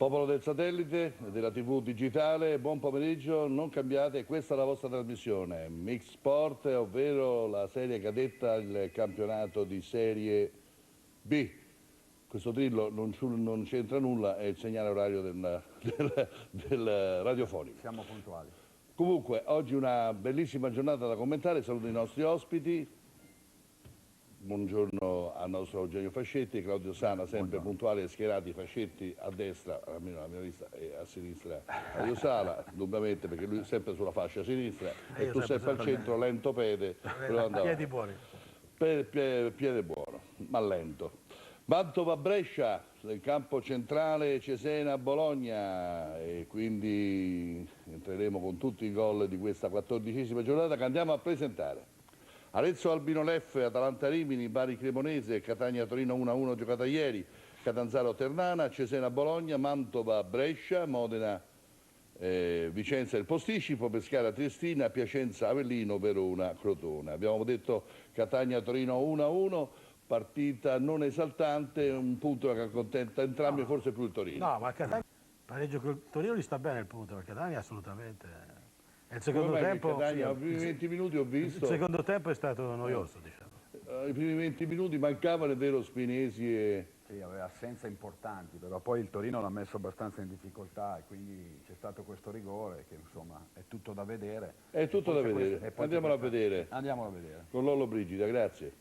Popolo del satellite, della TV digitale, buon pomeriggio, non cambiate, questa è la vostra trasmissione. Mix Sport, ovvero la serie cadetta, il campionato di Serie B. Questo trillo non c'entra nulla, è il segnale orario del radiofonico. Siamo puntuali. Comunque, oggi una bellissima giornata da commentare, saluto i nostri ospiti. Buongiorno al nostro Eugenio Fascetti, Claudio Sana, sempre puntuali e schierati, Fascetti a destra, almeno alla mia vista, e a sinistra Claudio Sala, indubbiamente perché lui è sempre sulla fascia sinistra, e tu sempre al centro, lento pede, piedi buoni. Piede buono, ma lento. Mantova-Brescia, nel campo centrale Cesena-Bologna, e quindi entreremo con tutti i gol di questa 14ª giornata che andiamo a presentare. Arezzo-Albino Leffe, Atalanta-Rimini, Bari-Cremonese, Catania-Torino 1-1 giocata ieri, Catanzaro-Ternana, Cesena-Bologna, Mantova-Brescia, Modena-Vicenza il posticipo, Pescara-Triestina, Piacenza-Avellino, Verona-Crotone. Abbiamo detto Catania-Torino 1-1, partita non esaltante, un punto che accontenta entrambi, forse più il Torino. No, ma Catania, pareggio col Torino gli sta bene il punto, perché Catania assolutamente... E il secondo tempo, Catania, i primi 20 minuti ho visto... Il secondo tempo è stato noioso, diciamo. I primi 20 minuti mancavano, è vero, Spinesi e... Sì, aveva assenze importanti, però poi il Torino l'ha messo abbastanza in difficoltà e quindi c'è stato questo rigore che insomma è tutto da vedere. È tutto da vedere, andiamolo a vedere. Andiamolo a vedere. Con Lollo Brigida, grazie.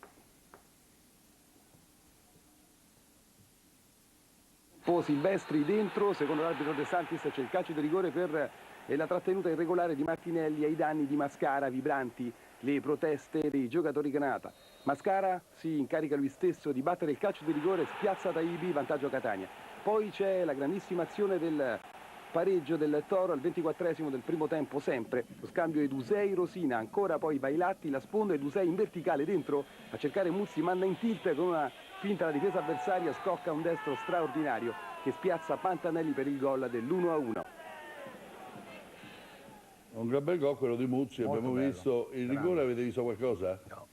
Silvestri dentro, secondo l'arbitro De Santis c'è il calcio di rigore per la trattenuta irregolare di Martinelli ai danni di Mascara. Vibranti le proteste dei giocatori granata. Mascara si incarica lui stesso di battere il calcio di rigore, spiazza Taibi, vantaggio Catania. Poi c'è la grandissima azione del pareggio del Toro al 24esimo del primo tempo, sempre lo scambio Edusei-Rosina, ancora poi Bailatti, la sponda, Edusei in verticale dentro a cercare Muzzi, manda in tilt con una finta la difesa avversaria, scocca un destro straordinario che spiazza Pantanelli per il gol dell'1-1. Un gran bel gol quello di Muzzi, Molto abbiamo bello. visto il rigore, avete visto qualcosa? No.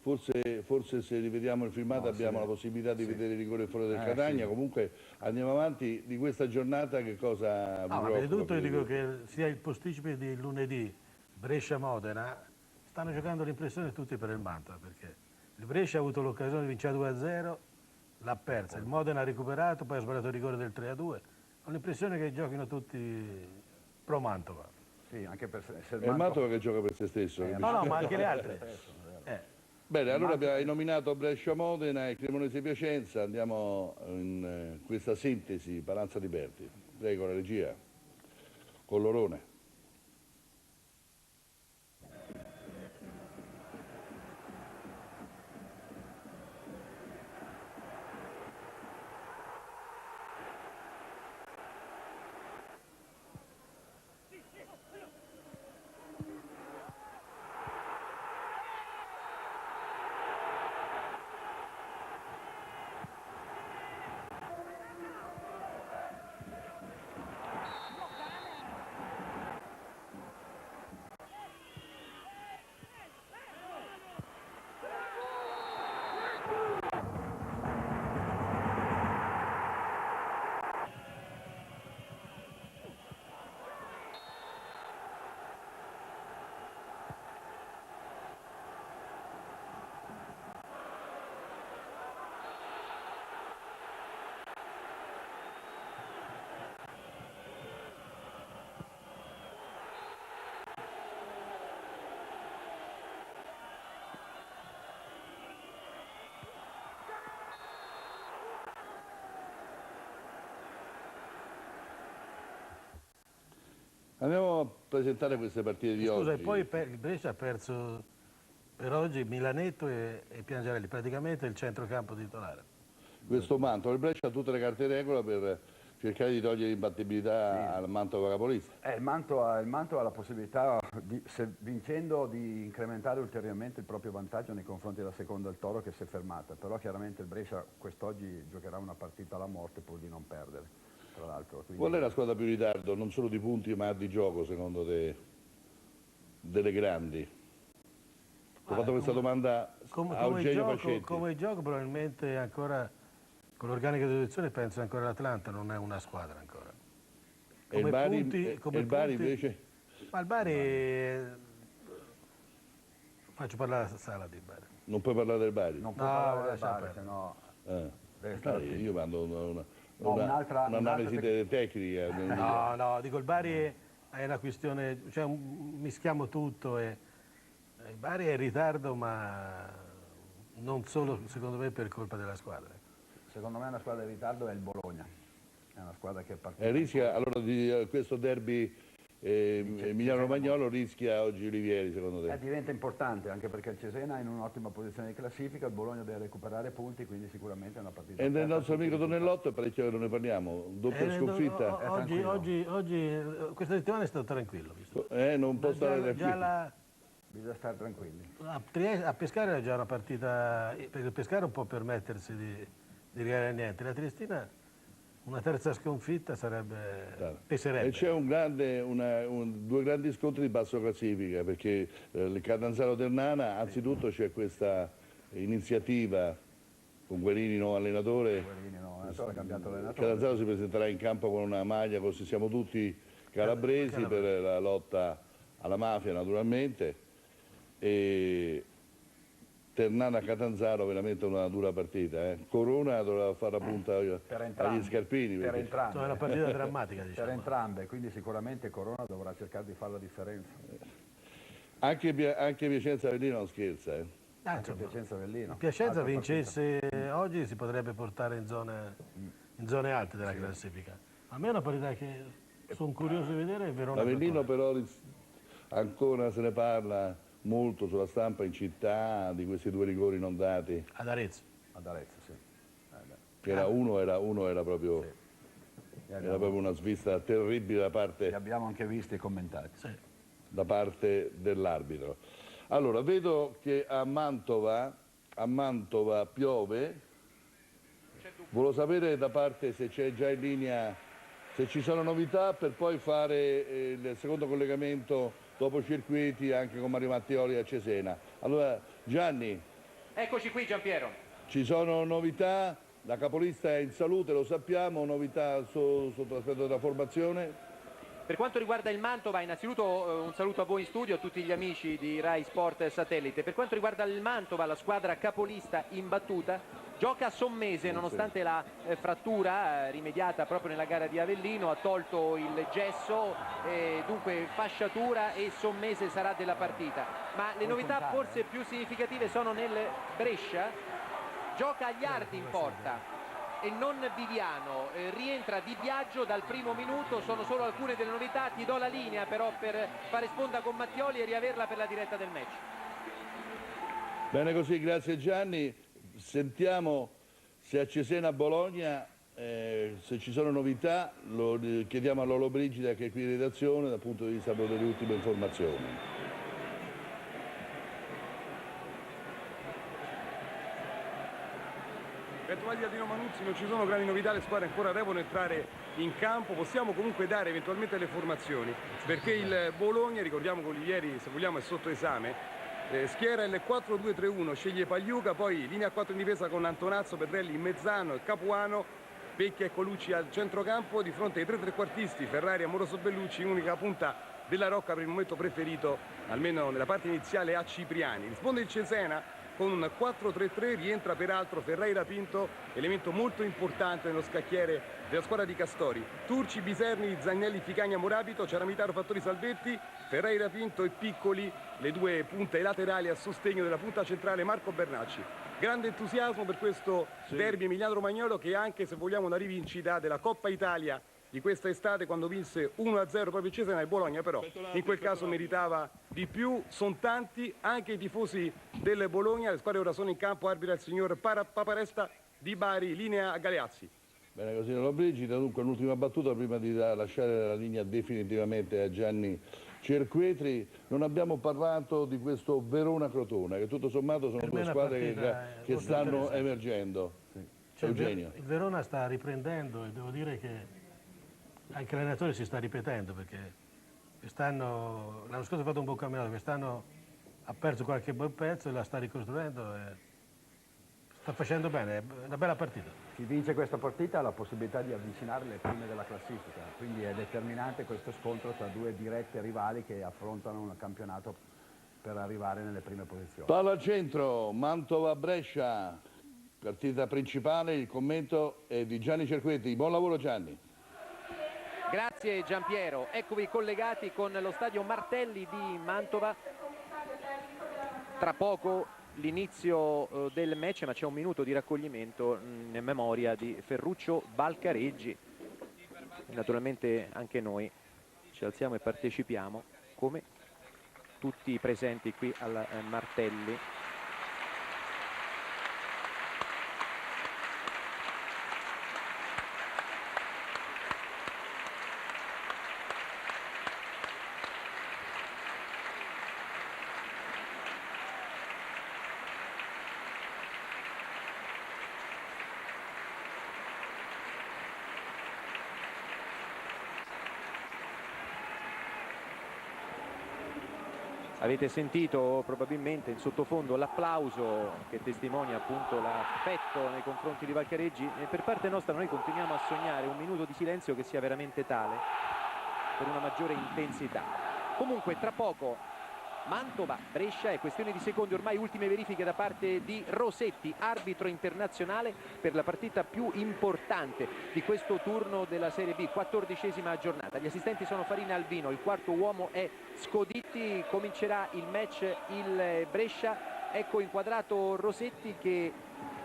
Forse se rivediamo il filmato abbiamo la possibilità di vedere il rigore fuori del Catania. Sì. Comunque andiamo avanti. Di questa giornata che cosa vi No, ma preoccupa? prima di tutto io dico che sia il posticipe di lunedì, Brescia-Modena, stanno giocando l'impressione tutti per il Mantova, perché il Brescia ha avuto l'occasione di vincere 2-0, l'ha persa, il Modena ha recuperato, poi ha sbagliato il rigore del 3-2. Ho l'impressione che giochino tutti pro Mantova. Sì, anche per se È il Mantova che gioca per se stesso. No, ma anche le altre. Bene, allora abbiamo nominato Brescia-Modena e Cremonese-Piacenza, andiamo in questa sintesi, Palanza di Berti. Prego, la regia, con Lorone. Andiamo a presentare queste partite di Scusa, oggi. e poi il Brescia ha perso per oggi Milanetto e Piangerelli, praticamente il centrocampo titolare. Questo Mantova, il Brescia ha tutte le carte in regola per cercare di togliere l'imbattibilità al Mantova capolista. Il Mantova ha la possibilità, vincendo, di incrementare ulteriormente il proprio vantaggio nei confronti della seconda del Toro che si è fermata, però chiaramente il Brescia quest'oggi giocherà una partita alla morte pur di non perdere. Tra l'altro, quindi... Qual è la squadra più in ritardo, non solo di punti ma di gioco secondo te, delle grandi? Ho fatto questa domanda a Eugenio Fascetti. Come gioco probabilmente ancora con l'organico di posizione penso ancora l'Atlanta non è una squadra ancora. E il Bari, come il Bari punti- invece? Ma il Bari... Faccio parlare la Sala di Bari. Non puoi parlare del Bari? Non può No, parlare del lascia Bari, perdere. se no deve Dai, stare attento. io mando No, un'analisi tecnica. No, dico il Bari è una questione, cioè mischiamo tutto e il Bari è in ritardo ma non solo secondo me per colpa della squadra. Secondo me una squadra in ritardo è il Bologna. È una squadra che è partita. Rischia, allora, di questo derby Emiliano-Romagnolo rischia oggi Olivieri, secondo te? Diventa importante anche perché il Cesena è in un'ottima posizione di classifica, il Bologna deve recuperare punti, quindi sicuramente è una partita. E nel aperta, nostro amico tutti Tonellotto è parecchio che non ne parliamo, doppia sconfitta. Oggi, questa settimana è stato tranquillo. Visto. Non può stare Già tranquillo. la, bisogna stare tranquilli. a Pescara era già una partita, perché il Pescara non può permettersi di regalare niente, la Triestina una terza sconfitta peserebbe. E c'è due grandi scontri di basso classifica, perché il Catanzaro Ternana, anzitutto c'è questa iniziativa con Guerini nuovo allenatore. Guerini, no, ha cambiato Il allenatore. Catanzaro si presenterà in campo con una maglia così siamo tutti calabresi per la lotta alla mafia naturalmente. E Ternana-Catanzaro veramente una dura partita. Corona dovrà fare la punta agli scarpini. Per perché- entrambe. È una partita drammatica, Per diciamo. entrambe, quindi sicuramente Corona dovrà cercare di fare la differenza. Anche Piacenza Avellino non scherza. Anche Insomma, Piacenza Avellino. Piacenza Altra vincesse oggi si potrebbe portare in zone alte della classifica. A me è una partita che sono curioso di vedere è Verona. Avellino Crotone. però ancora se ne parla molto sulla stampa in città di questi due rigori non dati, Ad Arezzo. Ad Arezzo, sì. che uno era proprio, era proprio una svista terribile Li abbiamo anche visti e commentati. Sì. da parte dell'arbitro. Allora, vedo che a Mantova piove. Volevo sapere da parte se c'è già in linea, se ci sono novità per poi fare il secondo collegamento dopo circuiti anche con Mario Mattioli a Cesena. Allora, Gianni, Eccoci qui Giampiero. ci sono novità? La capolista è in salute, lo sappiamo, novità sotto l'aspetto della formazione? Per quanto riguarda il Mantova, innanzitutto un saluto a voi in studio, a tutti gli amici di Rai Sport Satellite. Per quanto riguarda il Mantova, la squadra capolista imbattuta gioca a sommese nonostante la frattura rimediata proprio nella gara di Avellino, ha tolto il gesso, dunque fasciatura e sommese sarà della partita. Ma le novità forse più significative sono nel Brescia, gioca Agliardi in porta e non Viviano, rientra Di Biagio dal primo minuto, sono solo alcune delle novità, ti do la linea però per fare sponda con Mattioli e riaverla per la diretta del match. Bene così, grazie Gianni. Sentiamo se a Cesena Bologna, se ci sono novità, lo chiediamo a Lolo Brigida che è qui in redazione dal punto di vista delle ultime informazioni. Bentornati da Dino Manuzzi, non ci sono grandi novità, le squadre ancora devono entrare in campo, possiamo comunque dare eventualmente le formazioni, perché il Bologna, ricordiamo che Olivieri se vogliamo è sotto esame, schiera il 4-2-3-1, sceglie Pagliuca, poi linea 4 in difesa con Antonazzo, Pedrelli, Mezzano e Capuano, Pecchia e Colucci al centrocampo, di fronte ai tre trequartisti, Ferrari, Amoroso Bellucci, unica punta della Rocca per il momento preferito, almeno nella parte iniziale, a Cipriani. Risponde il Cesena con un 4-3-3, rientra peraltro Ferreira Pinto, elemento molto importante nello scacchiere della squadra di Castori. Turci, Biserni, Zagnelli, Ficagna, Morabito, Ciaramitaro, Fattori, Salvetti, Ferreira Pinto e Piccoli, le due punte laterali a sostegno della punta centrale Marco Bernacci. Grande entusiasmo per questo derby Emiliano-Romagnolo, che è anche, se vogliamo, una rivincita della Coppa Italia di questa estate, quando vinse 1-0 proprio Cesena, e Bologna però in quel caso meritava di più. Sono tanti anche i tifosi del Bologna, le squadre ora sono in campo, arbitra il signor Paparesta di Bari, linea a Galeazzi. Bene così, Lolo Brigida. Dunque un'ultima battuta prima di lasciare la linea definitivamente a Gianni Cerquetri. Non abbiamo parlato di questo Verona-Crotone, che tutto sommato sono Per me due è una squadre partita, che molto stanno interessante. emergendo. Cioè, Eugenio. il Verona sta riprendendo e devo dire che anche l'allenatore si sta ripetendo, perché quest'anno, l'anno scorso ha fatto un buon campionato, quest'anno ha perso qualche buon pezzo e la sta ricostruendo e sta facendo bene, è una bella partita. Chi vince questa partita ha la possibilità di avvicinare le prime della classifica, quindi è determinante questo scontro tra due dirette rivali che affrontano un campionato per arrivare nelle prime posizioni. Palla al centro, Mantova-Brescia, partita principale, il commento è di Gianni Cerquetti. Buon lavoro Gianni. Grazie Giampiero, eccovi collegati con lo stadio Martelli di Mantova. Tra poco l'inizio del match, ma c'è un minuto di raccoglimento in memoria di Ferruccio Valcareggi. E naturalmente anche noi ci alziamo e partecipiamo come tutti i presenti qui al Martelli. Avete sentito probabilmente in sottofondo l'applauso che testimonia appunto l'affetto nei confronti di Valcareggi, e per parte nostra noi continuiamo a sognare un minuto di silenzio che sia veramente tale per una maggiore intensità. Comunque tra poco Mantova-Brescia, è questione di secondi, ormai ultime verifiche da parte di Rosetti, arbitro internazionale per la partita più importante di questo turno della Serie B, 14ª giornata. Gli assistenti sono Farina Alvino, il quarto uomo è Scoditti, comincerà il match il Brescia. Ecco inquadrato Rosetti che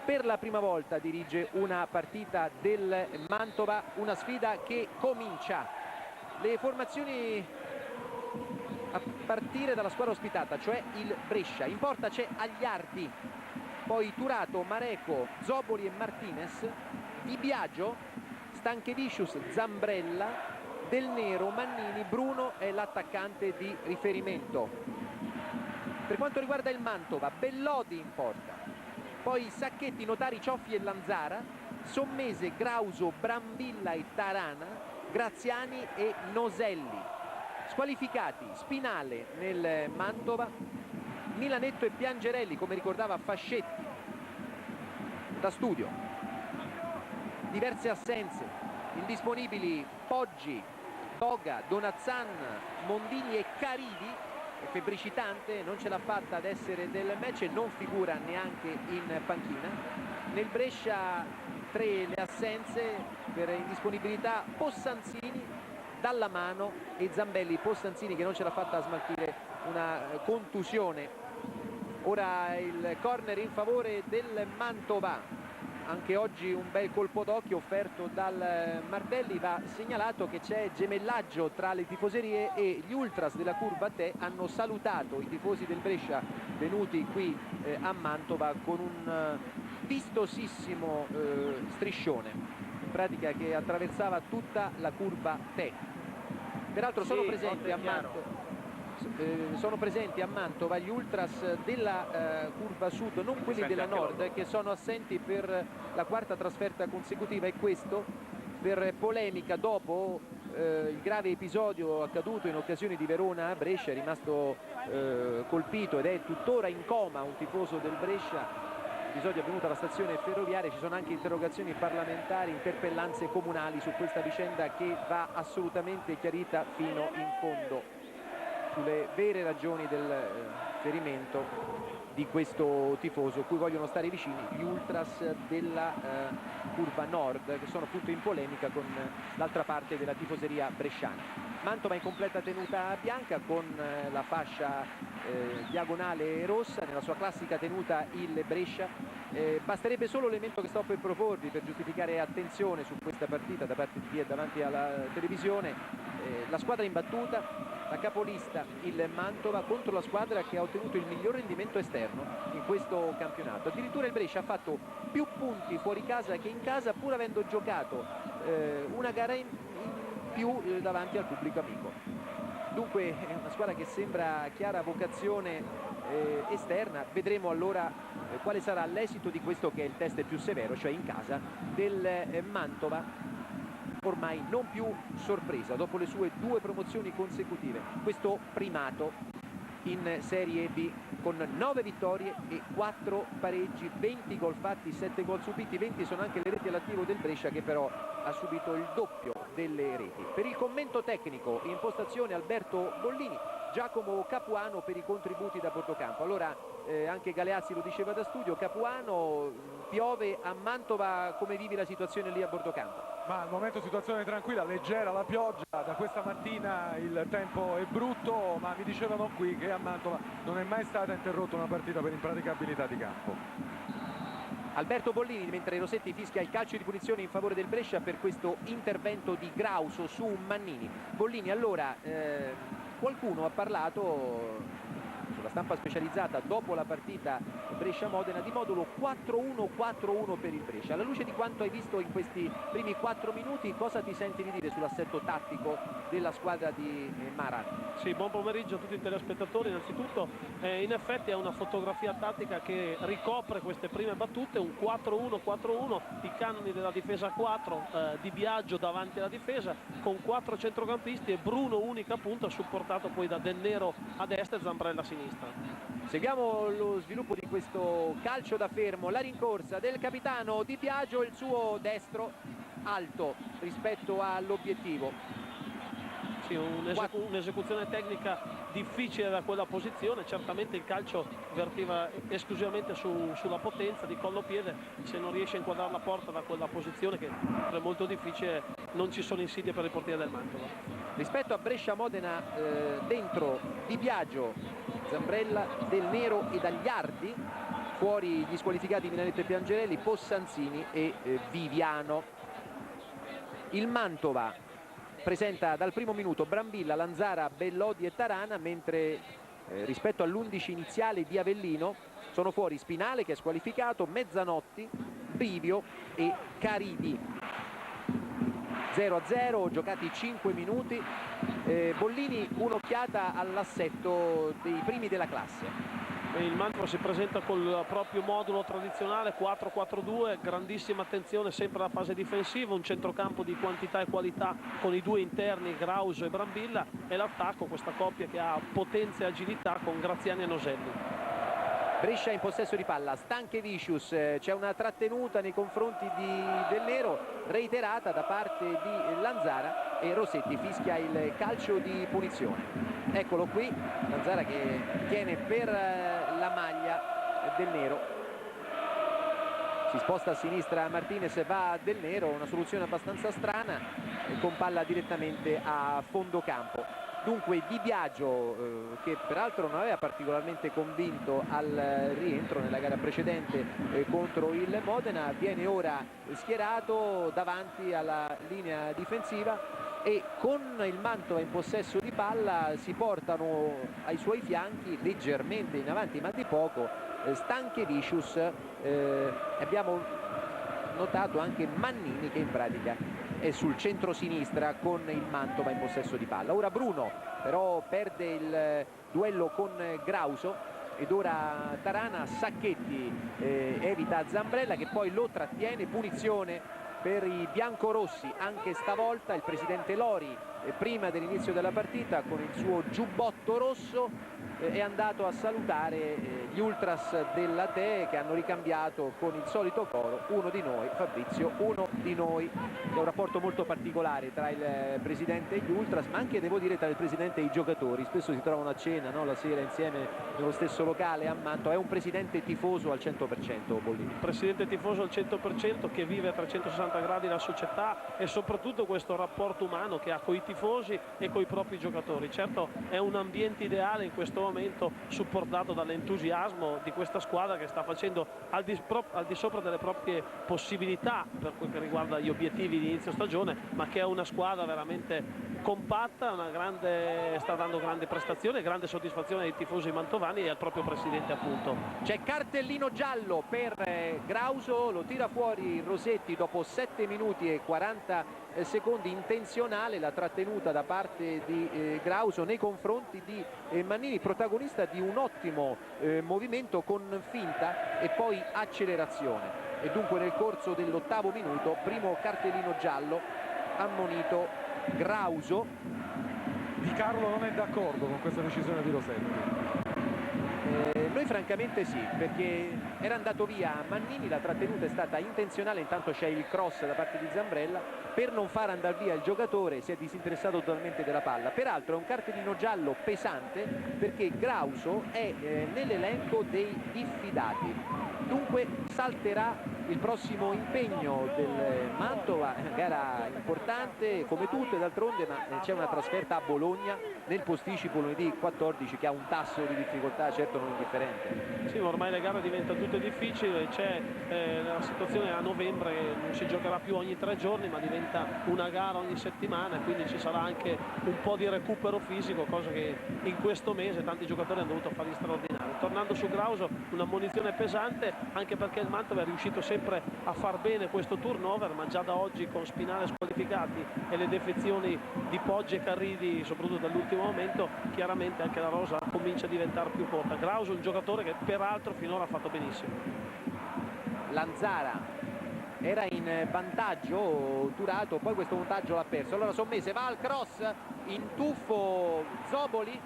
per la prima volta dirige una partita del Mantova, una sfida che comincia. Le formazioni a partire dalla squadra ospitata, cioè il Brescia. In porta c'è Agliardi, poi Turato, Mareco, Zoboli e Martinez, Di Biagio, Stanchevicius, Zambrella, Del Nero, Mannini, Bruno è l'attaccante di riferimento. Per quanto riguarda il Mantova, Bellodi in porta, poi Sacchetti, Notari, Cioffi e Lanzara, Sommese, Grauso, Brambilla e Tarana, Graziani e Noselli. Squalificati Spinale nel Mantova, Milanetto e Piangerelli, come ricordava Fascetti da studio. Diverse assenze, indisponibili Poggi, Doga, Donazzan, Mondini e Caridi. Febbricitante, non ce l'ha fatta ad essere del match e non figura neanche in panchina. Nel Brescia 3 le assenze per indisponibilità: Possanzini, Dalla Mano e Zambelli. Possanzini che non ce l'ha fatta a smaltire una contusione. Ora il corner in favore del Mantova. Anche oggi un bel colpo d'occhio offerto dal Martelli. Va segnalato che c'è gemellaggio tra le tifoserie e gli ultras della curva Te hanno salutato i tifosi del Brescia venuti qui a Mantova con un vistosissimo striscione, in pratica, che attraversava tutta la curva Te. Peraltro sono presenti a Mantova gli ultras della curva sud, non quelli della nord, che sono assenti per la quarta trasferta consecutiva, e questo per polemica dopo il grave episodio accaduto in occasione di Verona a Brescia. È rimasto colpito ed è tuttora in coma un tifoso del Brescia. Episodio avvenuto alla stazione ferroviaria. Ci sono anche interrogazioni parlamentari, interpellanze comunali su questa vicenda che va assolutamente chiarita fino in fondo sulle vere ragioni del ferimento di questo tifoso, cui vogliono stare vicini gli ultras della curva nord, che sono appunto in polemica con l'altra parte della tifoseria bresciana. Mantova in completa tenuta bianca con la fascia diagonale rossa, nella sua classica tenuta il Brescia. Basterebbe solo l'elemento che sto per proporvi per giustificare attenzione su questa partita da parte di chi è davanti alla televisione. La squadra imbattuta, la capolista il Mantova, contro la squadra che ha ottenuto il miglior rendimento esterno in questo campionato. Addirittura il Brescia ha fatto più punti fuori casa che in casa, pur avendo giocato una gara in più davanti al pubblico amico. Dunque è una squadra che sembra chiara vocazione esterna. Vedremo allora quale sarà l'esito di questo, che è il test più severo, cioè in casa del Mantova, ormai non più sorpresa dopo le sue 2 promozioni consecutive. Questo primato in Serie B con 9 vittorie e 4 pareggi, 20 gol fatti, 7 gol subiti, 20 sono anche le reti all'attivo del Brescia, che però ha subito il doppio delle reti. Per il commento tecnico in postazione Alberto Bollini, Giacomo Capuano per i contributi da Bordocampo. Allora anche Galeazzi lo diceva da studio, Capuano, piove a Mantova, come vivi la situazione lì a Bordocampo? Ma al momento situazione tranquilla, leggera la pioggia, da questa mattina il tempo è brutto, ma mi dicevano qui che a Mantova non è mai stata interrotta una partita per impraticabilità di campo. Alberto Bollini, mentre Rosetti fischia il calcio di punizione in favore del Brescia per questo intervento di Grauso su Mannini. Bollini, allora qualcuno ha parlato sulla stampa specializzata dopo la partita Brescia-Modena di modulo 4-1-4-1 per il Brescia. Alla luce di quanto hai visto in questi primi 4 minuti, cosa ti senti di dire sull'assetto tattico della squadra di Maran? Sì, buon pomeriggio a tutti i telespettatori. Innanzitutto in effetti è una fotografia tattica che ricopre queste prime battute, un 4-1-4-1, i canoni della difesa 4, Di Biagio davanti alla difesa con 4 centrocampisti e Bruno unica punta, supportato poi da Del Nero a destra e Zambrella a sinistra. Seguiamo lo sviluppo di questo calcio da fermo, la rincorsa del capitano Di Biagio, il suo destro alto rispetto all'obiettivo. Sì, un'esecuzione tecnica difficile da quella posizione, certamente il calcio vertiva esclusivamente sulla potenza di collo-piede, se non riesce a inquadrare la porta da quella posizione, che è molto difficile, non ci sono insidie per il portiere del Mantova. Rispetto a Brescia-Modena dentro Di Biagio, Zambrella, Del Nero e Dagliardi, fuori gli squalificati Milanetto e Piangerelli, Possanzini e Viviano. Il Mantova presenta dal primo minuto Brambilla, Lanzara, Bellodi e Tarana, mentre rispetto all'11 iniziale di Avellino sono fuori Spinale, che è squalificato, Mezzanotti, Brivio e Caridi. 0-0, giocati 5 minuti. Bollini, un'occhiata all'assetto dei primi della classe. Il Mantova si presenta col proprio modulo tradizionale 4-4-2, grandissima attenzione sempre alla fase difensiva, un centrocampo di quantità e qualità con i due interni Grauso e Brambilla, e l'attacco, questa coppia che ha potenza e agilità con Graziani e Noselli. Brescia in possesso di palla, Stanchevicius, c'è una trattenuta nei confronti di Del Nero reiterata da parte di Lanzara e Rosetti fischia il calcio di punizione. Eccolo qui, Lanzara che tiene per la maglia Del Nero, si sposta a sinistra Martinez, va a Del Nero, una soluzione abbastanza strana, con palla direttamente a fondo campo. Dunque Di Biagio, che peraltro non aveva particolarmente convinto al rientro nella gara precedente contro il Modena, viene ora schierato davanti alla linea difensiva e con il Mantova in possesso di palla si portano ai suoi fianchi, leggermente in avanti ma di poco, Stanchevicius, abbiamo notato anche Mannini che in pratica è sul centro-sinistra con il Mantova in possesso di palla. Ora Bruno però perde il duello con Grauso ed ora Tarana, Sacchetti evita Zambrella che poi lo trattiene, punizione per i biancorossi anche stavolta. Il presidente Lori prima dell'inizio della partita con il suo giubbotto rosso è andato a salutare gli ultras della Tee, che hanno ricambiato con il solito coro "uno di noi", Fabrizio, uno di noi. È un rapporto molto particolare tra il presidente e gli ultras, ma anche devo dire tra il presidente e i giocatori. Spesso si trovano a cena, no? La sera insieme nello stesso locale a Mantova. È un presidente tifoso al 100%, Bollini. Presidente tifoso al 100%, che vive a 360 gradi la società e soprattutto questo rapporto umano che ha con i tifosi e con i propri giocatori. Certo, è un ambiente ideale in questo momento, supportato dall'entusiasmo di questa squadra che sta facendo al di sopra delle proprie possibilità per quel che riguarda gli obiettivi di inizio stagione, ma che è una squadra veramente compatta, sta dando grande prestazione, grande soddisfazione ai tifosi mantovani e al proprio presidente appunto. C'è cartellino giallo per Grauso, lo tira fuori Rosetti dopo 7 minuti e 40 secondi, intenzionale la trattenuta da parte di Grauso nei confronti di Mannini, protagonista di un ottimo movimento con finta e poi accelerazione, e dunque nel corso dell'8° minuto primo cartellino giallo, ammonito Grauso. Di Carlo non è d'accordo con questa decisione di Rosetti. noi francamente sì, perché era andato via Mannini, la trattenuta è stata intenzionale, intanto c'è il cross da parte di Zambrella, per non far andare via il giocatore si è disinteressato totalmente della palla. Peraltro è un cartellino giallo pesante perché Grauso è nell'elenco dei diffidati, dunque salterà il prossimo impegno del Mantova, gara importante come tutte d'altronde, ma c'è una trasferta a Bologna nel posticipo lunedì 14 che ha un tasso di difficoltà certo non indifferente. Sì, ormai le gare diventano tutte difficili, c'è la situazione a novembre, non si giocherà più ogni 3 giorni ma diventa una gara ogni settimana, quindi ci sarà anche un po' di recupero fisico, cosa che in questo mese tanti giocatori hanno dovuto fare di straordinario. Tornando su Grauso, una munizione pesante anche perché il Mantova è riuscito sempre a far bene questo turnover, ma già da oggi con Spinale squalificati e le defezioni di Poggi e Carridi soprattutto dall'ultimo momento, chiaramente anche la rosa comincia a diventare più corta. Grauso, un giocatore che peraltro finora ha fatto benissimo. Lanzara era in vantaggio, Turato, poi questo vantaggio l'ha perso, allora Sommese va al cross, in tuffo Zoboli,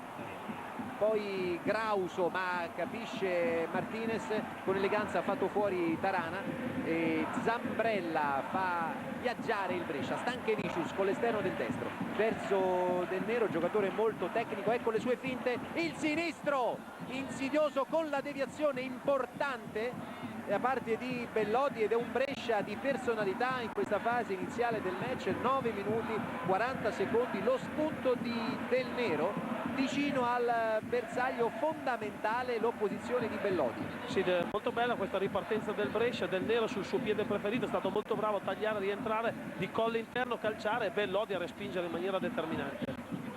poi Grauso, ma capisce Martinez, con eleganza ha fatto fuori Tarana e Zambrella fa viaggiare il Brescia. Stankevicius con l'esterno del destro verso Del Nero, giocatore molto tecnico, ecco le sue finte, il sinistro insidioso con la deviazione importante da parte di Bellodi, ed è un Brescia di personalità in questa fase iniziale del match. 9 minuti 40 secondi, lo spunto di Del Nero vicino al bersaglio fondamentale, l'opposizione di Bellodi. Sì, molto bella questa ripartenza del Brescia, Del Nero sul suo piede preferito, è stato molto bravo a tagliare, rientrare di collo interno, calciare, e Bellodi a respingere in maniera determinante.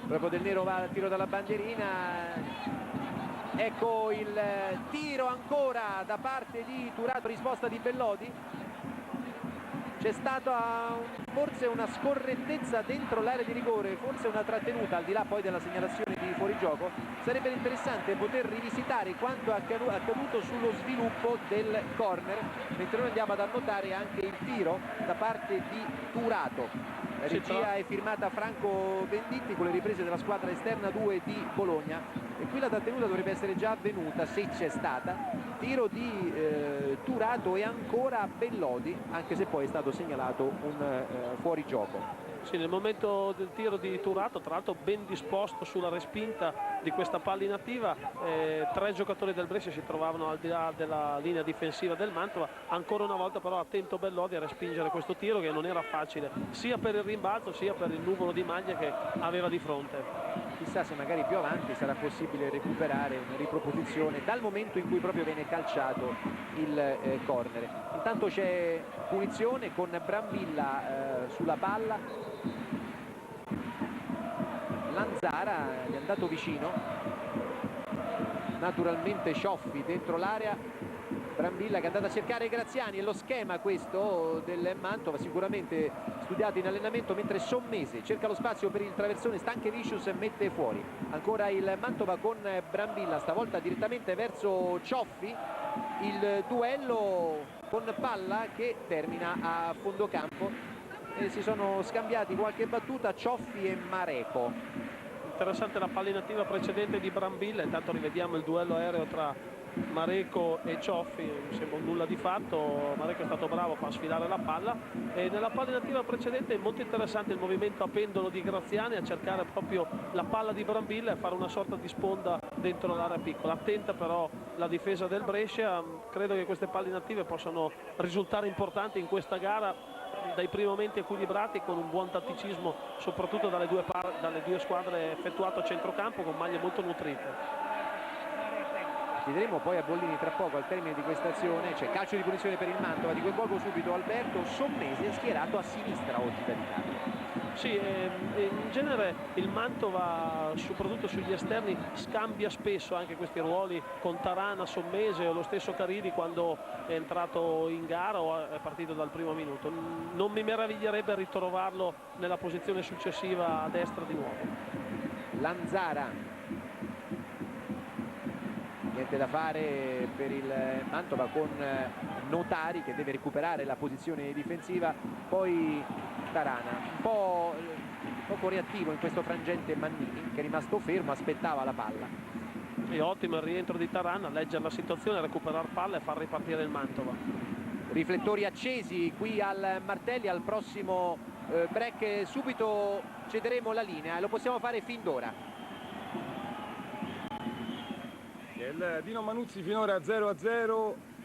Proprio Del Nero va al tiro dalla bandierina. Ecco il tiro ancora da parte di Turato, risposta di Bellodi. C'è stata forse una scorrettezza dentro l'area di rigore, forse una trattenuta, al di là poi della segnalazione di fuorigioco. Sarebbe interessante poter rivisitare quanto è accaduto sullo sviluppo del corner, mentre noi andiamo ad annotare anche il tiro da parte di Turato. La regia è firmata Franco Venditti con le riprese della squadra esterna 2 di Bologna, e qui la trattenuta dovrebbe essere già avvenuta, se c'è stata. Tiro di Turato e ancora Bellodi, anche se poi è stato segnalato un fuorigioco. Sì, nel momento del tiro di Turato, tra l'altro ben disposto sulla respinta di questa palla inattiva, 3 giocatori del Brescia si trovavano al di là della linea difensiva del Mantova. Ancora una volta però attento Bellodi a respingere questo tiro, che non era facile sia per il rimbalzo sia per il nuvolo di maglia che aveva di fronte. Chissà se magari più avanti sarà possibile recuperare una riproposizione dal momento in cui proprio viene calciato il corner. Intanto c'è punizione con Brambilla sulla palla. Lanzara gli è andato vicino, naturalmente Cioffi dentro l'area, Brambilla che è andato a cercare Graziani, e lo schema questo del Mantova sicuramente studiato in allenamento, mentre Sommese cerca lo spazio per il traversone, Stankevicius mette fuori. Ancora il Mantova con Brambilla, stavolta direttamente verso Cioffi, il duello con palla che termina a fondo campo e si sono scambiati qualche battuta Cioffi e Mareco. Interessante la palla inattiva precedente di Brambilla, intanto rivediamo il duello aereo tra Mareco e Cioffi, mi sembra nulla di fatto. Mareco è stato bravo a far sfilare la palla, e nella palla inattiva precedente è molto interessante il movimento a pendolo di Graziani a cercare proprio la palla di Brambilla e fare una sorta di sponda dentro l'area piccola. Attenta però la difesa del Brescia, credo che queste palle inattive possano risultare importanti in questa gara, dai primi momenti equilibrati, con un buon tatticismo soprattutto dalle due squadre effettuato a centrocampo, con maglie molto nutrite. Vedremo poi a Bollini tra poco, al termine di questa azione c'è calcio di punizione per il Mantova, di coinvolgo subito Alberto. Sommese è schierato a sinistra oggi dall'Italia. Sì, in genere il Mantova, soprattutto sugli esterni, scambia spesso anche questi ruoli con Tarana, Sommese o lo stesso Caridi quando è entrato in gara o è partito dal primo minuto. Non mi meraviglierebbe ritrovarlo nella posizione successiva a destra di nuovo. Lanzara, niente da fare per il Mantova con Notari che deve recuperare la posizione difensiva, poi Tarana un po' poco reattivo in questo frangente, Mannini che è rimasto fermo, aspettava la palla. E ottimo il rientro di Tarana, leggere la situazione, recuperare palla e far ripartire il Mantova. Riflettori accesi qui al Martelli, al prossimo break subito cederemo la linea e lo possiamo fare fin d'ora. Il Dino Manuzzi finora 0-0.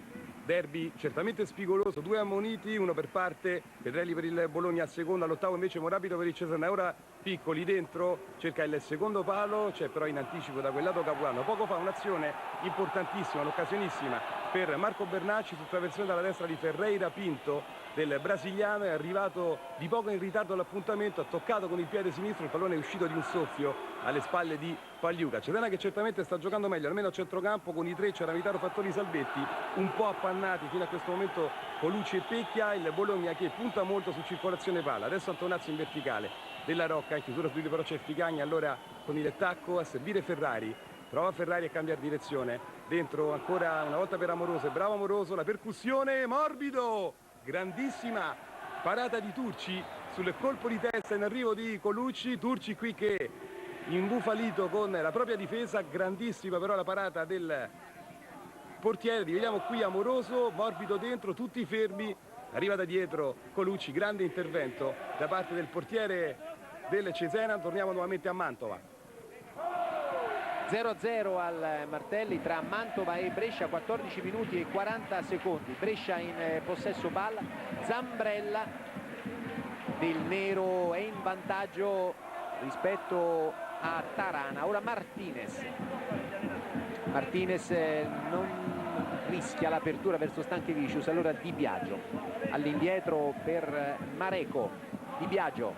Derby certamente spigoloso, 2 ammoniti, uno per parte, Pedrelli per il Bologna al secondo, all'ottavo invece Morabito per il Cesena. Ora Piccoli dentro, cerca il secondo palo, c'è però in anticipo da quel lato Capuano. Poco fa un'azione importantissima, l'occasionissima per Marco Bernacci su traversione dalla destra di Ferreira Pinto del brasiliano, è arrivato di poco in ritardo all'appuntamento, ha toccato con il piede sinistro, il pallone è uscito di un soffio alle spalle di Pagliuca. Cesena che certamente sta giocando meglio, almeno a centrocampo con i tre, c'era Vitaro, Fattori, Salvetti, un po' appannati fino a questo momento Colucci e Pecchia, il Bologna che punta molto su circolazione palla. Adesso Antonazzi in verticale, Della Rocca in chiusura subito, però c'è Figagna allora con il tacco a servire Ferrari. Prova Ferrari a cambiare direzione, dentro ancora una volta per Amoroso, bravo Amoroso, la percussione, morbido, grandissima parata di Turci sul colpo di testa in arrivo di Colucci. Turci qui che imbufalito con la propria difesa, grandissima però la parata del portiere. Vediamo qui Amoroso, morbido dentro, tutti fermi, arriva da dietro Colucci, grande intervento da parte del portiere del Cesena. Torniamo nuovamente a Mantova. 0-0 al Martelli tra Mantova e Brescia, 14 minuti e 40 secondi. Brescia in possesso palla, Zambrella del nero è in vantaggio rispetto a Tarana. Ora Martinez non rischia l'apertura verso Stanchevicius, allora Di Biagio all'indietro per Mareco, Di Biagio,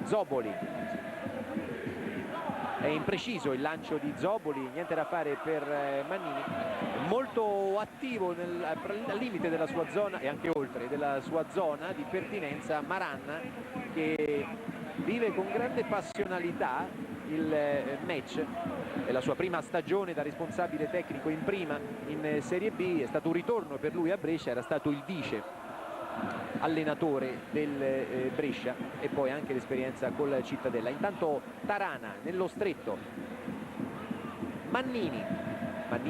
Zoboli. È impreciso il lancio di Zoboli, niente da fare per Mannini, molto attivo al limite della sua zona e anche oltre della sua zona di pertinenza Maranna, che vive con grande passionalità il match. È la sua prima stagione da responsabile tecnico in prima in Serie B, è stato un ritorno per lui a Brescia, era stato il vice allenatore del Brescia e poi anche l'esperienza col Cittadella. Intanto Tarana nello stretto, Mannini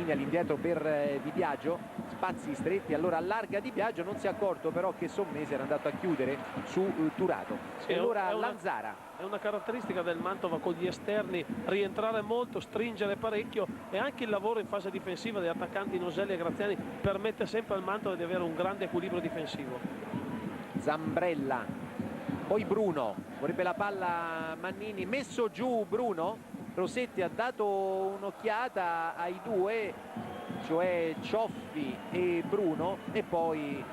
all'indietro per Di Biagio, spazi stretti, allora allarga Di Biagio, non si è accorto però che Sommese era andato a chiudere su Turato. Sì, e allora Lanzara. È una caratteristica del Mantova con gli esterni, rientrare molto, stringere parecchio, e anche il lavoro in fase difensiva degli attaccanti Noselli e Graziani permette sempre al Mantova di avere un grande equilibrio difensivo. Zambrella, poi Bruno, vorrebbe la palla Mannini, messo giù Bruno, Rossetti ha dato un'occhiata ai due, cioè Cioffi e Bruno, e poi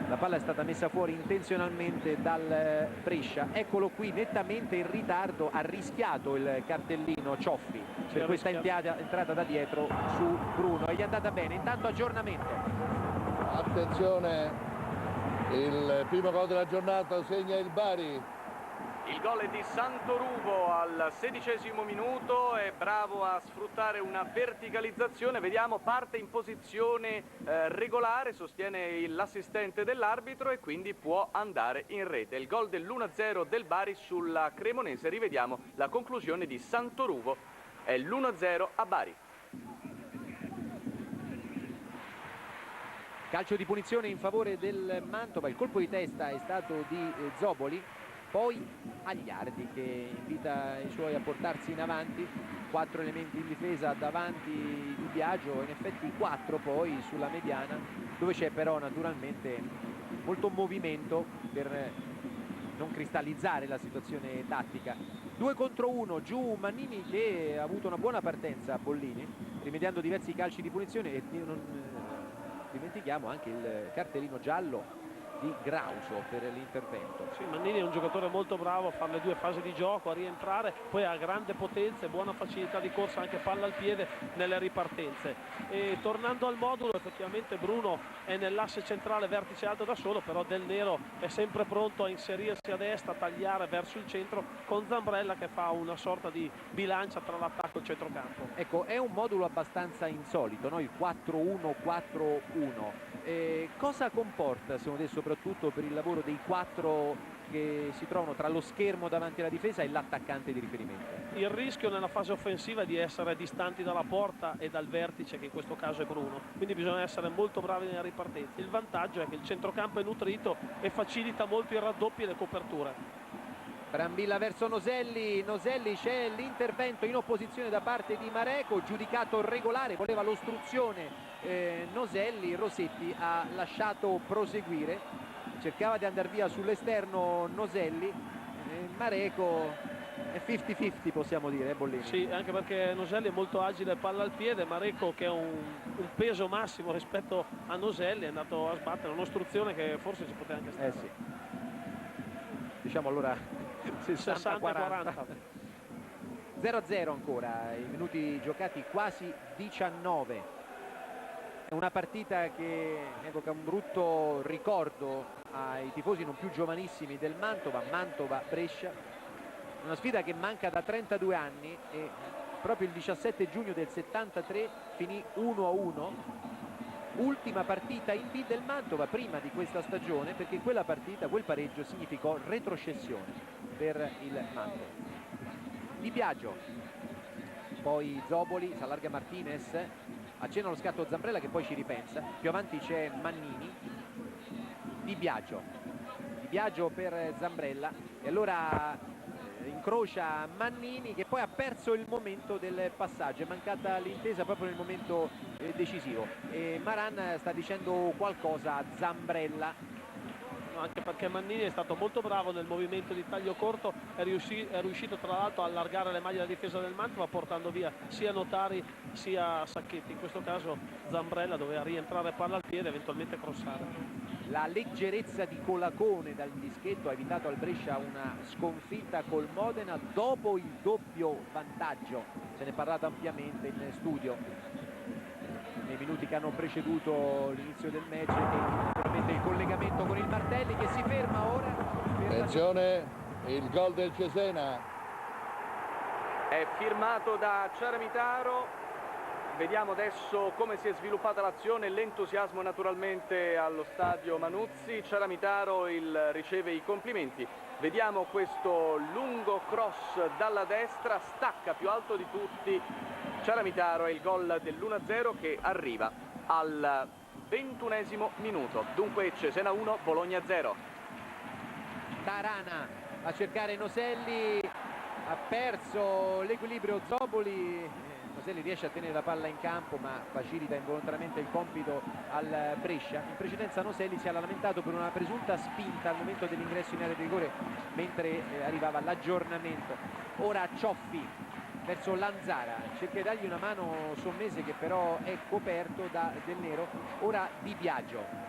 la palla è stata messa fuori intenzionalmente dal Brescia. Eccolo qui nettamente in ritardo, ha rischiato il cartellino Cioffi per questa entrata da dietro su Bruno e gli è andata bene. Intanto aggiornamento, attenzione, il primo gol della giornata segna il Bari. Il gol è di Santoruvo al 16° minuto, è bravo a sfruttare una verticalizzazione, vediamo, parte in posizione regolare, sostiene l'assistente dell'arbitro e quindi può andare in rete. Il gol dell'1-0 del Bari sulla Cremonese, rivediamo la conclusione di Santoruvo, è l'1-0 a Bari. calcio di punizione in favore del Mantova, il colpo di testa è stato di Zoboli. Poi Agliardi che invita i suoi a portarsi in avanti, 4 elementi in difesa davanti Di Biagio, in effetti 4 poi sulla mediana, dove c'è però naturalmente molto movimento per non cristallizzare la situazione tattica. 2 contro 1, giù Mannini che ha avuto una buona partenza a Bollini, rimediando diversi calci di punizione, e non dimentichiamo anche il cartellino giallo di Grauso per l'intervento. Sì, Mannini è un giocatore molto bravo a fare le 2 fasi di gioco, a rientrare, poi ha grande potenza e buona facilità di corsa, anche palla al piede nelle ripartenze. E tornando al modulo, effettivamente Bruno è nell'asse centrale, vertice alto da solo, però Del Nero è sempre pronto a inserirsi a destra, a tagliare verso il centro, con Zambrella che fa una sorta di bilancia tra l'attacco e il centrocampo. Ecco, è un modulo abbastanza insolito, no? Il 4-1-4-1. Cosa comporta, secondo te, soprattutto per il lavoro dei 4 che si trovano tra lo schermo davanti alla difesa e l'attaccante di riferimento. Il rischio nella fase offensiva è di essere distanti dalla porta e dal vertice, che in questo caso è Bruno, quindi bisogna essere molto bravi nella ripartenza. Il vantaggio è che il centrocampo è nutrito e facilita molto i raddoppi e le coperture. Brambilla verso Noselli, c'è l'intervento in opposizione da parte di Mareco, giudicato regolare, voleva l'ostruzione Noselli, Rossetti ha lasciato proseguire, cercava di andare via sull'esterno Noselli, Mareco è 50-50 possiamo dire, Bollini. Sì, anche perché Noselli è molto agile, palla al piede, Mareco che ha un peso massimo rispetto a Noselli è andato a sbattere un'ostruzione che forse ci poteva anche stare. Sì. Diciamo allora 60-40. 0-0 ancora, i minuti giocati quasi 19. È una partita che evoca un brutto ricordo ai tifosi non più giovanissimi del Mantova-Brescia. Una sfida che manca da 32 anni e proprio il 17 giugno del 73 finì 1-1. Ultima partita in B del Mantova prima di questa stagione, perché quella partita, quel pareggio significò retrocessione per il Mantova. Di Biagio, poi Zoboli, si allarga Martinez, accenna lo scatto Zambrella che poi ci ripensa, più avanti c'è Mannini, Di Biagio per Zambrella e allora incrocia Mannini che poi ha perso il momento del passaggio, è mancata l'intesa proprio nel momento decisivo e Maran sta dicendo qualcosa a Zambrella. Anche perché Mannini è stato molto bravo nel movimento di taglio corto, è riuscito tra l'altro a allargare le maglie della difesa del Mantova portando via sia Notari sia Sacchetti. In questo caso Zambrella doveva rientrare palla al piede e eventualmente crossare. La leggerezza di Colacone dal dischetto ha evitato al Brescia una sconfitta col Modena dopo il doppio vantaggio, se ne è parlato ampiamente in studio nei minuti che hanno preceduto l'inizio del match e naturalmente il collegamento con il Martelli che si ferma ora per attenzione, il gol del Cesena è firmato da Ciaramitaro. Vediamo adesso come si è sviluppata l'azione, l'entusiasmo naturalmente allo stadio Manuzzi. Ciaramitaro riceve i complimenti. Vediamo questo lungo cross dalla destra, stacca più alto di tutti Ciaramitaro, è il gol dell'1-0 che arriva al 21esimo minuto. Dunque Cesena 1, Bologna 0. Tarana a cercare Noselli, ha perso l'equilibrio Zoboli, Noselli riesce a tenere la palla in campo ma facilita involontariamente il compito al Brescia. In precedenza Noselli si era lamentato per una presunta spinta al momento dell'ingresso in area di rigore mentre arrivava l'aggiornamento. Ora Cioffi verso Lanzara, cerca di dargli una mano Sommese che però è coperto del nero. Ora Di Biagio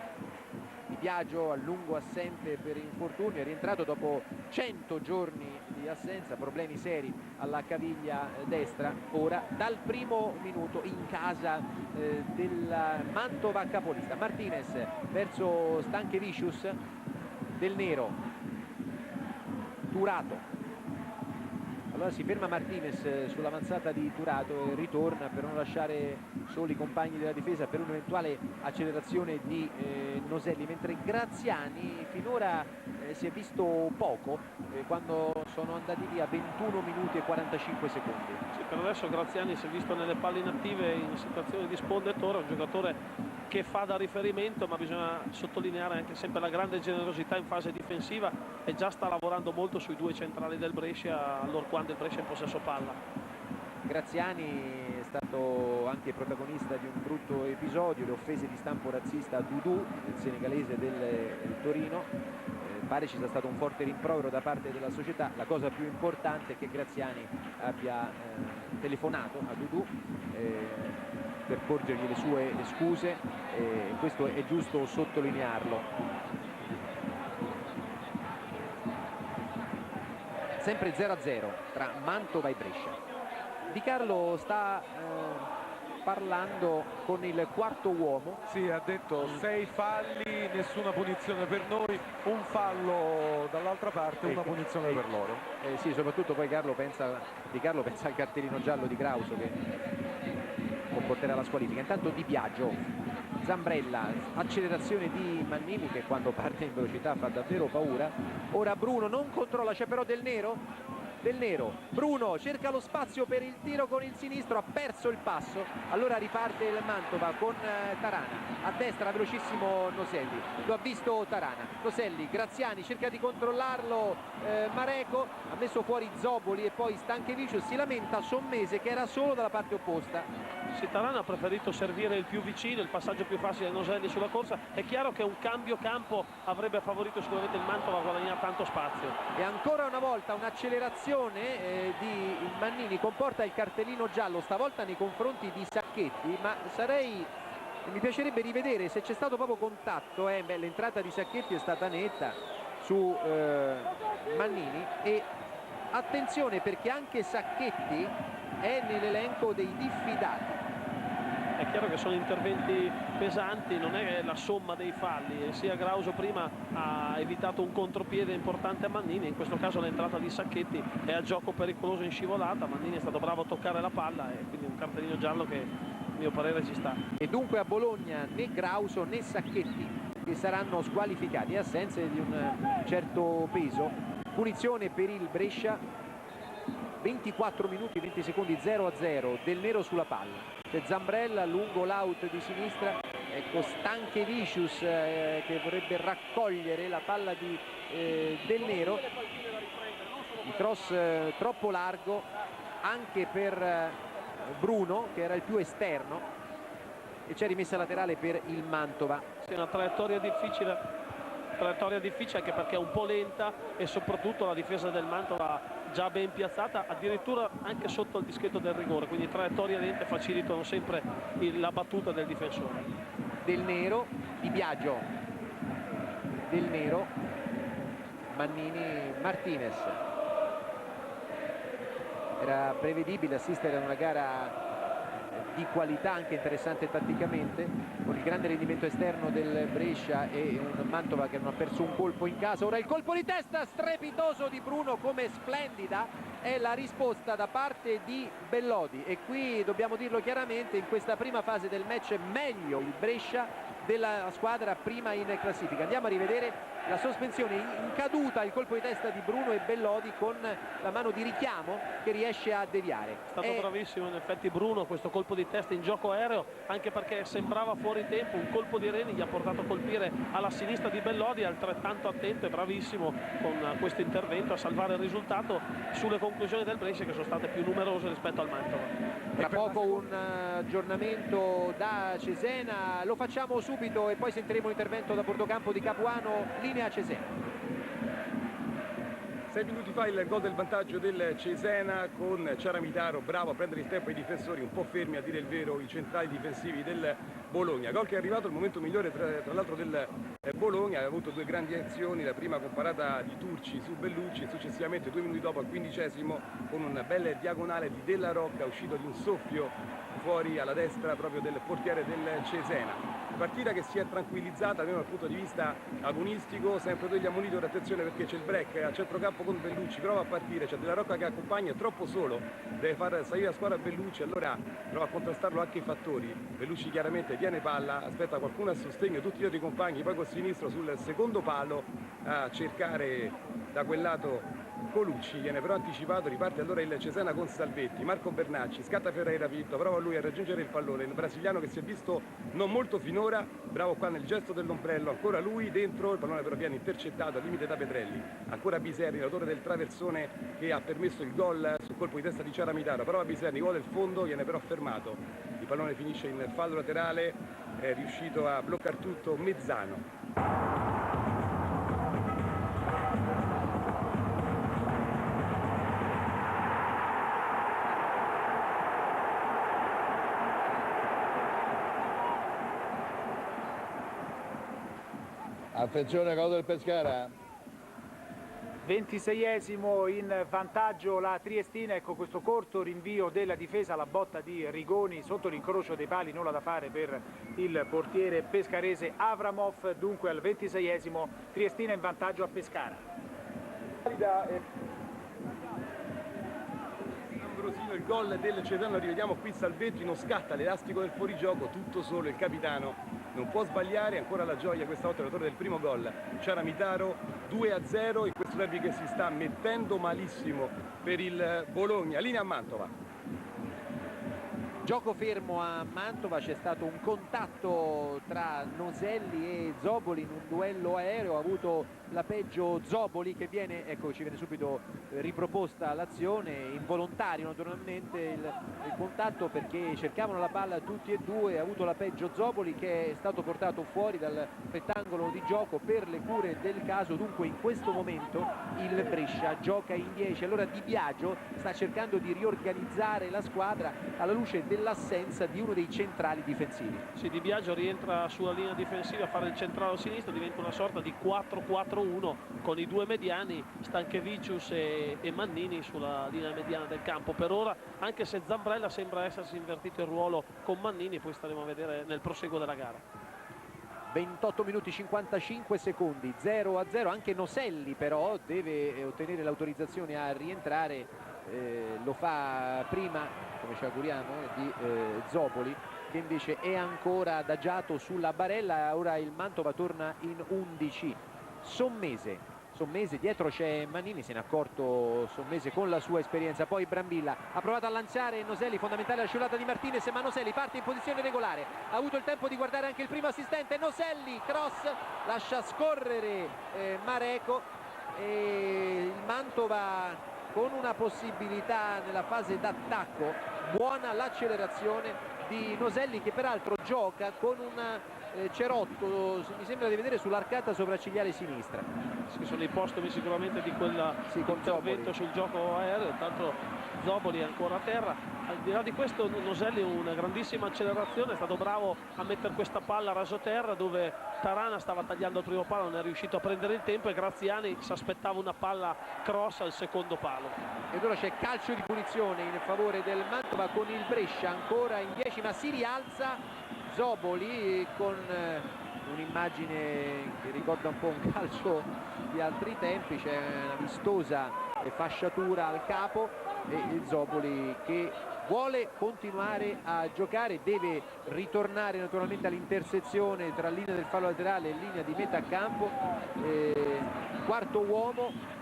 a lungo assente per infortunio, è rientrato dopo 100 giorni di assenza, problemi seri alla caviglia destra. Ora dal primo minuto in casa del Mantova capolista. Martinez verso Stanchevicius, del nero, Turato. Allora si ferma Martinez sull'avanzata di Turato e ritorna per non lasciare soli i compagni della difesa per un'eventuale accelerazione di Noselli, mentre Graziani finora si è visto poco quando sono andati via 21 minuti e 45 secondi. Sì, per adesso Graziani si è visto nelle palle inattive in situazione di spondetore, un giocatore che fa da riferimento, ma bisogna sottolineare anche sempre la grande generosità in fase difensiva e già sta lavorando molto sui due centrali del Brescia allorquando il Brescia è in possesso palla. Graziani è stato anche protagonista di un brutto episodio, le offese di stampo razzista a Doudou, il senegalese del Torino. Pare ci sia stato un forte rimprovero da parte della società. La cosa più importante è che Graziani abbia telefonato a Doudou per porgergli le sue scuse, questo è giusto sottolinearlo. Sempre 0-0 tra Mantova e Brescia. Di Carlo sta parlando con il quarto uomo. Sì, ha detto 6 falli, nessuna punizione per noi, un fallo dall'altra parte, una punizione per loro. Sì, soprattutto poi Di Carlo pensa al cartellino giallo di Krauso che comporterà la squalifica. Intanto Di Biagio Zambrella, accelerazione di Mannini che quando parte in velocità fa davvero paura. Ora Bruno non controlla, c'è però Del Nero. Bruno cerca lo spazio per il tiro con il sinistro, ha perso il passo, allora riparte il Mantova con Tarana, a destra velocissimo Noselli, lo ha visto Tarana, Noselli, Graziani cerca di controllarlo, Mareco ha messo fuori Zoboli e poi Stanchevicius, si lamenta Sommese che era solo dalla parte opposta. Sì, Tarana ha preferito servire il più vicino, il passaggio più facile Noselli sulla corsa. È chiaro che un cambio campo avrebbe favorito sicuramente il Mantova a guadagnare tanto spazio. E ancora una volta un'accelerazione di Mannini comporta il cartellino giallo, stavolta nei confronti di Sacchetti, ma mi piacerebbe rivedere se c'è stato proprio contatto. L'entrata di Sacchetti è stata netta su Mannini, e attenzione perché anche Sacchetti è nell'elenco dei diffidati. È chiaro che sono interventi pesanti, non è la somma dei falli, sia Grauso prima ha evitato un contropiede importante a Mannini, in questo caso l'entrata di Sacchetti è a gioco pericoloso in scivolata, Mannini è stato bravo a toccare la palla e quindi un cartellino giallo che a mio parere ci sta. E dunque a Bologna né Grauso né Sacchetti che saranno squalificati, assenze di un certo peso. Punizione per il Brescia, 24 minuti 20 secondi, 0-0, Del Nero sulla palla. C'è Zambrella lungo l'out di sinistra, ecco Stanchevicius che vorrebbe raccogliere la palla di Del Nero, il cross troppo largo anche per Bruno che era il più esterno, e c'è rimessa laterale per il Mantova. Sì, una traiettoria difficile anche perché è un po' lenta e soprattutto la difesa del Mantova già ben piazzata, addirittura anche sotto il dischetto del rigore, quindi traiettorie lente facilitano sempre la battuta del difensore. Del Nero, Di Biagio, Del Nero, Mannini, Martinez. Era prevedibile assistere a una gara di qualità, anche interessante tatticamente, con il grande rendimento esterno del Brescia e un Mantova che non ha perso un colpo in casa. Ora il colpo di testa strepitoso di Bruno, come splendida è la risposta da parte di Bellodi, e qui dobbiamo dirlo chiaramente, in questa prima fase del match è meglio il Brescia della squadra prima in classifica. Andiamo a rivedere la sospensione in caduta, il colpo di testa di Bruno e Bellodi con la mano di richiamo che riesce a deviare. È stato bravissimo in effetti Bruno, questo colpo di testa in gioco aereo, anche perché sembrava fuori tempo, un colpo di reni gli ha portato a colpire alla sinistra di Bellodi, altrettanto attento e bravissimo con questo intervento a salvare il risultato sulle conclusioni del Brescia che sono state più numerose rispetto al Mantova. Tra poco un aggiornamento da Cesena, lo facciamo subito e poi sentiremo l'intervento da bordocampo di Capuano, linea Cesena. 6 minuti fa il gol del vantaggio del Cesena con Ciaramitaro bravo a prendere il tempo ai difensori, un po' fermi a dire il vero i centrali difensivi del Bologna. Gol che è arrivato al momento migliore tra l'altro del Bologna, ha avuto due grandi azioni, la prima con parata di Turci su Bellucci e successivamente 2 minuti dopo al 15esimo con un bel diagonale di Della Rocca uscito di un soffio fuori alla destra proprio del portiere del Cesena. Partita che si è tranquillizzata almeno dal punto di vista agonistico, sempre degli ammonitori, attenzione perché c'è il break a centrocampo con Bellucci, prova a partire, c'è Della Rocca che accompagna, è troppo solo, deve far salire la squadra Bellucci, allora prova a contrastarlo anche i fattori. Bellucci chiaramente tiene palla, aspetta qualcuno a sostegno, tutti gli altri compagni, poi col sinistro sul secondo palo a cercare da quel lato Colucci, viene però anticipato, riparte allora il Cesena con Salvetti, Marco Bernacci, scatta Ferreira Pinto, prova lui a raggiungere il pallone, il brasiliano che si è visto non molto finora, bravo qua nel gesto dell'ombrello, ancora lui dentro, il pallone però viene intercettato al limite da Pedrelli, ancora Biserni, l'autore del traversone che ha permesso il gol sul colpo di testa di Ciaramitaro, prova Biserni, vuole il fondo, viene però fermato, il pallone finisce in fallo laterale, è riuscito a bloccare tutto Mezzano. Attenzione, gol del Pescara. 26esimo in vantaggio la Triestina, ecco questo corto rinvio della difesa, la botta di Rigoni sotto l'incrocio dei pali, nulla da fare per il portiere pescarese Avramov, dunque al 26esimo Triestina in vantaggio a Pescara. Ambrosino, il gol del Cesena, lo rivediamo qui, Salvetti non scatta l'elastico del fuorigioco, tutto solo il capitano non può sbagliare, ancora la gioia questa volta l'autore del primo gol, Ciaramitaro, 2-0 in questo derby che si sta mettendo malissimo per il Bologna. Linea a Mantova. Gioco fermo a Mantova, c'è stato un contatto tra Noselli e Zoboli in un duello aereo, ha avuto la peggio Zoboli che viene, ecco, ci viene subito riproposta l'azione, involontario naturalmente il contatto perché cercavano la palla tutti e due, ha avuto la peggio Zoboli che è stato portato fuori dal rettangolo di gioco per le cure del caso. Dunque in questo momento il Brescia gioca in 10, allora Di Biagio sta cercando di riorganizzare la squadra alla luce dell'assenza di uno dei centrali difensivi. Sì, Di Biagio rientra sulla linea difensiva a fare il centrale a sinistra, diventa una sorta di 4-4-1 con i due mediani Stanchevicius e Mannini sulla linea mediana del campo. Per ora, anche se Zambrella sembra essersi invertito il ruolo con Mannini, poi staremo a vedere nel proseguo della gara. 28 minuti 55 secondi, 0-0, anche Noselli però deve ottenere l'autorizzazione a rientrare, lo fa prima, come ci auguriamo, di Zoboli, che invece è ancora adagiato sulla barella. Ora il Mantova torna in 11. Sommese, dietro c'è Mannini, se ne è accorto Sommese con la sua esperienza, poi Brambilla ha provato a lanciare Noselli, fondamentale la scivolata di Martinez, ma Noselli parte in posizione regolare, ha avuto il tempo di guardare anche il primo assistente, Noselli, cross, lascia scorrere Mareco e il Mantova con una possibilità nella fase d'attacco, buona l'accelerazione di Noselli che peraltro gioca con una cerotto, mi sembra di vedere, sull'arcata sopraccigliare sinistra. Che sono i postumi sicuramente di quella intervento sul gioco aereo. Tanto Zoboli è ancora a terra. Al di là di questo Noselli una grandissima accelerazione, è stato bravo a mettere questa palla a rasoterra dove Tarana stava tagliando il primo palo, non è riuscito a prendere il tempo e Graziani si aspettava una palla cross al secondo palo. Ed ora c'è calcio di punizione in favore del Mantova con il Brescia ancora in 10, ma si rialza Zoboli con un'immagine che ricorda un po' un calcio di altri tempi, c'è una vistosa fasciatura al capo e Zoboli che vuole continuare a giocare, deve ritornare naturalmente all'intersezione tra linea del fallo laterale e linea di metà campo. Quarto uomo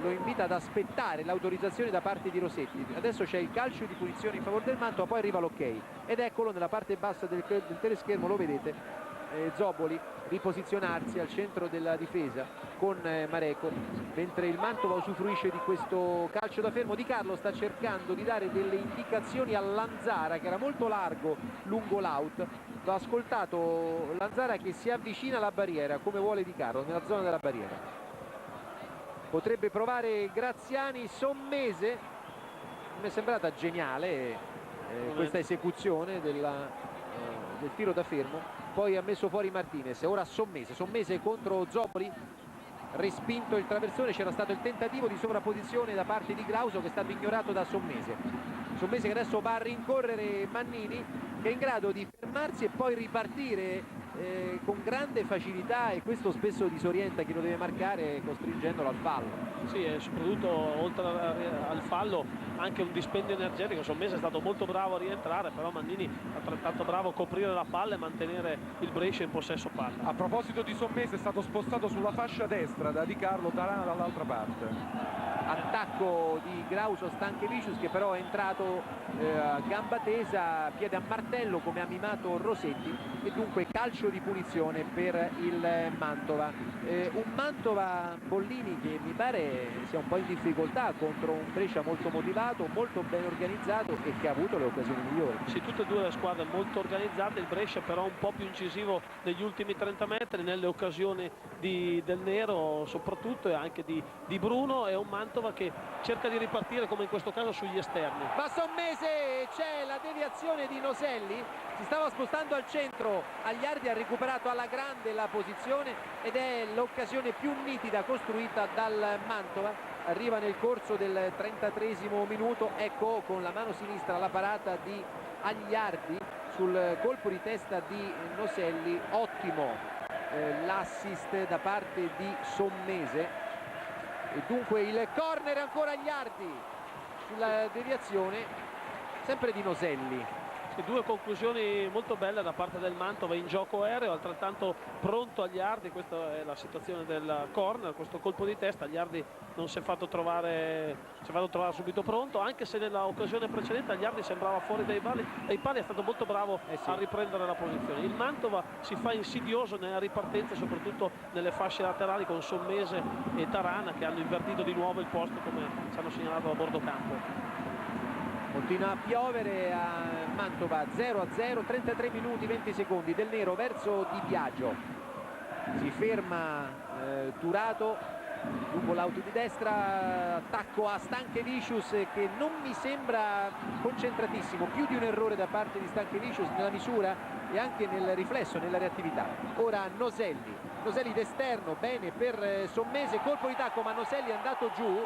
lo invita ad aspettare l'autorizzazione da parte di Rossetti. Adesso c'è il calcio di punizione in favore del Mantova, poi arriva l'ok ed eccolo nella parte bassa del teleschermo, lo vedete, Zoboli riposizionarsi al centro della difesa con Mareco, mentre il Mantova usufruisce di questo calcio da fermo. Di Carlo sta cercando di dare delle indicazioni a Lanzara che era molto largo lungo l'out, l'ho ascoltato Lanzara che si avvicina alla barriera come vuole Di Carlo nella zona della barriera. Potrebbe provare Graziani, Sommese, mi è sembrata geniale questa esecuzione del tiro da fermo, poi ha messo fuori Martinez, ora Sommese contro Zoboli, respinto il traversone, c'era stato il tentativo di sovrapposizione da parte di Glauso che è stato ignorato da Sommese che adesso va a rincorrere Mannini che è in grado di fermarsi e poi ripartire con grande facilità, e questo spesso disorienta chi lo deve marcare costringendolo al fallo. Sì, e soprattutto oltre al fallo anche un dispendio energetico. Sommese è stato molto bravo a rientrare, però Mannini è altrettanto bravo a coprire la palla e mantenere il Brescia in possesso palla. A proposito di Sommese, è stato spostato sulla fascia destra da Di Carlo, Tarana dall'altra parte. Attacco di Glauso Stanchevicius che però è entrato a gamba tesa, piede a martello come ha mimato Rossetti, e dunque calcio di punizione per il Mantova. Un Mantova, Bollini, che mi pare sia un po' in difficoltà contro un Brescia molto motivato, molto ben organizzato e che ha avuto le occasioni migliori. Sì, tutte e due le squadre molto organizzate, il Brescia però un po' più incisivo negli ultimi 30 metri nelle occasioni del Nero soprattutto, e anche di Bruno, e un Mantova che cerca di ripartire come in questo caso sugli esterni. Ma Sommese, c'è la deviazione di Noselli, si stava spostando al centro, Agliardi ha recuperato alla grande la posizione ed è l'occasione più nitida costruita dal Mantova. Arriva nel corso del 33esimo minuto, ecco con la mano sinistra la parata di Agliardi sul colpo di testa di Noselli, ottimo l'assist da parte di Sommese. E dunque il corner ancora Agliardi sulla deviazione sempre di Noselli, Sì, due conclusioni molto belle da parte del Mantova in gioco aereo, altrettanto pronto agli ardi. Questa è la situazione del corner, questo colpo di testa Agliardi non si è fatto trovare subito pronto, anche se nella occasione precedente Agliardi sembrava fuori dai pali, è stato molto bravo a riprendere la posizione. Il Mantova si fa insidioso nella ripartenza, soprattutto nelle fasce laterali con Sommese e Tarana, che hanno invertito di nuovo il posto, come ci hanno segnalato a bordo campo. Continua a piovere a Mantova, 0-0, 33 minuti 20 secondi. Del Nero verso Di Biagio, si ferma Turato lungo l'auto di destra, attacco a Stanchevicius che non mi sembra concentratissimo, più di un errore da parte di Stanchevicius nella misura e anche nel riflesso, nella reattività. Ora Noselli d'esterno, bene per Sommese, colpo di tacco ma Noselli è andato giù.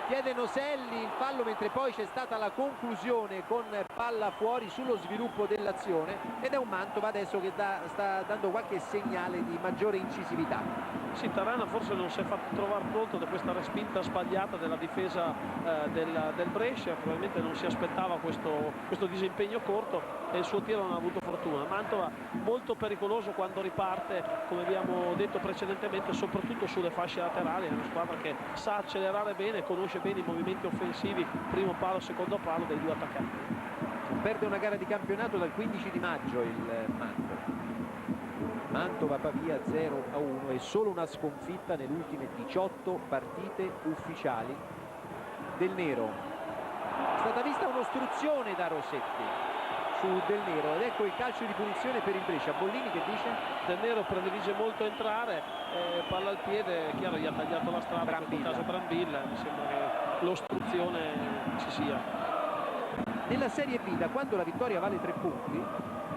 Chiede Noselli il fallo, mentre poi c'è stata la conclusione con palla fuori sullo sviluppo dell'azione, ed è un Mantova adesso che sta dando qualche segnale di maggiore incisività. Sì, Tarana forse non si è fatto trovare pronto da questa respinta sbagliata della difesa del Brescia, probabilmente non si aspettava questo disimpegno corto e il suo tiro non ha avuto fortuna. Mantova molto pericoloso quando riparte, come abbiamo detto precedentemente, soprattutto sulle fasce laterali. È una squadra che sa accelerare bene, conosce bene i movimenti offensivi, primo palo, secondo palo dei due attaccanti. Perde una gara di campionato dal 15 di maggio il Mantova Pavia 0-1 e solo una sconfitta nelle ultime 18 partite ufficiali del Nero. È stata vista un'ostruzione da Rossetti su Del Nero ed ecco il calcio di punizione per il Brescia. Bollini che dice? Del Nero predilige molto entrare, palla al piede, chiaro, gli ha tagliato la strada, in questo caso Brambilla, mi sembra che l'ostruzione ci sia. Nella Serie B, da quando la vittoria vale 3 punti,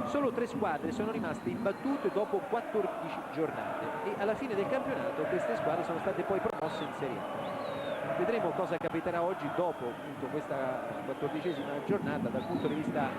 solo 3 squadre sono rimaste imbattute dopo 14 giornate e alla fine del campionato queste squadre sono state poi promosse in Serie A. Vedremo cosa capiterà oggi dopo appunto questa 14ª giornata. Dal punto di vista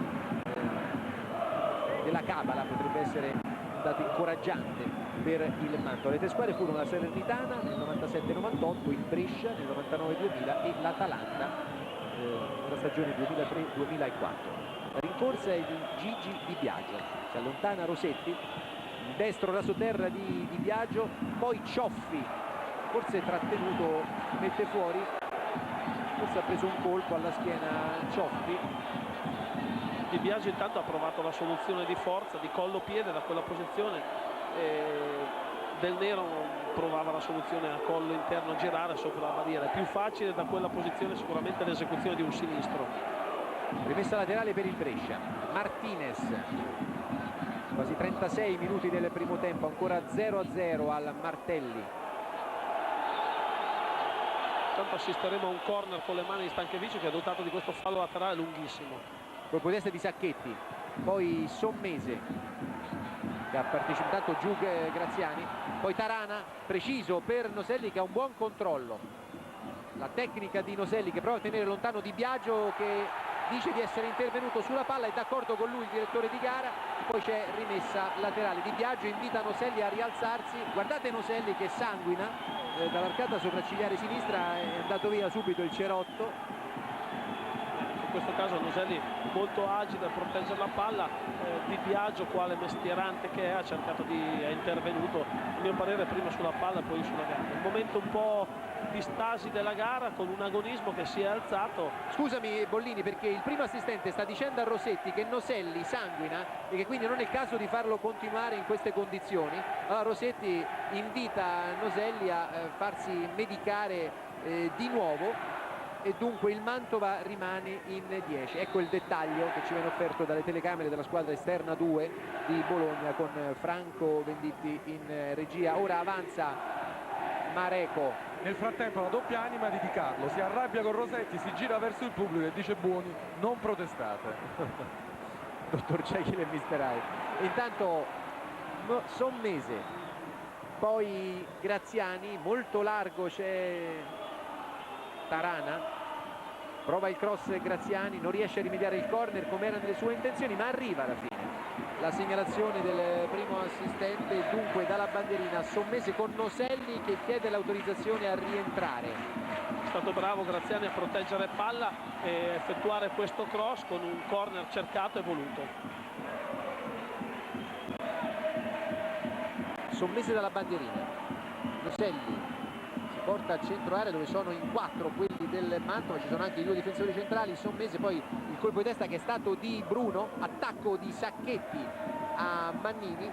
della cabala potrebbe essere un dato incoraggiante per il Mantova. Le 3 squadre furono la Salernitana nel 97-98, il Brescia nel 99-2000 e l'Atalanta nella stagione 2003-2004. La rincorsa è di Gigi Di Biagio, si allontana Rossetti, il destro rasoterra di Biagio, poi Cioffi, forse trattenuto, mette fuori, forse ha preso un colpo alla schiena Cioffi. Di Biagio intanto ha provato la soluzione di forza, di collo-piede da quella posizione, Del Nero provava la soluzione a collo interno, girare sopra la barriera. È più facile da quella posizione sicuramente l'esecuzione di un sinistro. Rimessa laterale per il Brescia, Martinez, quasi 36 minuti del primo tempo, ancora 0-0 al Martelli. Intanto assisteremo a un corner con le mani di Stanchevicius, che è dotato di questo fallo laterale lunghissimo. Colpo di testa di Sacchetti, poi Sommese che ha partecipato giù Graziani, poi Tarana, preciso per Noselli che ha un buon controllo. La tecnica di Noselli che prova a tenere lontano Di Biagio, che dice di essere intervenuto sulla palla, è d'accordo con lui il direttore di gara. Poi c'è rimessa laterale. Di Biagio invita Noselli a rialzarsi, guardate Noselli che sanguina dall'arcata sopraccigliare sinistra, è andato via subito il cerotto. In questo caso Noselli molto agile a proteggere la palla, Di Biagio, quale mestierante che è, è intervenuto a mio parere prima sulla palla e poi sulla gamba. Un momento un po' di stasi della gara, con un agonismo che si è alzato. Scusami Bollini, perché il primo assistente sta dicendo a Rossetti che Noselli sanguina e che quindi non è il caso di farlo continuare in queste condizioni. Allora Rossetti invita Noselli a farsi medicare di nuovo e dunque il Mantova rimane in 10. Ecco il dettaglio che ci viene offerto dalle telecamere della squadra esterna 2 di Bologna, con Franco Venditti in regia. Ora avanza Mareco. Nel frattempo la doppia anima di Carlo si arrabbia con Rossetti, si gira verso il pubblico e dice: buoni, non protestate. Dottor Jekyll e Mr. Hyde. Intanto Sommese, poi Graziani, molto largo c'è Tarana, prova il cross Graziani, non riesce a rimediare il corner come era nelle sue intenzioni, ma arriva alla fine la segnalazione del primo assistente. Dunque dalla bandierina Sommese con Noselli che chiede l'autorizzazione a rientrare. stato bravo Graziani a proteggere palla e effettuare questo cross con un corner cercato e voluto. Sommese dalla bandierina, Noselli si porta al centro area dove sono in 4 quelli del Mantova, ci sono anche i 2 difensori centrali. Sommese, poi il colpo di testa che è stato di Bruno, attacco di Sacchetti a Mannini,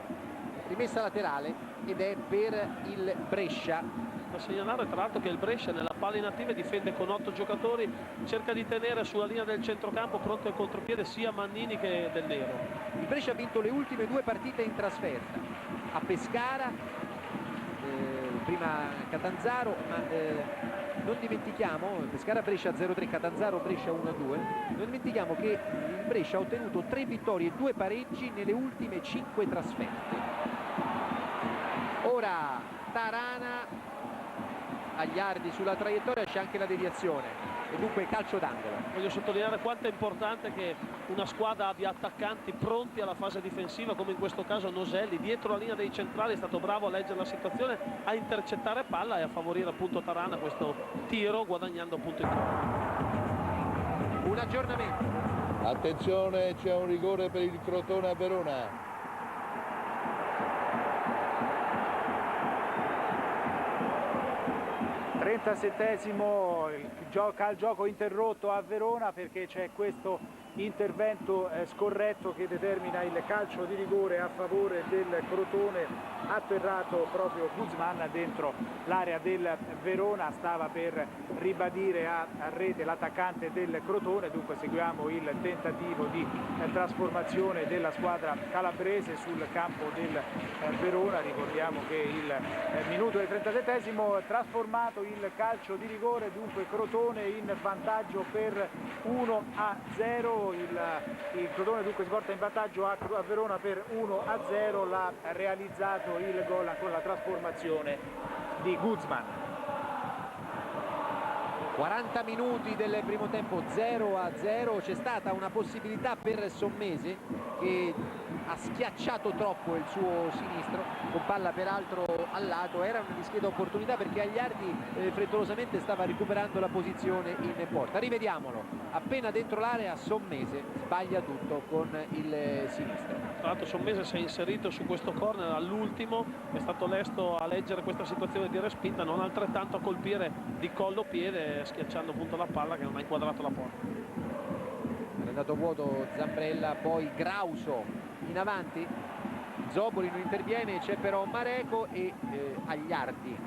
rimessa laterale ed è per il Brescia. Da segnalare tra l'altro che il Brescia nella palla inattiva difende con 8 giocatori, cerca di tenere sulla linea del centrocampo pronto al contropiede sia Mannini che Del Nero. Il Brescia ha vinto le ultime 2 partite in trasferta, a Pescara, prima Catanzaro, ma non dimentichiamo, Pescara-Brescia 0-3, Catanzaro-Brescia 1-2, non dimentichiamo che il Brescia ha ottenuto 3 vittorie e 2 pareggi nelle ultime 5 trasferte. Ora Tarana agli ardi sulla traiettoria, c'è anche la deviazione e dunque calcio d'angolo. Voglio sottolineare quanto è importante che una squadra abbia attaccanti pronti alla fase difensiva, come in questo caso Noselli dietro la linea dei centrali, è stato bravo a leggere la situazione, a intercettare palla e a favorire appunto Tarana questo tiro, guadagnando appunto il gol. Un aggiornamento. Attenzione, c'è un rigore per il Crotone a Verona. 37esimo, il gioco interrotto a Verona perché c'è questo intervento scorretto che determina il calcio di rigore a favore del Crotone. Atterrato proprio Guzman dentro l'area del Verona, stava per ribadire a rete l'attaccante del Crotone. Dunque seguiamo il tentativo di trasformazione della squadra calabrese sul campo del Verona. Ricordiamo che il minuto del 37esimo trasformato il calcio di rigore, dunque Crotone in vantaggio per 1-0. Il Crotone dunque si porta in vantaggio a Verona per 1-0, l'ha realizzato il gol con la trasformazione di Guzman. 40 minuti del primo tempo, 0-0, c'è stata una possibilità per Sommese che ha schiacciato troppo il suo sinistro, con palla peraltro al lato, era una discreta opportunità perché Agliardi frettolosamente stava recuperando la posizione in porta. Rivediamolo, appena dentro l'area Sommese sbaglia tutto con il sinistro. Tra l'altro Sommese si è inserito su questo corner all'ultimo, è stato lesto a leggere questa situazione di respinta, non altrettanto a colpire di collo piede, schiacciando appunto la palla che non ha inquadrato la porta. È andato vuoto Zambrella, poi Grauso in avanti, Zoboli non interviene, c'è però Mareco e Agliardi.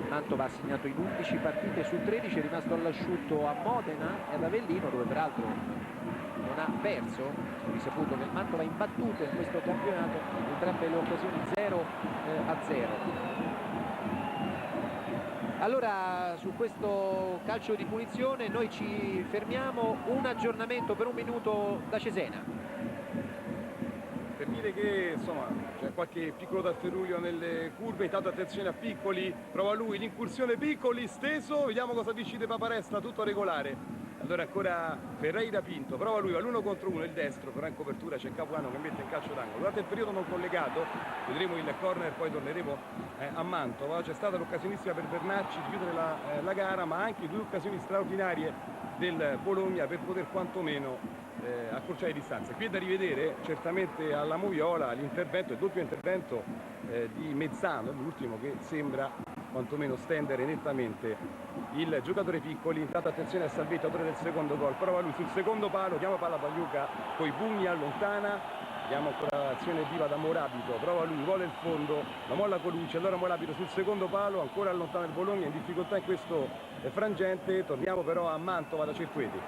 Mantova ha segnato in 11 partite su 13, è rimasto all'asciutto a Modena e ad Avellino, dove peraltro non ha perso. Ho risaputo che il Mantova ha imbattuto in questo campionato entrambe le occasioni 0-0. Allora su questo calcio di punizione noi ci fermiamo, un aggiornamento per un minuto da Cesena. Per dire che insomma c'è qualche piccolo tafferuglio nelle curve, intanto attenzione a Piccoli, prova lui l'incursione, Piccoli steso, vediamo cosa decide Paparesta, tutto regolare. Allora ancora Ferreira Pinto, prova lui all'1 contro 1, il destro, però in copertura c'è Capuano che mette in calcio d'angolo. Guarda il periodo non collegato, vedremo il corner, poi torneremo a Mantova. C'è stata l'occasionissima per Bernacci di chiudere la gara, ma anche 2 occasioni straordinarie del Bologna per poter quantomeno accorciare le distanze. Qui è da rivedere certamente alla Moviola l'intervento, il doppio intervento di Mezzano, l'ultimo, che sembra quantomeno stendere nettamente il giocatore Piccoli. Intanto attenzione a Salvetti, autore del secondo gol, prova lui sul secondo palo, chiama palla Pagliuca, poi Bugni allontana, vediamo ancora l'azione viva da Morabito, prova lui, vuole il fondo, la molla Colucci, allora Morabito sul secondo palo, ancora allontana il Bologna, in difficoltà in questo frangente. Torniamo però a Mantova da Cerqueti.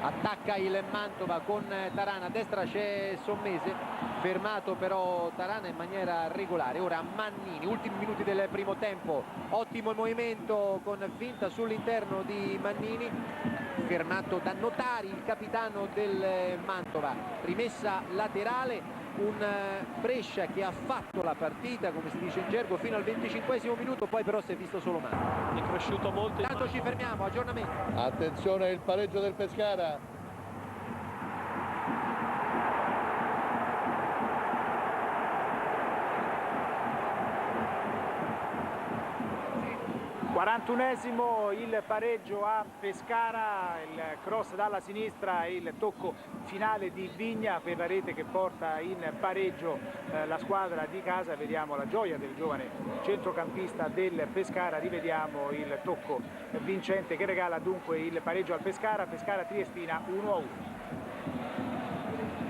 Attacca il Mantova con Tarana, a destra c'è Sommese, fermato però Tarana in maniera regolare. Ora Mannini, ultimi minuti del primo tempo, ottimo il movimento con finta sull'interno di Mannini, fermato da Notari, il capitano del Mantova. Rimessa laterale, un Brescia che ha fatto la partita, come si dice in gergo, fino al 25esimo minuto, poi però si è visto solo Mantova. È cresciuto molto. Intanto ci fermiamo, aggiornamento. Attenzione, il pareggio del Pescara. 41esimo, il pareggio a Pescara, il cross dalla sinistra e il tocco finale di Vigna per la rete che porta in pareggio la squadra di casa. Vediamo la gioia del giovane centrocampista del Pescara, rivediamo il tocco vincente che regala dunque il pareggio al Pescara. Pescara Triestina 1-1.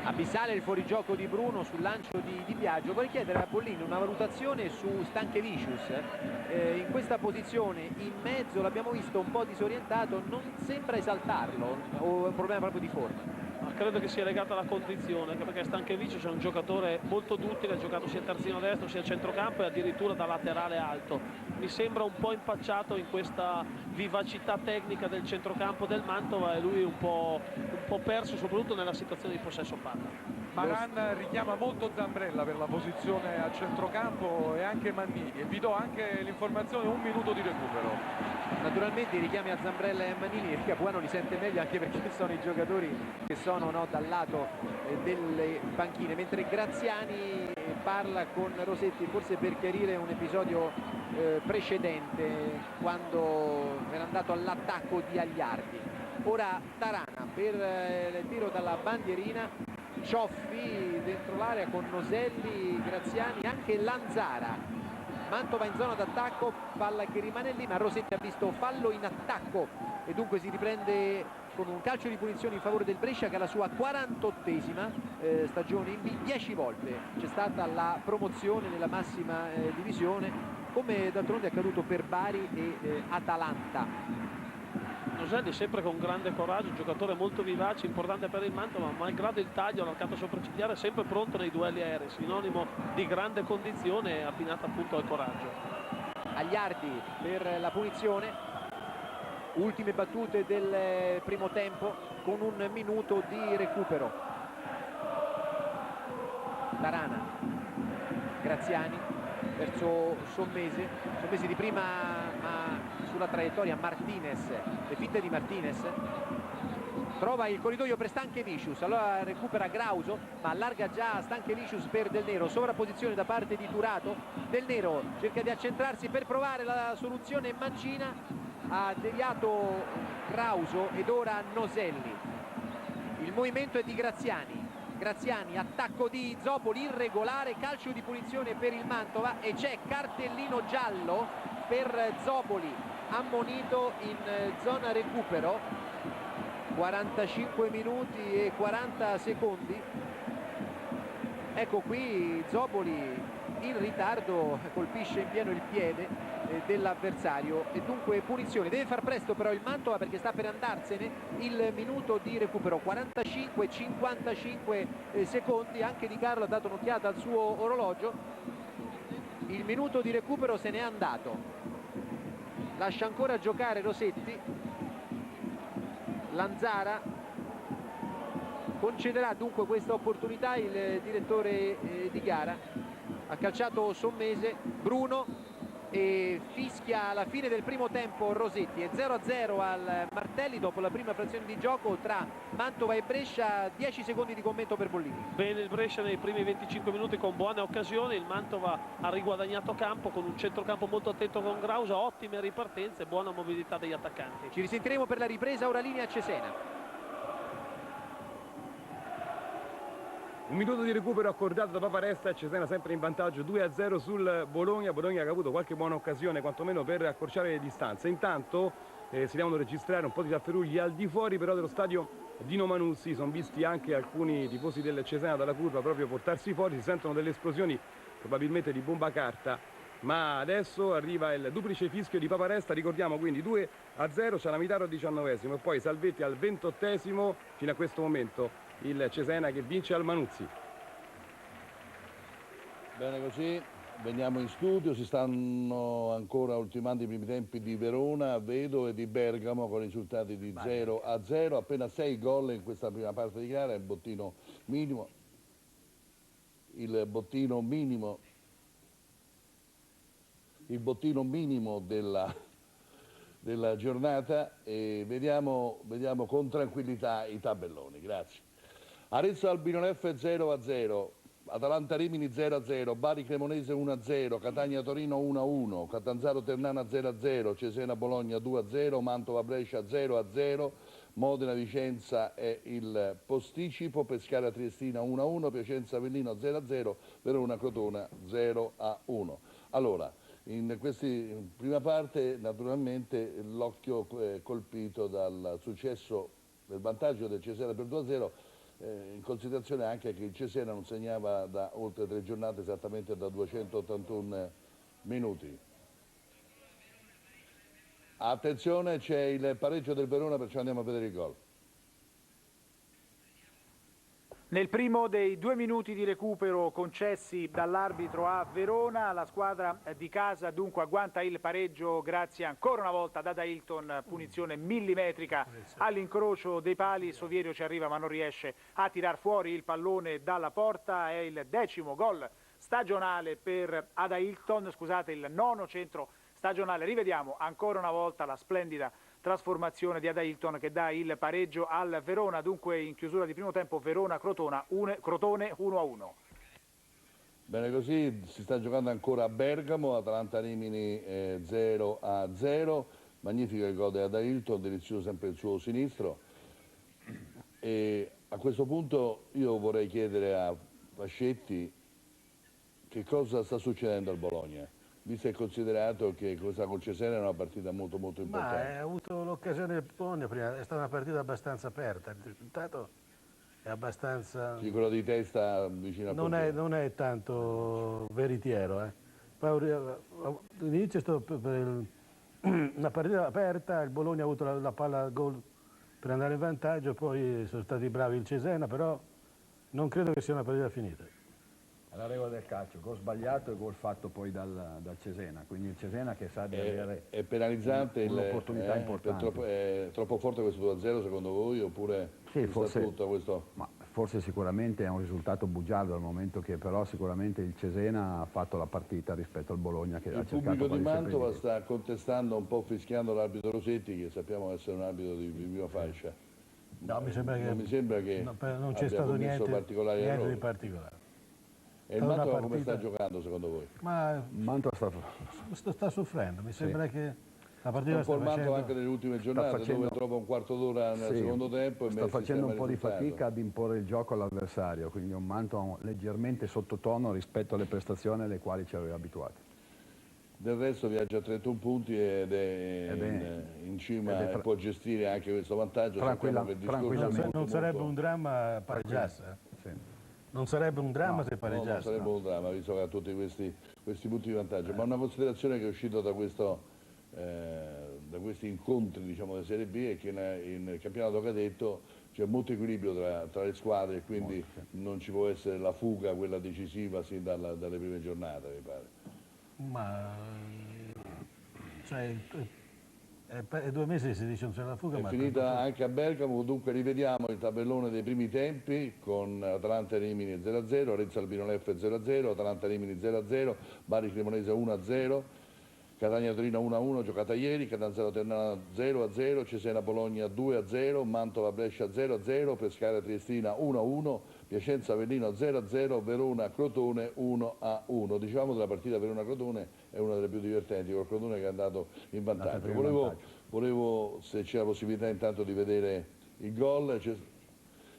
Abissale il fuorigioco di Bruno sul lancio di Biagio. Vorrei chiedere a Bollini una valutazione su Stanchevicius. In questa posizione in mezzo l'abbiamo visto un po' disorientato, non sembra esaltarlo o è un problema proprio di forma? Ma credo che sia legato alla condizione, anche perché Stanchevicius è un giocatore molto duttile, ha giocato sia terzino destro sia a centrocampo e addirittura da laterale alto. Mi sembra un po' impacciato in questa vivacità tecnica del centrocampo del Mantova e lui un po' perso soprattutto nella situazione di possesso palla. Maran richiama molto Zambrella per la posizione a centrocampo e anche Mannini, e vi do anche l'informazione: 1 minuto di recupero. Naturalmente i richiami a Zambrella e a Mannini il Capuano li sente meglio, anche perché sono i giocatori che sono dal lato delle panchine, mentre Graziani parla con Rosetti forse per chiarire un episodio precedente quando era andato all'attacco di Agliardi. Ora Tarana per il tiro dalla bandierina, Cioffi dentro l'area con Noselli, Graziani, anche Lanzara. Mantova in zona d'attacco, palla che rimane lì, ma Rosetti ha visto fallo in attacco e dunque si riprende con un calcio di punizione in favore del Brescia, che è la sua 48esima stagione in B. 10 volte c'è stata la promozione nella massima divisione, come d'altronde è accaduto per Bari e Atalanta. Noselli sempre con grande coraggio, un giocatore molto vivace, importante per il Mantova, ma malgrado il taglio, l'arcato sopraccigliare, sempre pronto nei duelli aerei, sinonimo di grande condizione abbinata appunto al coraggio. Agliardi per la punizione, ultime battute del primo tempo con 1 minuto di recupero. Tarana, Graziani verso Sommese di prima ma sulla traiettoria Martinez, le finte di Martinez, trova il corridoio per Stanchevicius, allora recupera Grauso ma allarga già Stanchevicius per Del Nero, sovrapposizione da parte di Turato. Del Nero cerca di accentrarsi per provare la soluzione mancina, ha deviato Grauso ed ora Noselli. Il movimento è di Graziani, attacco di Zopoli, irregolare, calcio di punizione per il Mantova e c'è cartellino giallo per Zopoli, ammonito in zona recupero. 45 minuti e 40 secondi. Ecco qui Zopoli in ritardo colpisce in pieno il piede dell'avversario e dunque punizione. Deve far presto però il Mantova perché sta per andarsene il minuto di recupero. 45-55 secondi. Anche Di Carlo ha dato un'occhiata al suo orologio. Il minuto di recupero se n'è andato. Lascia ancora giocare Rosetti. Lanzara concederà dunque questa opportunità il direttore di gara. Ha calciato Sommese, Bruno, e fischia la fine del primo tempo Rosetti. È 0-0 al Martelli dopo la prima frazione di gioco tra Mantova e Brescia. 10 secondi di commento per Bollini. Bene il Brescia nei primi 25 minuti con buone occasioni, il Mantova ha riguadagnato campo con un centrocampo molto attento con Grauso, ottime ripartenze, buona mobilità degli attaccanti. Ci risentiremo per la ripresa, ora linea a Cesena. 1 minuto di recupero accordato da Paparesta e Cesena sempre in vantaggio 2-0 sul Bologna. Bologna che ha avuto qualche buona occasione quantomeno per accorciare le distanze. Intanto si devono registrare un po' di tafferugli al di fuori però dello stadio Dino Manuzzi. Sono visti anche alcuni tifosi del Cesena dalla curva proprio portarsi fuori, si sentono delle esplosioni probabilmente di bomba carta. Ma adesso arriva il duplice fischio di Paparesta, ricordiamo quindi 2-0, Cialamitaro al 19esimo e poi Salvetti al 28esimo. Fino a questo momento il Cesena che vince al Manuzzi. Bene così, veniamo in studio, si stanno ancora ultimando i primi tempi di Verona, vedo, e di Bergamo con risultati di 0-0, appena 6 gol in questa prima parte di gara, il bottino minimo della giornata e vediamo con tranquillità i tabelloni. Grazie. Arezzo Albino F 0-0, Atalanta Rimini 0-0, Bari Cremonese 1-0, Catania Torino 1-1, Catanzaro Ternana 0-0, Cesena Bologna 2-0, Mantova Brescia 0-0, Modena Vicenza è il posticipo, Pescara Triestina 1-1, Piacenza Avellino 0-0, Verona Crotona 0-1. Allora, in questa prima parte naturalmente l'occhio è colpito dal successo del vantaggio del Cesena per 2-0, in considerazione anche che il Cesena non segnava da oltre 3 giornate, esattamente da 281 minuti. Attenzione, c'è il pareggio del Verona, perciò andiamo a vedere il gol. Nel primo dei 2 minuti di recupero concessi dall'arbitro a Verona, la squadra di casa dunque agguanta il pareggio grazie ancora una volta ad Ada Hilton, punizione millimetrica all'incrocio dei pali. Sovierio ci arriva ma non riesce a tirar fuori il pallone dalla porta. È il 10° gol stagionale per Ada Hilton, scusate, il 9° centro stagionale. Rivediamo ancora una volta la splendida trasformazione di Ada Hilton che dà il pareggio al Verona. Dunque in chiusura di primo tempo Verona-Crotone 1-1. Bene, così si sta giocando ancora a Bergamo, Atalanta Rimini 0-0, magnifico il gol di Ada Hilton, delizioso sempre il suo sinistro. E a questo punto io vorrei chiedere a Fascetti che cosa sta succedendo al Bologna, visto e considerato che questa col Cesena è una partita molto importante. Ma ha avuto l'occasione del Bologna prima, è stata una partita abbastanza aperta, il risultato è abbastanza... Sì, quello di testa vicino al portiere. Non è tanto veritiero. Poi all'inizio è stato una partita aperta, il Bologna ha avuto la palla gol per andare in vantaggio, poi sono stati bravi il Cesena, però non credo che sia una partita finita. È la regola del calcio, gol sbagliato e gol fatto poi dal Cesena, quindi il Cesena che sa di avere è penalizzante, un'opportunità importante. È troppo forte questo 2-0 secondo voi, oppure sì, forse, tutto questo? Ma forse sicuramente è un risultato bugiardo al momento che però sicuramente il Cesena ha fatto la partita rispetto al Bologna che ha cercato. Il pubblico di Mantova sta contestando, un po' fischiando l'arbitro Rossetti, che sappiamo essere un arbitro di prima fascia. No, mi sembra che non mi sembra che non c'è stato niente di particolare. E il Mantova come sta giocando secondo voi? Ma Mantova sta soffrendo, mi sembra che la partita sta formando anche nelle ultime giornate, dove trova un quarto d'ora nel secondo tempo. Sta facendo un po' di fatica ad imporre il gioco all'avversario, quindi un Mantova leggermente sottotono rispetto alle prestazioni alle quali ci aveva abituati. Del resto viaggia a 31 punti ed è in cima e può gestire anche questo vantaggio. Tranquillamente. Non sarebbe un dramma pareggiasse. Sì. Non sarebbe un dramma se pareggiasse. No, non sarebbe un dramma, visto che ha tutti questi punti di vantaggio. Ma una considerazione che è uscita da questi incontri, diciamo, della Serie B è che nel campionato cadetto c'è molto equilibrio tra le squadre e quindi non ci può essere la fuga, quella decisiva, sin dalle prime giornate, mi pare. Ma cioè, è 2 mesi che si dice non c'è la fuga. È ma finita anche a Bergamo, dunque rivediamo il tabellone dei primi tempi con Atalanta Rimini 0-0, Renzo Albino Leffe 0-0, Atalanta Rimini 0-0, Bari Cremonese 1-0, Catania Torino 1-1 giocata ieri, Catanzaro Ternana 0-0, Cesena Bologna 2-0, Mantova Brescia 0-0, Pescara Triestina 1-1, Piacenza Avellino 0-0, Verona Crotone 1-1. Diciamo che la partita Verona-Crotone è una delle più divertenti, col Crotone che è andato in vantaggio. Volevo se c'è la possibilità intanto di vedere il gol.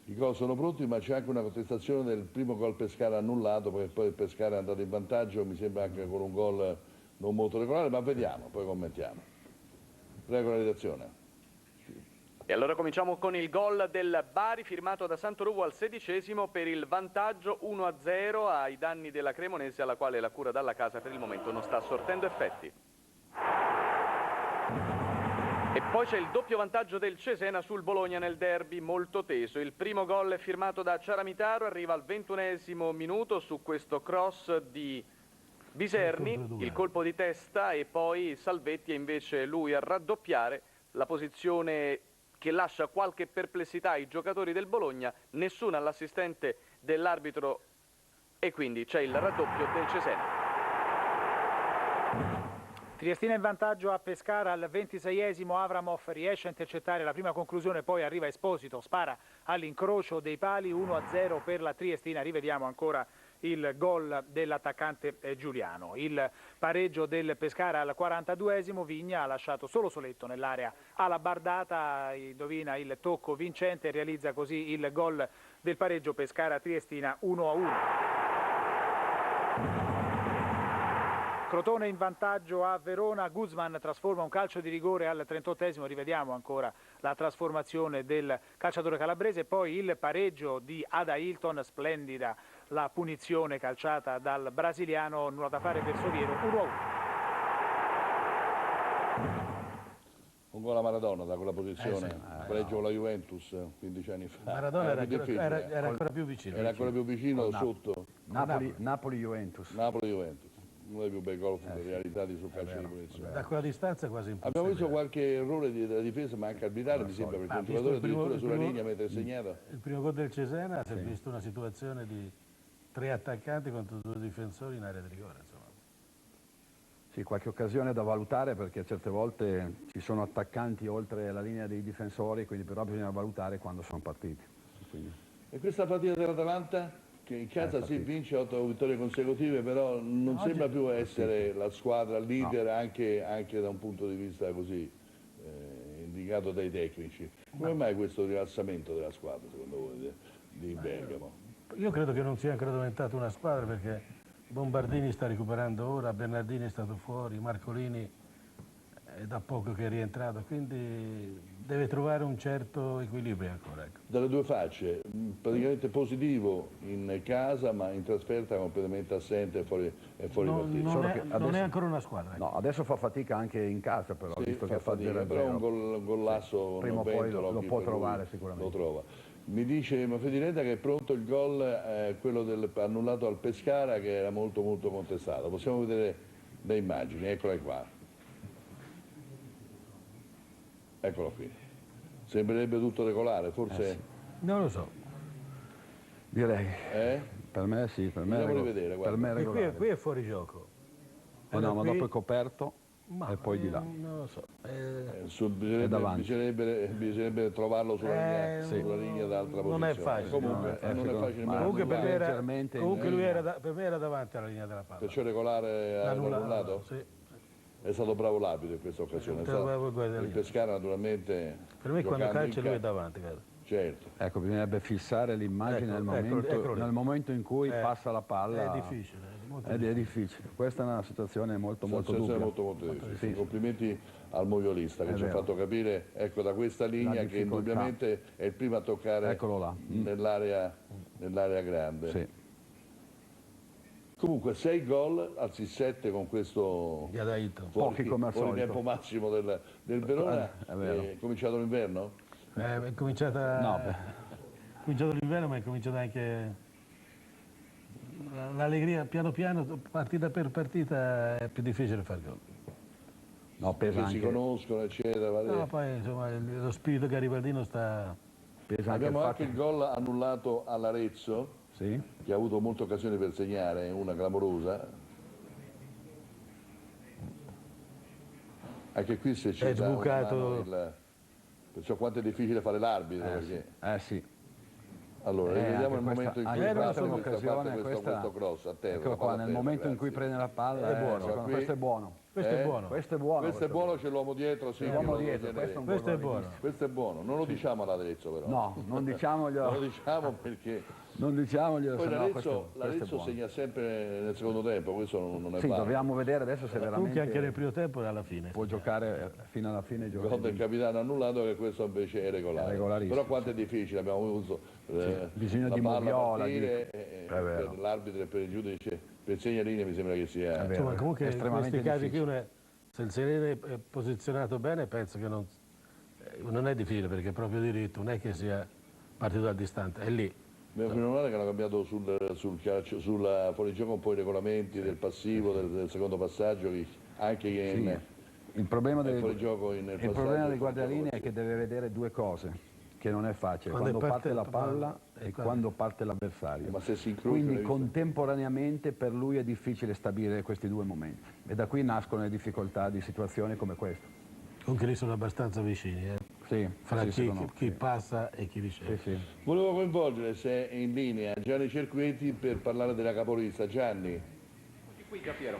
I gol sono pronti, ma c'è anche una contestazione del primo gol Pescara annullato, perché poi il Pescara è andato in vantaggio, mi sembra anche con un gol non molto regolare, ma vediamo, poi commentiamo. Prego la redazione. E allora cominciamo con il gol del Bari firmato da Santoruvo al 16° per il vantaggio 1-0 ai danni della Cremonese, alla quale la cura dalla casa per il momento non sta sortendo effetti. E poi c'è il doppio vantaggio del Cesena sul Bologna nel derby, molto teso. Il primo gol è firmato da Ciaramitaro, arriva al 21° minuto su questo cross di Biserni, il colpo di testa, e poi Salvetti è invece lui a raddoppiare, la posizione che lascia qualche perplessità ai giocatori del Bologna, nessuna all'assistente dell'arbitro, e quindi c'è il raddoppio del Cesena. Triestina in vantaggio a Pescara al 26°, Avramov riesce a intercettare la prima conclusione, poi arriva Esposito, spara all'incrocio dei pali, 1-0 per la Triestina. Rivediamo ancora il gol dell'attaccante Giuliano. Il pareggio del Pescara al 42esimo, Vigna ha lasciato solo Soletto nell'area alla bardata, indovina il tocco vincente e realizza così il gol del pareggio Pescara-Triestina 1-1. Crotone in vantaggio a Verona, Guzman trasforma un calcio di rigore al 38esimo, rivediamo ancora la trasformazione del calciatore calabrese, poi il pareggio di Ada Hilton, splendida la punizione calciata dal brasiliano, nulla da fare per Soviero, 1-1. Un gol a Maradona da quella posizione, pareggio con la Juventus 15 anni fa. Maradona era ancora più vicino. Era ancora più vicino sotto. Napoli-Juventus. Napoli-Juventus. Uno dei più bei gol realizzati sul calcio di punizione. Da quella distanza è quasi impossibile. Abbiamo visto qualche errore della difesa, ma anche arbitrale, mi sembra, perché il giocatore addirittura sulla linea mentre è segnato. Il primo gol del Cesena si è visto una situazione di 3 attaccanti contro 2 difensori in area di rigore. Insomma. Sì, qualche occasione da valutare perché certe volte ci sono attaccanti oltre la linea dei difensori, quindi però bisogna valutare quando sono partiti. Quindi. E questa partita dell'Atalanta? Che in casa si vince 8 vittorie consecutive, però non sembra più essere la squadra leader anche da un punto di vista così indicato dai tecnici. Come mai questo rilassamento della squadra, secondo voi, di Bergamo? Io credo che non sia ancora diventata una squadra perché Bombardini sta recuperando ora, Bernardini è stato fuori, Marcolini è da poco che è rientrato, quindi deve trovare un certo equilibrio ancora. Ecco. Dalle due facce, praticamente positivo in casa, ma in trasferta completamente assente e fuori partita. Non è ancora una squadra. Ecco. No, adesso fa fatica anche in casa, però, sì, visto che fa fatica, però un gollasso prima o poi lo può trovare sicuramente. Lo trova. Mi dice Fediletta che è pronto il gol, quello annullato al Pescara, che era molto molto contestato. Possiamo vedere le immagini, eccole qua. Eccolo qui. Sembrerebbe tutto regolare, forse... Sì. Non lo so. Direi. Per me sì, per me è regolare. Qui è fuori gioco. No, ma dopo è coperto e poi di là. Non lo so. Bisognerebbe trovarlo sulla linea d'altra posizione. Non è facile. Comunque, non è facile. Comunque per me era davanti alla linea della palla. Perciò regolare annullato? Sì. È stato bravo l'arbitro in questa occasione. Il Pescara naturalmente... Per me quando calcia lui è davanti. Certo. Ecco, bisognerebbe fissare l'immagine nel momento in cui passa la palla. È difficile. È difficile. Questa è una situazione molto dubbia. Molto difficile. Sì. Complimenti al moviolista che ci ha fatto capire, ecco, da questa linea che indubbiamente è il primo a toccare nell'area grande. Sì. Comunque 6 gol, anzi 7 con questo pochi come al solito. Tempo massimo del Verona. È cominciato l'inverno? È cominciato l'inverno, ma è cominciata anche l'allegria. Piano piano, partita per partita, è più difficile fare gol. No, pesa anche. Si conoscono, eccetera. No, poi insomma lo spirito garibaldino sta... Abbiamo anche il gol annullato all'Arezzo. Sì. Che ha avuto molte occasioni per segnare, una clamorosa. Anche qui se c'è sbucato perciò quanto è difficile fare l'arbitro. Perché... sì. Allora, rivediamo il momento in cui prende questo cross a terra. Nel momento in cui prende la palla è buono. Questo è buono. Questo è buono. C'è l'uomo dietro, sì. Questo è buono. Questo è buono. Non lo diciamo all'Arezzo però. No, non diciamoglielo. Non lo diciamo perché... Non diciamoglielo. Poi l'Arezzo segna sempre nel secondo tempo, questo non è facile. Dobbiamo vedere adesso se veramente... Comunque anche nel primo tempo e alla fine. Può giocare fino alla fine. Il gol del capitano annullato, che questo invece è regolare. Però quanto è difficile, abbiamo avuto bisogno di Moviola, per l'arbitro e per il giudice, per segnaline mi sembra che sia... Insomma, comunque in questi casi qui se il Serena è posizionato bene, penso che non è difficile, perché è proprio diritto, non è che sia partito da distante, è lì. Meno male che hanno cambiato sul fuorigioco un po' i regolamenti del passivo, del secondo passaggio, anche il problema del guardialinea è che deve vedere due cose, che non è facile, quando parte la palla e quando parte l'avversario. Ma se si quindi contemporaneamente per lui è difficile stabilire questi due momenti e da qui nascono le difficoltà di situazioni come questa. Comunque lì sono abbastanza vicini. Sì, fra sì, chi passa e chi riceve. Sì, sì. Volevo coinvolgere, se è in linea, Gianni Cerqueti per parlare della capolista. Gianni. Qui Giampiero.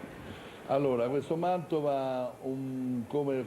Allora, questo Mantova, come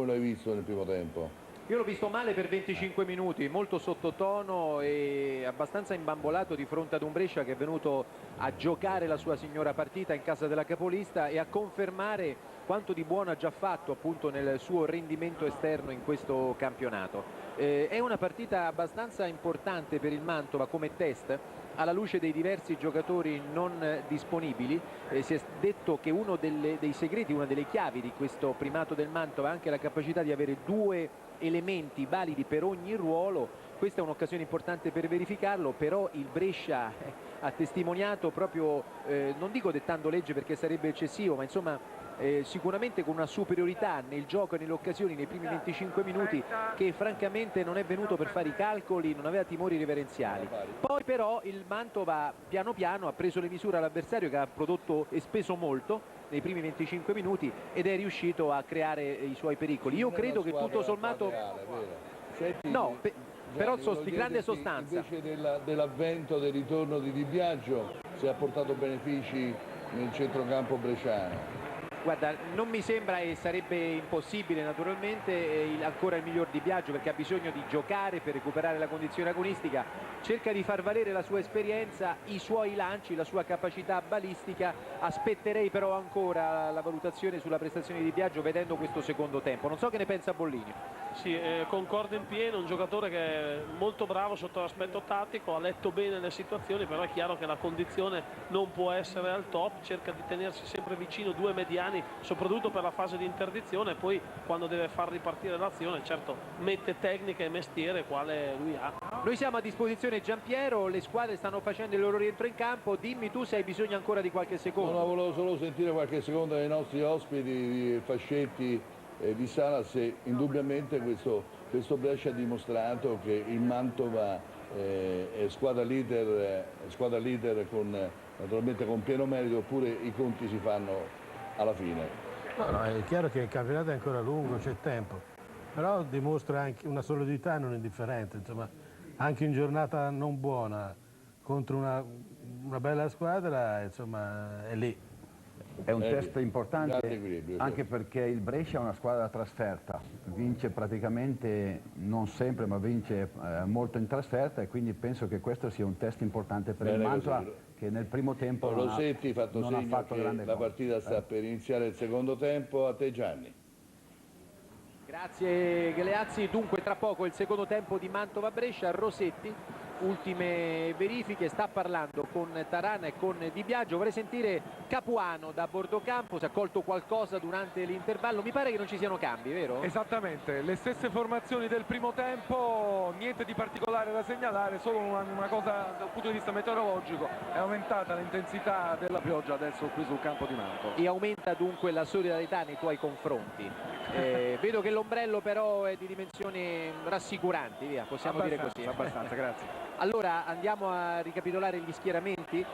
l'hai visto nel primo tempo? Io l'ho visto male per 25 minuti, molto sottotono e abbastanza imbambolato di fronte ad un Brescia che è venuto a giocare la sua signora partita in casa della capolista e a confermare quanto di buono ha già fatto appunto nel suo rendimento esterno in questo campionato. È una partita abbastanza importante per il Mantova come test, alla luce dei diversi giocatori non disponibili. Si è detto che uno dei segreti, una delle chiavi di questo primato del Mantova è anche la capacità di avere due elementi validi per ogni ruolo. Questa è un'occasione importante per verificarlo, però il Brescia ha testimoniato proprio, non dico dettando legge perché sarebbe eccessivo, ma insomma sicuramente con una superiorità nel gioco e nelle occasioni nei primi 25 minuti che francamente non è venuto per fare i calcoli, non aveva timori reverenziali. Poi però il Mantova piano piano ha preso le misure all'avversario che ha prodotto e speso molto nei primi 25 minuti ed è riuscito a creare i suoi pericoli. Io credo che tutto sommato no, però di grande sostanza. Invece dell'avvento del ritorno di Di Biagio, si è portato benefici nel centrocampo bresciano. Guarda, non mi sembra e sarebbe impossibile naturalmente ancora il miglior Di Biagio perché ha bisogno di giocare per recuperare la condizione agonistica, cerca di far valere la sua esperienza, i suoi lanci, la sua capacità balistica. Aspetterei però ancora la valutazione sulla prestazione di Di Biagio vedendo questo secondo tempo. Non so che ne pensa Bollini. Sì, concordo in pieno, un giocatore che è molto bravo sotto l'aspetto tattico, ha letto bene le situazioni, però è chiaro che la condizione non può essere al top, cerca di tenersi sempre vicino due mediani, soprattutto per la fase di interdizione, e poi quando deve far ripartire l'azione, certo, mette tecnica e mestiere quale lui ha. Noi siamo a disposizione Giampiero, le squadre stanno facendo il loro rientro in campo, dimmi tu se hai bisogno ancora di qualche secondo. No, volevo solo sentire qualche secondo dai nostri ospiti, di Fascetti e di Salas, e indubbiamente questo Brescia ha dimostrato che il Mantova è squadra leader naturalmente con pieno merito, oppure i conti si fanno alla fine. No, è chiaro che il campionato è ancora lungo, c'è tempo, però dimostra anche una solidità non indifferente, insomma, anche in giornata non buona contro una bella squadra, insomma, è lì. È un test importante equilibrio, anche perché il Brescia è una squadra da trasferta, vince praticamente, non sempre, ma vince molto in trasferta, e quindi penso che questo sia un test importante per il Mantova, che nel primo tempo Rosetti non ha fatto che grande la cosa. partita sta per iniziare il secondo tempo. A te Gianni. Grazie Galeazzi, dunque tra poco il secondo tempo di Mantova-Brescia. Rosetti, ultime verifiche, sta parlando con Tarana e con Di Biagio. Vorrei sentire Capuano da Bordocampo, si è accolto qualcosa durante l'intervallo, mi pare che non ci siano cambi, vero? Esattamente, le stesse formazioni del primo tempo, niente di particolare da segnalare, solo una cosa dal punto di vista meteorologico: è aumentata l'intensità della pioggia adesso qui sul campo di Mantova. E aumenta dunque la solidarietà nei tuoi confronti. Vedo che l'ombrello però è di dimensioni rassicuranti, via, possiamo dire così. Abbastanza, grazie. Allora andiamo a ricapitolare gli schieramenti.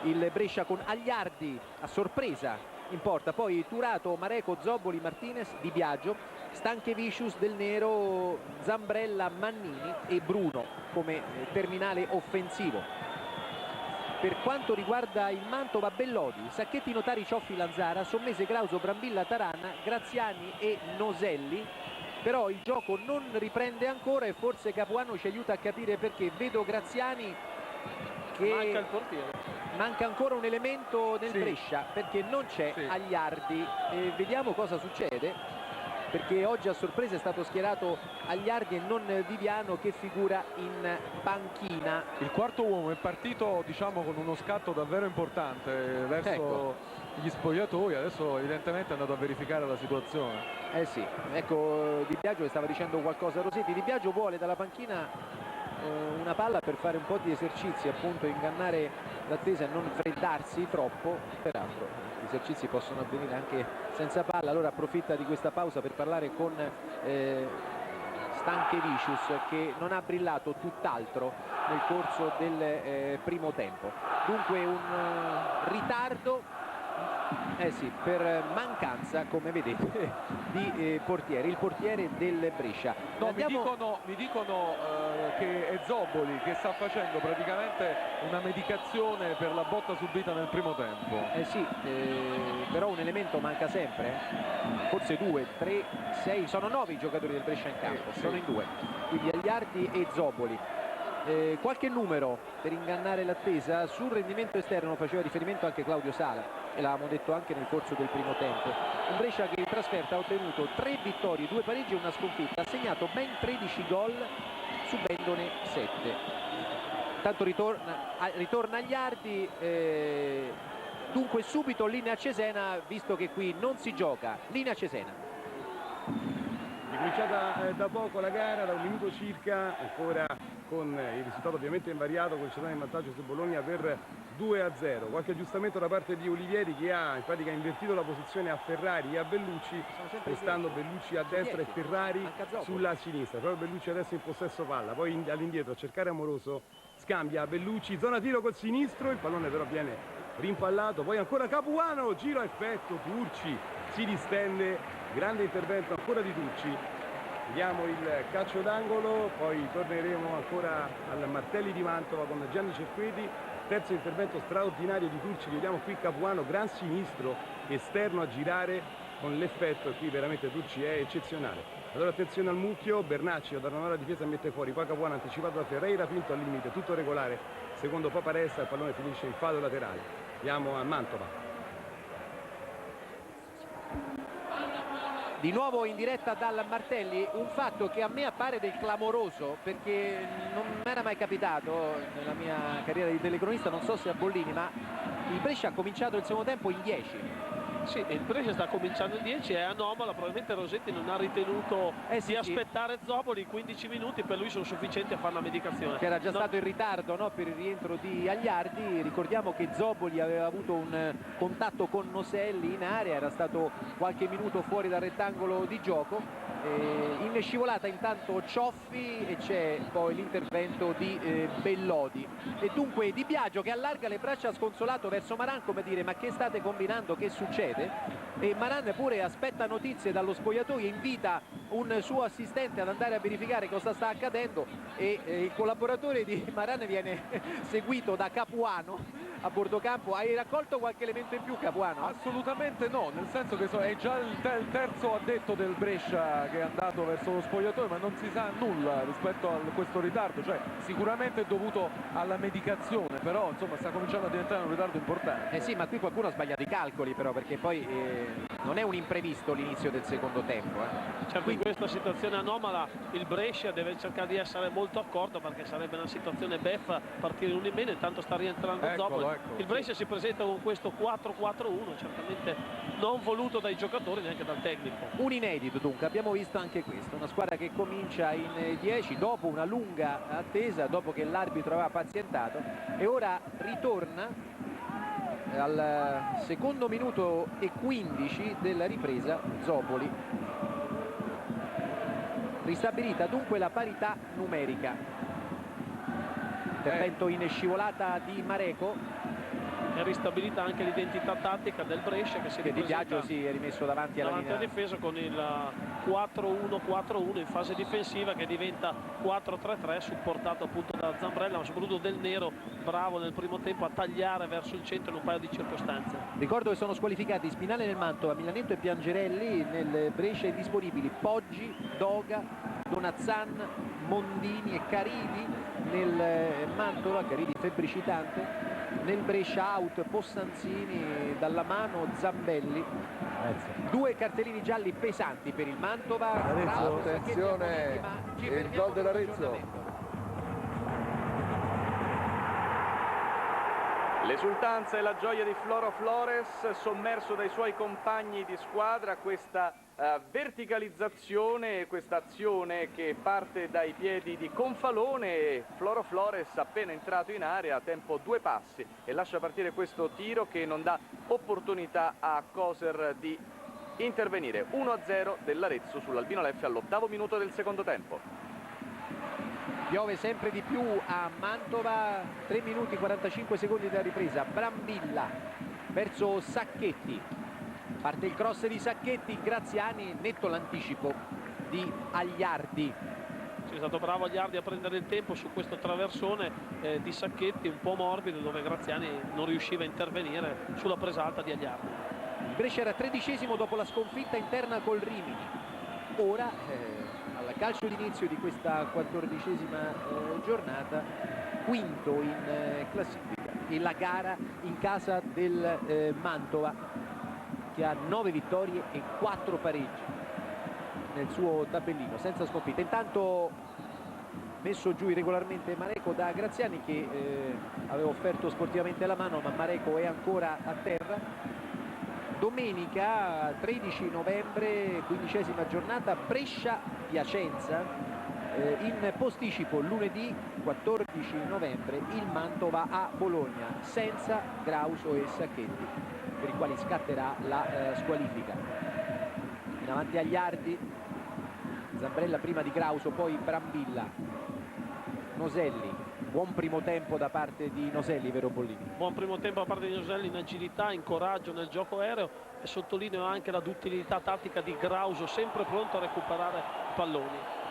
Il Brescia con Agliardi a sorpresa in porta, poi Turato, Mareco, Zobboli, Martinez, Di Biagio, Stanchevicius, Del Nero, Zambrella, Mannini e Bruno come terminale offensivo. Per quanto riguarda il Mantova, Bellodi, Sacchetti, Notari, Cioffi, Lanzara, Sommese, Grauso, Brambilla, Taranna, Graziani e Noselli. Però il gioco non riprende ancora e forse Capuano ci aiuta a capire perché. Vedo Graziani che manca il portiere, manca ancora un elemento nel Brescia, perché non c'è Agliardi, e vediamo cosa succede, perché oggi a sorpresa è stato schierato Agliardi e non Viviano, che figura in panchina. Il quarto uomo è partito, diciamo, con uno scatto davvero importante verso gli spogliatoi, adesso evidentemente è andato a verificare la situazione. Sì, ecco Di Biagio stava dicendo qualcosa a Rosetti. Di Biagio vuole dalla panchina una palla per fare un po' di esercizi, appunto ingannare l'attesa e non freddarsi troppo. Peraltro gli esercizi possono avvenire anche senza palla. Allora approfitta di questa pausa per parlare con Stanchevicius, che non ha brillato tutt'altro nel corso del primo tempo. Dunque un ritardo Eh sì, per mancanza, come vedete, di portiere, il portiere del Brescia. No, Andiamo... mi dicono che è Zoboli che sta facendo praticamente una medicazione per la botta subita nel primo tempo. Eh sì, però un elemento manca sempre, forse 2, 3, 6, sono 9 i giocatori del Brescia in campo, sono in 2, quindi Agliardi e Zoboli. Qualche numero per ingannare l'attesa, sul rendimento esterno faceva riferimento anche Claudio Sala e l'avevamo detto anche nel corso del primo tempo. Un Brescia che in trasferta ha ottenuto 3 vittorie, 2 pareggi e una sconfitta, ha segnato ben 13 gol subendone 7. Tanto ritorna Agliardi, dunque subito linea Cesena, visto che qui non si gioca. Linea Cesena. Ricominciata da poco la gara, da un minuto circa, ancora con il risultato ovviamente invariato, con Cesena in vantaggio su Bologna per 2-0. Qualche aggiustamento da parte di Olivieri che ha in pratica invertito la posizione a Ferrari e a Bellucci, restando Bellucci a destra e Ferrari sulla sinistra. Proprio Bellucci adesso in possesso palla, poi all'indietro a cercare Amoroso, scambia Bellucci, zona tiro col sinistro, il pallone però viene rimpallato, poi ancora Capuano, giro a effetto, Turci si distende, grande intervento ancora di Turci. Vediamo il calcio d'angolo, poi torneremo ancora al Martelli di Mantova con Gianni Cerqueti, terzo intervento straordinario di Turci, vediamo qui Capuano, gran sinistro, esterno a girare con l'effetto, qui veramente Turci è eccezionale. Allora attenzione al mucchio, Bernacci da una nuova difesa mette fuori, poi Capuano anticipato da Ferreira, Pinto al limite, tutto regolare, secondo Paparessa, il pallone finisce in fallo laterale. Andiamo a Mantova. Di nuovo in diretta dal Martelli, un fatto che a me appare del clamoroso perché non mi era mai capitato nella mia carriera di telecronista, non so se a Bollini, ma il Brescia ha cominciato il secondo tempo in 10. Sì, il Brescia sta cominciando in 10, è anomala, probabilmente Rosetti non ha ritenuto di aspettare Zoboli, 15 minuti per lui sono sufficienti a fare la medicazione. Che era già stato in ritardo, no, per il rientro di Agliardi. Ricordiamo che Zoboli aveva avuto un contatto con Noselli in area, era stato qualche minuto fuori dal rettangolo di gioco. In scivolata intanto Cioffi e c'è poi l'intervento di Bellodi e dunque Di Biagio che allarga le braccia sconsolato verso Maran, come dire: ma che state combinando, che succede? E Maran pure aspetta notizie dallo spogliatoio, invita un suo assistente ad andare a verificare cosa sta accadendo e il collaboratore di Maran viene seguito da Capuano a bordo campo. Hai raccolto qualche elemento in più, Capuano? Assolutamente no, nel senso che è già il terzo addetto del Brescia che è andato verso lo spogliatoio, ma non si sa nulla rispetto a questo ritardo, cioè sicuramente è dovuto alla medicazione, però insomma sta cominciando a diventare un ritardo importante. Eh sì, ma qui qualcuno ha sbagliato i calcoli però, perché poi non è un imprevisto l'inizio del secondo tempo. Certo, in questa situazione anomala il Brescia deve cercare di essere molto accorto, perché sarebbe una situazione beffa partire in un in meno, intanto sta rientrando Zoboli. Il Brescia si presenta con questo 4-4-1, certamente non voluto dai giocatori, neanche dal tecnico. Un inedito dunque, abbiamo visto anche questo, una squadra che comincia in 10 dopo una lunga attesa, dopo che l'arbitro aveva pazientato, e ora ritorna al secondo minuto e 15 della ripresa Zoboli. Ristabilita dunque la parità numerica. Intervento in scivolata di Mareco. È ristabilita anche l'identità tattica del Brescia che si Di Biagio si è rimesso davanti alla linea difesa con il 4-1-4-1 in fase difensiva, che diventa 4-3-3, supportato appunto da Zambrella, ma soprattutto Del Nero, bravo nel primo tempo a tagliare verso il centro in un paio di circostanze. Ricordo che sono squalificati Spinale nel Mantova, Milanetto e Piangerelli, nel Brescia indisponibili Poggi, Doga, Donazzan, Mondini e Caridi. Nel Mantova Caridi febbricitante, nel Brescia out Possanzini, dalla mano Zambelli. Due cartellini gialli pesanti per il Mantova. Arezzo, attenzione, il gol dell'Arezzo. L'esultanza e la gioia di Floro Flores, sommerso dai suoi compagni di squadra, questa verticalizzazione, questa azione che parte dai piedi di Confalone. Floro Flores appena entrato in area, a tempo 2 passi, e lascia partire questo tiro che non dà opportunità a Coser di intervenire. 1-0 dell'Arezzo sull'Albino Leffe all'8° minuto del secondo tempo. Piove sempre di più a Mantova, 3 minuti 45 secondi della ripresa. Brambilla verso Sacchetti. Parte il cross di Sacchetti, Graziani, netto l'anticipo di Agliardi. Sì, è stato bravo Agliardi a prendere il tempo su questo traversone di Sacchetti un po' morbido, dove Graziani non riusciva a intervenire sulla presa alta di Agliardi. Il Brescia era 13° dopo la sconfitta interna col Rimini. Ora, al calcio d'inizio di questa 14ª giornata, quinto in classifica, e la gara in casa del Mantova, che ha 9 vittorie e 4 pareggi nel suo tabellino, senza sconfitta. Intanto messo giù irregolarmente Mareco da Graziani, che aveva offerto sportivamente la mano, ma Mareco è ancora a terra. Domenica 13 novembre, 15ª giornata, Brescia-Piacenza. In posticipo lunedì 14 novembre il Mantova a Bologna, senza Grauso e Sacchetti, per i quali scatterà la squalifica. In avanti Agliardi, Zambrella prima di Grauso, poi Brambilla, Noselli. Buon primo tempo da parte di Noselli, vero Bollini? Buon primo tempo da parte di Noselli in agilità, in coraggio nel gioco aereo, e sottolineo anche la duttilità tattica di Grauso, sempre pronto a recuperare palloni.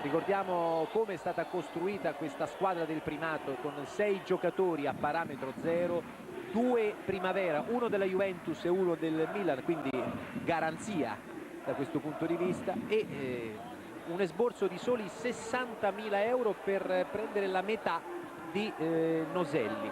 Ricordiamo come è stata costruita questa squadra del primato, con 6 giocatori a parametro 0, 2 primavera, uno della Juventus e uno del Milan, quindi garanzia da questo punto di vista, e un esborso di soli 60.000 euro per prendere la metà di Noselli.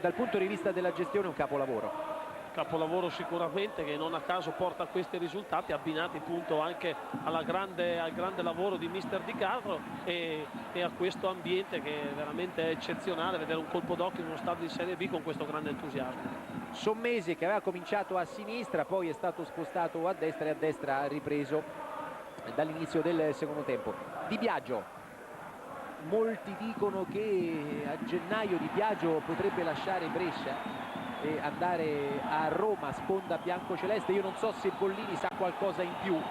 Dal punto di vista della gestione un capolavoro. Capolavoro sicuramente, che non a caso porta a questi risultati, abbinati appunto anche al grande lavoro di mister Di Carlo e a questo ambiente che è veramente eccezionale, vedere un colpo d'occhio in uno stadio di Serie B con questo grande entusiasmo. Sommesi, che aveva cominciato a sinistra, poi è stato spostato a destra, e a destra ha ripreso dall'inizio del secondo tempo. Di Biagio, molti dicono che a gennaio Di Biagio potrebbe lasciare Brescia e andare a Roma, sponda biancoceleste. Io non so se Bollini sa qualcosa in più.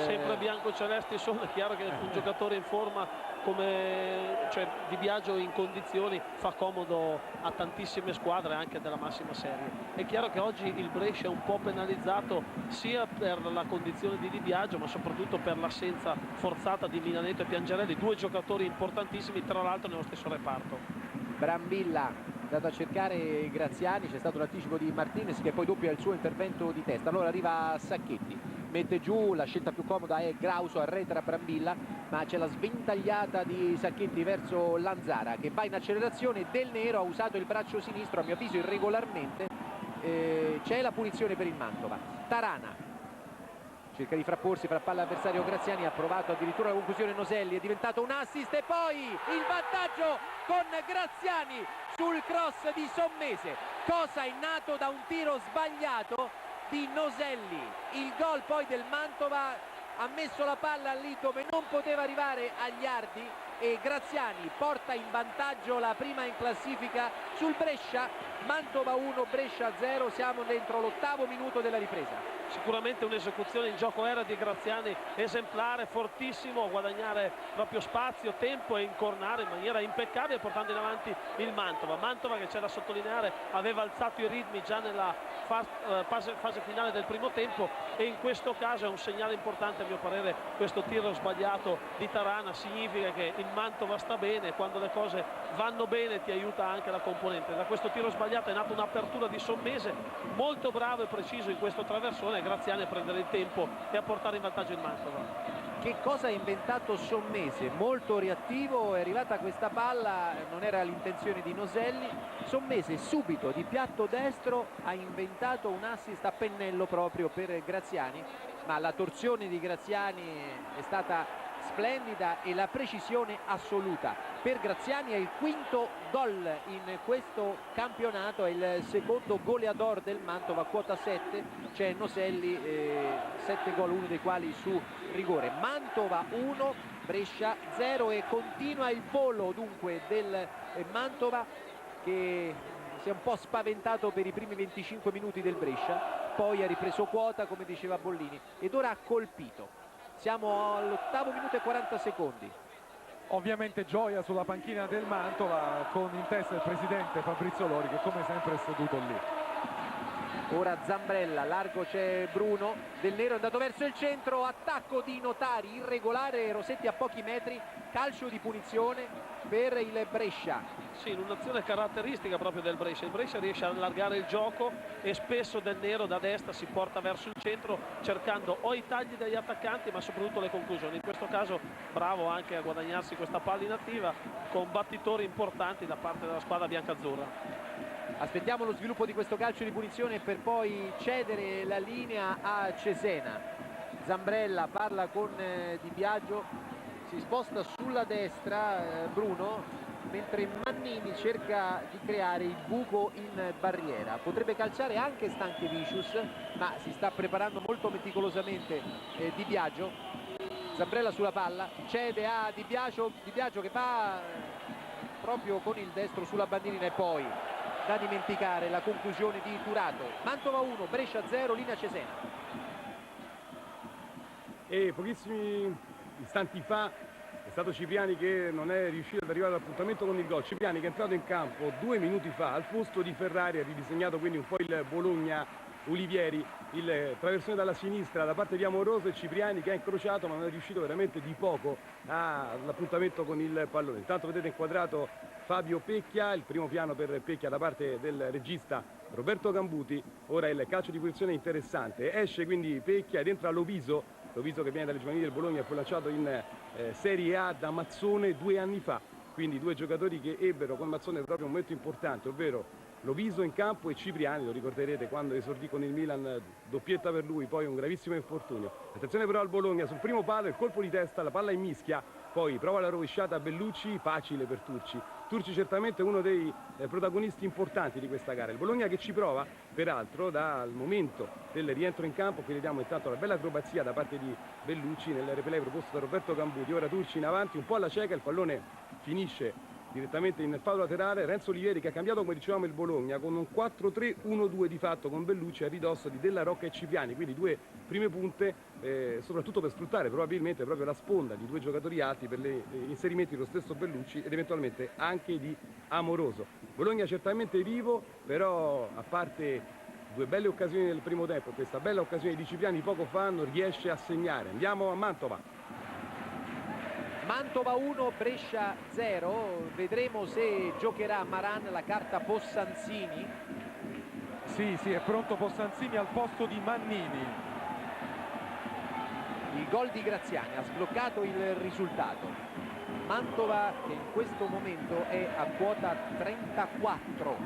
Sempre biancocelesti sono, è chiaro che un giocatore in forma come Di Biagio in condizioni fa comodo a tantissime squadre anche della massima serie. È chiaro che oggi il Brescia è un po' penalizzato sia per la condizione di Di Biagio, ma soprattutto per l'assenza forzata di Milanetto e Piangerelli, 2 giocatori importantissimi tra l'altro nello stesso reparto. Brambilla è andato a cercare Graziani, c'è stato l'anticipo di Martinez che poi doppia il suo intervento di testa. Allora arriva Sacchetti, mette giù, la scelta più comoda è Grauso, arretra Brambilla, ma c'è la sventagliata di Sacchetti verso Lanzara, che va in accelerazione. Del Nero ha usato il braccio sinistro, a mio avviso irregolarmente. C'è la punizione per il Mantova. Tarana cerca di frapporsi fra palla avversario Graziani, ha provato addirittura la conclusione Noselli, è diventato un assist, e poi il vantaggio con Graziani sul cross di Sommese, cosa è nato da un tiro sbagliato di Noselli. Il gol poi del Mantova ha messo la palla lì dove non poteva arrivare Agliardi, e Graziani porta in vantaggio la prima in classifica sul Brescia. Mantova 1, Brescia 0, siamo dentro l'8° minuto della ripresa. Sicuramente un'esecuzione in gioco aereo di Graziani esemplare, fortissimo a guadagnare proprio spazio, tempo e incornare in maniera impeccabile, portando in avanti il Mantova. Mantova, che c'è da sottolineare, aveva alzato i ritmi già nella fase finale del primo tempo, e in questo caso è un segnale importante a mio parere questo tiro sbagliato di Tarana. Significa che il Mantova sta bene, quando le cose vanno bene ti aiuta anche la componente. Da questo tiro sbagliato è nata un'apertura di Sommese, molto bravo e preciso in questo traversone, Graziani a prendere il tempo e a portare in vantaggio il Mantova. Che cosa ha inventato Sommese? Molto reattivo, è arrivata questa palla, non era l'intenzione di Noselli. Sommese subito di piatto destro ha inventato un assist a pennello proprio per Graziani, ma la torsione di Graziani è stata splendida e la precisione assoluta. Per Graziani è il 5° gol in questo campionato, è il secondo goleador del Mantova, quota 7, c'è Noselli, 7 gol, uno dei quali su rigore. Mantova 1, Brescia 0, e continua il volo dunque del Mantova, che si è un po' spaventato per i primi 25 minuti del Brescia, poi ha ripreso quota come diceva Bollini, ed ora ha colpito. Siamo all'8° minuto e 40 secondi. Ovviamente gioia sulla panchina del Mantova, con in testa il presidente Fabrizio Lori, che come sempre è seduto lì. Ora Zambrella, largo c'è Bruno, Del Nero è andato verso il centro, attacco di Notari, irregolare, Rosetti a pochi metri, calcio di punizione per il Brescia. Sì, in un'azione caratteristica proprio del Brescia. Il Brescia riesce a allargare il gioco e spesso Del Nero da destra si porta verso il centro cercando o i tagli degli attaccanti ma soprattutto le conclusioni. In questo caso bravo anche a guadagnarsi questa palla inattiva con battitori importanti da parte della squadra biancazzurra. Aspettiamo lo sviluppo di questo calcio di punizione per poi cedere la linea a Cesena. Zambrella parla con Di Biagio, si sposta sulla destra Bruno, mentre Mannini cerca di creare il buco in barriera. Potrebbe calciare anche Stanchevicius, ma si sta preparando molto meticolosamente Di Biagio. Zambrella sulla palla, cede a Di Biagio che va proprio con il destro sulla bandierina e poi da dimenticare la conclusione di Turato. Mantova 1, Brescia 0, linea Cesena. E pochissimi istanti fa è stato Cipriani che non è riuscito ad arrivare all'appuntamento con il gol. Cipriani che è entrato in campo 2 minuti fa al posto di Ferrari, ha ridisegnato quindi un po' il Bologna. Olivieri, il traversone dalla sinistra da parte di Amoroso e Cipriani che ha incrociato ma non è riuscito veramente di poco all'appuntamento con il pallone. Intanto vedete inquadrato Fabio Pecchia, il primo piano per Pecchia da parte del regista Roberto Gambuti. Ora il calcio di punizione interessante, esce quindi Pecchia ed entra Loviso che viene dalle giovanili del Bologna, fu lanciato in Serie A da Mazzone 2 anni fa, quindi 2 giocatori che ebbero con Mazzone proprio un momento importante, ovvero Loviso in campo e Cipriani, lo ricorderete quando esordì con il Milan, doppietta per lui, poi un gravissimo infortunio. Attenzione però al Bologna, sul primo palo il colpo di testa, la palla in mischia, poi prova la rovesciata a Bellucci, facile per Turci. Turci certamente uno dei protagonisti importanti di questa gara. Il Bologna che ci prova, peraltro, dal momento del rientro in campo, qui vediamo intanto la bella acrobazia da parte di Bellucci nel replay proposto da Roberto Gambuti. Ora Turci in avanti, un po' alla cieca, il pallone finisce direttamente in fallo laterale. Renzo Olivieri che ha cambiato, come dicevamo, il Bologna con un 4-3-1-2 di fatto, con Bellucci a ridosso di Della Rocca e Cipriani, quindi 2 prime punte, soprattutto per sfruttare probabilmente proprio la sponda di 2 giocatori alti per gli inserimenti dello stesso Bellucci ed eventualmente anche di Amoroso. Bologna certamente vivo, però a parte 2 belle occasioni nel primo tempo, questa bella occasione di Cipriani poco fa non riesce a segnare. Andiamo a Mantova. Mantova 1, Brescia 0, vedremo se giocherà Maran la carta Possanzini. Sì, è pronto Possanzini al posto di Mannini. Il gol di Graziani ha sbloccato il risultato. Mantova che in questo momento è a quota 34.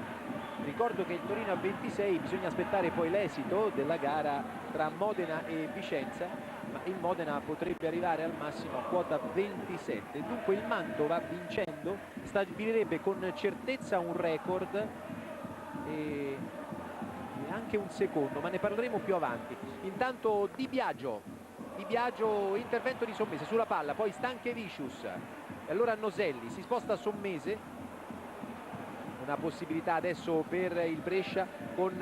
Ricordo che il Torino a 26, bisogna aspettare poi l'esito della gara tra Modena e Vicenza, ma il Modena potrebbe arrivare al massimo a quota 27. Dunque il Mantova, vincendo, stabilirebbe con certezza un record e anche un secondo, ma ne parleremo più avanti. Intanto Di Biagio, intervento di Sommese sulla palla, poi Stanchevicius e allora Noselli, si sposta a Sommese. Una possibilità adesso per il Brescia con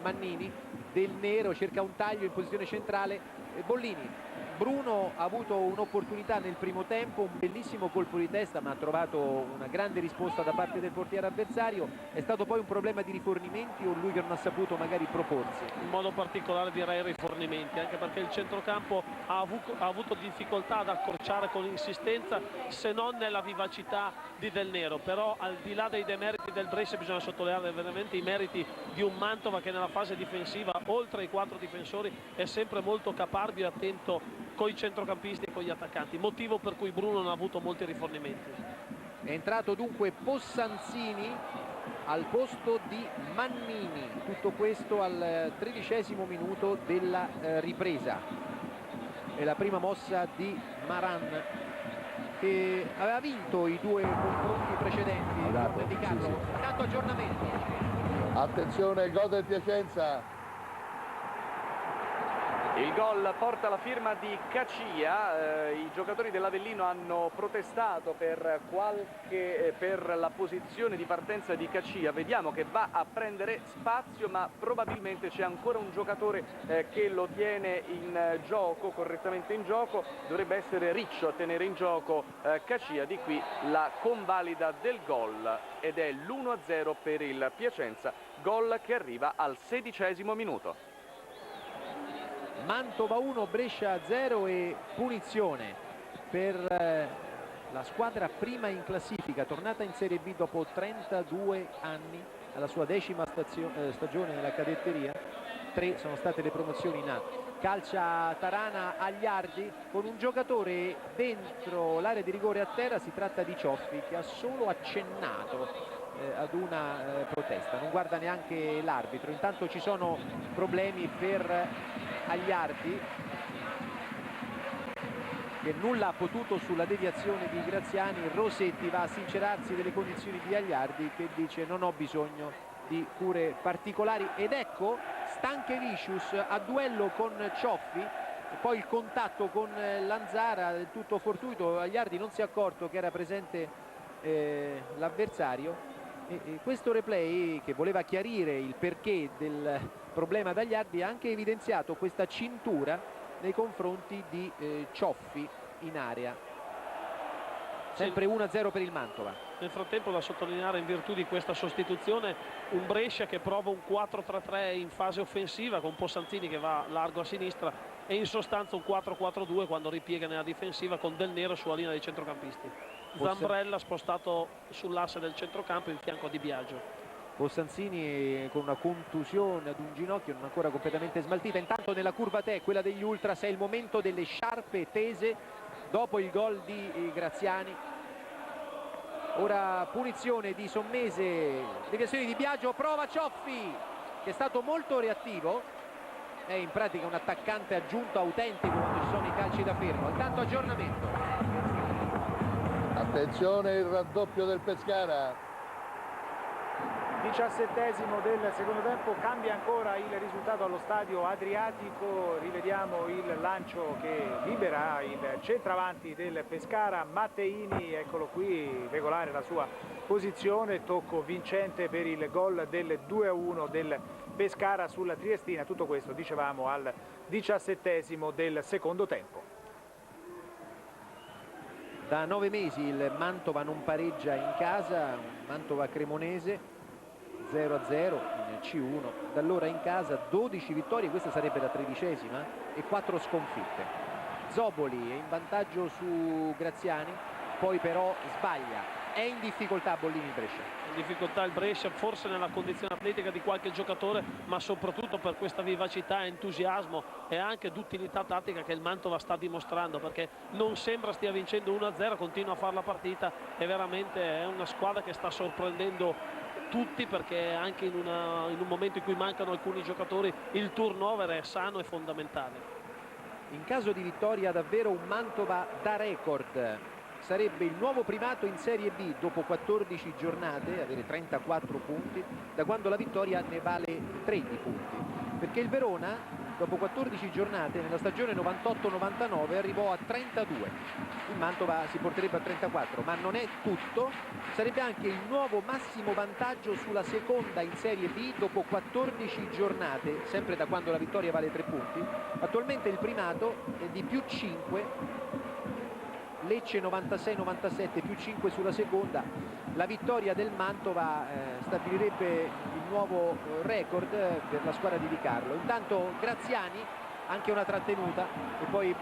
Mannini. Del Nero cerca un taglio in posizione centrale, Bollini. Bruno ha avuto un'opportunità nel primo tempo, un bellissimo colpo di testa ma ha trovato una grande risposta da parte del portiere avversario. È stato poi un problema di rifornimenti o lui che non ha saputo magari proporsi? In modo particolare direi rifornimenti, anche perché il centrocampo ha avuto difficoltà ad accorciare con insistenza, se non nella vivacità di Del Nero. Però al di là dei demeriti del Brescia bisogna sottolineare veramente i meriti di un Mantova che nella fase difensiva, oltre ai 4 difensori, è sempre molto caparbio e attento con i centrocampisti e con gli attaccanti, motivo per cui Bruno non ha avuto molti rifornimenti. È entrato dunque Possanzini al posto di Mannini, tutto questo al 13° minuto della ripresa. È la prima mossa di Maran che aveva vinto i 2 confronti precedenti. Di Carlo, intanto aggiornamenti. Attenzione, gol del Piacenza. Il gol porta la firma di Cacia, i giocatori dell'Avellino hanno protestato per la posizione di partenza di Cacia, vediamo che va a prendere spazio ma probabilmente c'è ancora un giocatore che lo tiene in gioco, correttamente in gioco, dovrebbe essere Riccio a tenere in gioco Cacia, di qui la convalida del gol ed è l'1-0 per il Piacenza, gol che arriva al 16° minuto. Mantova 1, Brescia 0 e punizione per la squadra prima in classifica, tornata in Serie B dopo 32 anni, alla sua 10ª stagione nella cadetteria. 3 sono state le promozioni in A. Calcia Tarana agli ardi con un giocatore dentro l'area di rigore a terra, si tratta di Cioffi che ha solo accennato ad una protesta, non guarda neanche l'arbitro. Intanto ci sono problemi per Agliardi che nulla ha potuto sulla deviazione di Graziani. Rosetti va a sincerarsi delle condizioni di Agliardi che dice non ho bisogno di cure particolari, ed ecco Stanchevicius a duello con Cioffi, e poi il contatto con Lanzara del tutto fortuito. Agliardi non si è accorto che era presente l'avversario. E questo replay, che voleva chiarire il perché del problema d'Agliardi, ha anche evidenziato questa cintura nei confronti di Cioffi in area. Sempre 1-0 per il Mantova. Nel frattempo, da sottolineare, in virtù di questa sostituzione, un Brescia che prova un 4-3-3 in fase offensiva con Possanzini che va largo a sinistra e in sostanza un 4-4-2 quando ripiega nella difensiva con Del Nero sulla linea dei centrocampisti. Zambrella spostato sull'asse del centrocampo in fianco a Di Biagio. Possanzini con una contusione ad un ginocchio non ancora completamente smaltita. Intanto nella curva Te, quella degli Ultras, è il momento delle sciarpe tese dopo il gol di Graziani. Ora punizione di Sommese, deviazione di Biagio, prova Cioffi che è stato molto reattivo, è in pratica un attaccante aggiunto autentico quando ci sono i calci da fermo. Intanto aggiornamento. Attenzione, il raddoppio del Pescara. 17° del secondo tempo, cambia ancora il risultato allo stadio Adriatico. Rivediamo il lancio che libera il centravanti del Pescara, Matteini, eccolo qui, regolare la sua posizione, tocco vincente per il gol del 2-1 del Pescara sulla Triestina. Tutto questo, dicevamo, al 17° del secondo tempo. Da 9 mesi il Mantova non pareggia in casa, Mantova Cremonese 0-0 in C1, da allora in casa 12 vittorie, questa sarebbe la 13ª, e 4 sconfitte. Zoboli è in vantaggio su Graziani, poi però sbaglia, è in difficoltà Bollini il Brescia. In difficoltà il Brescia, forse nella condizione atletica di qualche giocatore, ma soprattutto per questa vivacità, entusiasmo e anche d'utilità tattica che il Mantova sta dimostrando, perché non sembra stia vincendo 1-0, continua a fare la partita e veramente è una squadra che sta sorprendendo tutti, perché anche in un momento in cui mancano alcuni giocatori il turnover è sano e fondamentale. In caso di vittoria davvero un Mantova da record, sarebbe il nuovo primato in Serie B dopo 14 giornate, avere 34 punti, da quando la vittoria ne vale 3 di punti, perché il Verona dopo 14 giornate nella stagione 98-99 arrivò a 32, il Mantova si porterebbe a 34, ma non è tutto, sarebbe anche il nuovo massimo vantaggio sulla seconda in Serie B dopo 14 giornate, sempre da quando la vittoria vale 3 punti. Attualmente il primato è di più 5, Lecce 96-97 più 5 sulla seconda. La vittoria del Mantova stabilirebbe il nuovo record per la squadra di Di Carlo. Intanto Graziani, anche una trattenuta e poi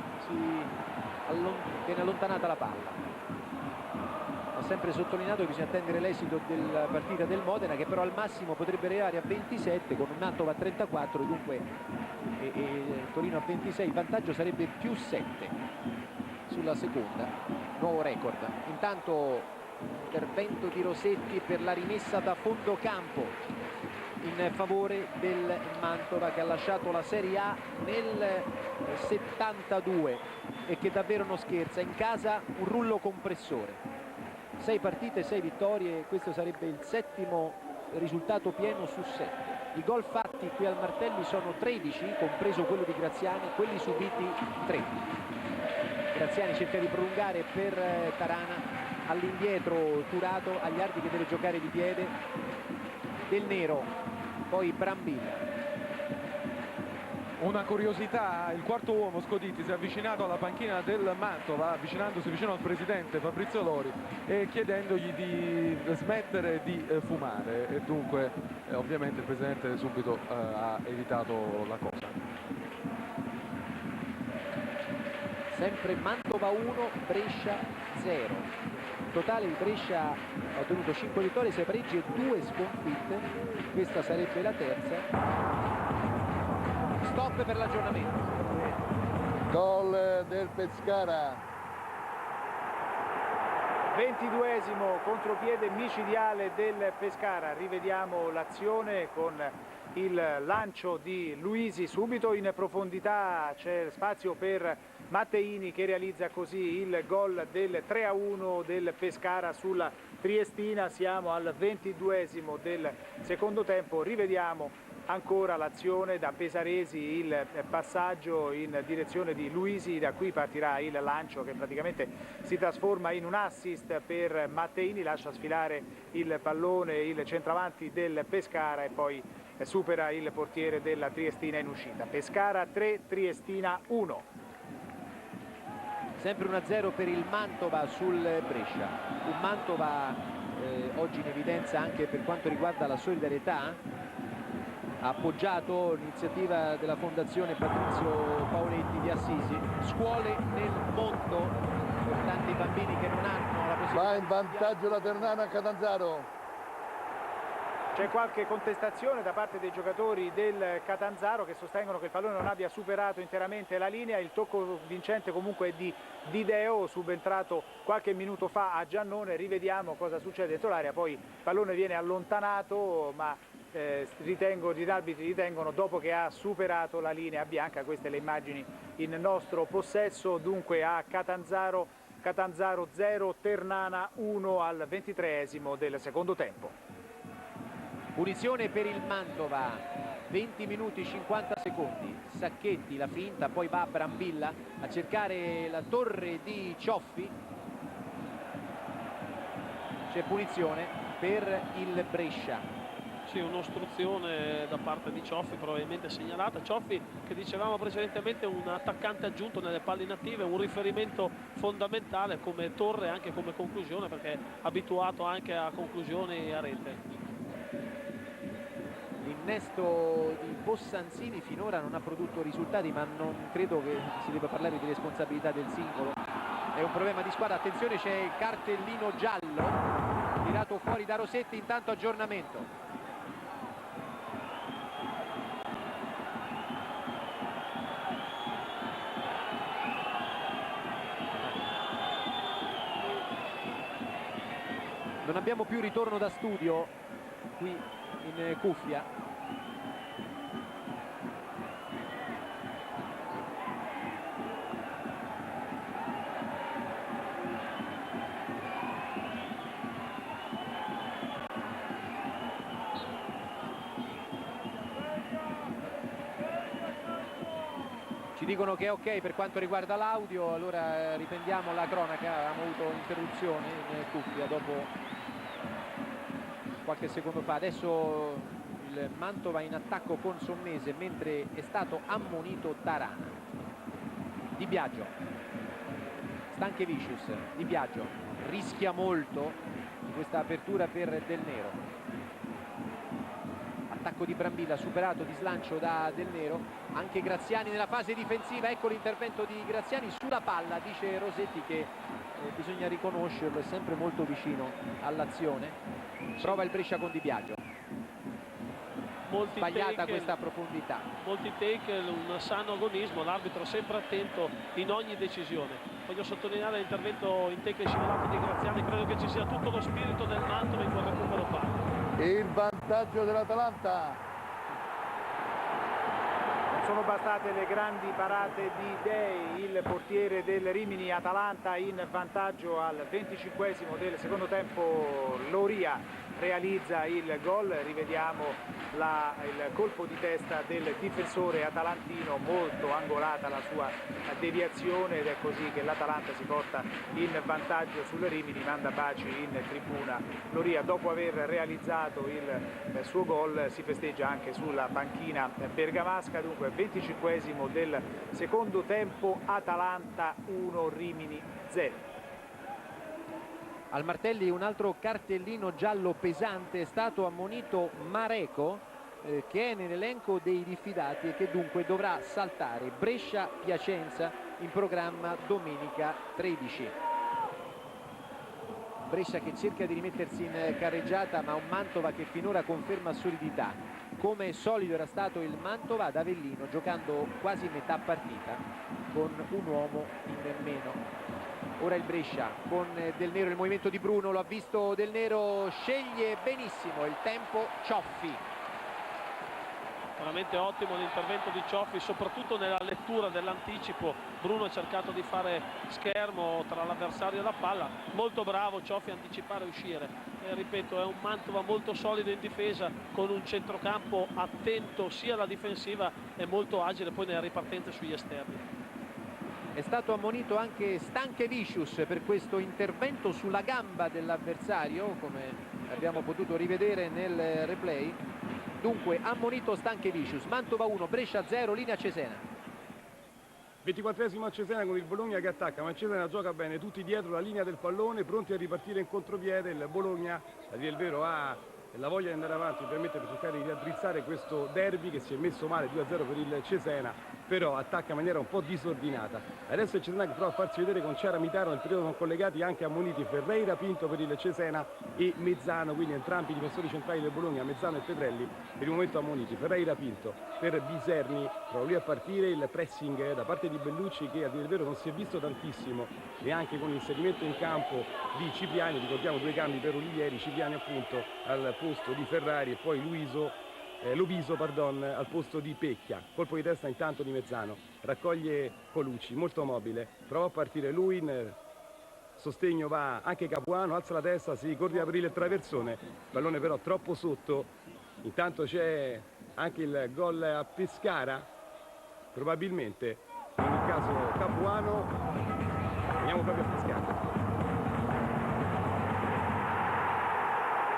viene allontanata la palla. Ho sempre sottolineato che bisogna attendere l'esito della partita del Modena, che però al massimo potrebbe arrivare a 27 con un Mantova a 34, dunque Torino a 26, il vantaggio sarebbe più 7 sulla seconda, nuovo record. Intanto intervento di Rosetti per la rimessa da fondo campo in favore del Mantova, che ha lasciato la Serie A nel 72 e che davvero non scherza, in casa un rullo compressore, 6 partite, 6 vittorie, questo sarebbe il 7° risultato pieno su 7. I gol fatti qui al Martelli sono 13, compreso quello di Graziani, quelli subiti 3. Graziani cerca di prolungare per Tarana, all'indietro Turato, agli arti che deve giocare di piede, Del Nero, poi Brambilla. Una curiosità, il quarto uomo Scoditi si è avvicinato alla panchina del Mantova, avvicinandosi vicino al presidente Fabrizio Lori e chiedendogli di smettere di fumare, e dunque ovviamente il presidente subito ha evitato la cosa. Sempre Mantova 1, Brescia 0. In totale il Brescia ha ottenuto 5 vittorie, 6 pareggi e 2 sconfitte. Questa sarebbe la terza. Stop per l'aggiornamento. Gol del Pescara. 22esimo contropiede micidiale del Pescara. Rivediamo l'azione con il lancio di Luisi subito in profondità, c'è spazio per Matteini che realizza così il gol del 3-1 del Pescara sulla Triestina. Siamo al 22esimo del secondo tempo, rivediamo ancora l'azione da Pesaresi, il passaggio in direzione di Luisi, da qui partirà il lancio che praticamente si trasforma in un assist per Matteini, lascia sfilare il pallone il centravanti del Pescara e poi supera il portiere della Triestina in uscita. Pescara 3, Triestina 1. Sempre 1-0 per il Mantova sul Brescia. Un Mantova oggi in evidenza anche per quanto riguarda la solidarietà. Ha appoggiato l'iniziativa della Fondazione Patrizio Paoletti di Assisi. Scuole nel mondo per tanti bambini che non hanno la possibilità. Va in vantaggio la Ternana a Catanzaro. C'è qualche contestazione da parte dei giocatori del Catanzaro che sostengono che il pallone non abbia superato interamente la linea. Il tocco vincente comunque è di Dideo, subentrato qualche minuto fa a Giannone. Rivediamo cosa succede dentro l'area, poi il pallone viene allontanato, ma gli arbitri ritengono dopo che ha superato la linea bianca. Queste le immagini in nostro possesso. Dunque a Catanzaro 0, Ternana 1 al 23esimo del secondo tempo. Punizione per il Mantova, 20 minuti 50 secondi. Sacchetti, la finta, poi va Brambilla a cercare la torre di Cioffi. C'è punizione per il Brescia. Sì, un'ostruzione da parte di Cioffi probabilmente segnalata. Cioffi, che dicevamo precedentemente, un attaccante aggiunto nelle palle inattive, un riferimento fondamentale come torre, anche come conclusione, perché è abituato anche a conclusioni a rete. L'innesto di Bossanzini finora non ha prodotto risultati, ma non credo che si debba parlare di responsabilità del singolo. È un problema di squadra. Attenzione, c'è il cartellino giallo tirato fuori da Rossetti. Intanto aggiornamento. Non abbiamo più ritorno da studio qui in cuffia. Ci dicono che è ok per quanto riguarda l'audio, allora riprendiamo la cronaca. Abbiamo avuto interruzione in cuffia dopo qualche secondo fa. Adesso il Mantova in attacco con Sommese, mentre è stato ammonito Tarana. Di Biagio, Stanchevicius, Di Biagio rischia molto in questa apertura per Del Nero. Attacco di Brambilla, superato di slancio da Del Nero. Anche Graziani nella fase difensiva. Ecco l'intervento di Graziani sulla palla. Dice Rossetti che bisogna riconoscerlo, è sempre molto vicino all'azione. Prova il Brescia con Di Biagio. Sbagliata questa profondità. Molti take, un sano agonismo, l'arbitro sempre attento in ogni decisione. Voglio sottolineare l'intervento in take scivolato di Graziani. Credo che ci sia tutto lo spirito del Mantova in quel recupero palla. Il vantaggio dell'Atalanta. Sono bastate le grandi parate di Dei, il portiere del Rimini. Atalanta in vantaggio al 25esimo del secondo tempo. Loria realizza il gol. Rivediamo il colpo di testa del difensore atalantino, molto angolata la sua deviazione, ed è così che l'Atalanta si porta in vantaggio sul Rimini. Manda baci in tribuna Loria dopo aver realizzato il suo gol, si festeggia anche sulla panchina bergamasca. Dunque 25esimo del secondo tempo, Atalanta 1 Rimini 0. Al Martelli un altro cartellino giallo pesante, è stato ammonito Mareco, che è nell'elenco dei diffidati e che dunque dovrà saltare. Brescia-Piacenza in programma domenica 13. Brescia che cerca di rimettersi in carreggiata, ma un Mantova che finora conferma solidità. Come solido era stato il Mantova ad Avellino, giocando quasi metà partita con un uomo in meno. Ora il Brescia con Del Nero, il movimento di Bruno, lo ha visto Del Nero, sceglie benissimo il tempo Cioffi. Veramente ottimo l'intervento di Cioffi, soprattutto nella lettura dell'anticipo. Bruno ha cercato di fare schermo tra l'avversario e la palla, molto bravo Cioffi a anticipare e uscire. E ripeto, è un Mantova molto solido in difesa, con un centrocampo attento sia alla difensiva e molto agile poi nelle ripartenze sugli esterni. È stato ammonito anche Stanchevicius per questo intervento sulla gamba dell'avversario, come abbiamo potuto rivedere nel replay. Dunque ammonito Stanchevicius. Mantova 1, Brescia 0, linea Cesena. 24esimo a Cesena con il Bologna che attacca, ma Cesena gioca bene, tutti dietro la linea del pallone, pronti a ripartire in contropiede. Il Bologna, a dire il vero, ha la voglia di andare avanti ovviamente per cercare di raddrizzare questo derby che si è messo male 2-0 per il Cesena, però attacca in maniera un po' disordinata. Adesso il Cesena che prova a farsi vedere con Ciara Mitaro, nel periodo sono collegati anche ammoniti Ferreira Pinto per il Cesena e Mezzano, quindi entrambi i difensori centrali del Bologna, Mezzano e Petrelli, per il momento ammoniti. Ferreira Pinto per Biserni, prova lui a partire il pressing da parte di Bellucci, che a dire il vero non si è visto tantissimo, neanche con l'inserimento in campo di Cipriani. Ricordiamo 2 cambi per Olivieri, Cipriani appunto al posto di Ferrari e poi Loviso al posto di Pecchia. Colpo di testa intanto di Mezzano, raccoglie Colucci, molto mobile, prova a partire lui, in sostegno va anche Capuano, alza la testa, si corre ad aprire il traversone, pallone però troppo sotto. Intanto c'è anche il gol a Pescara, probabilmente in ogni caso Capuano. Andiamo proprio a Pescara.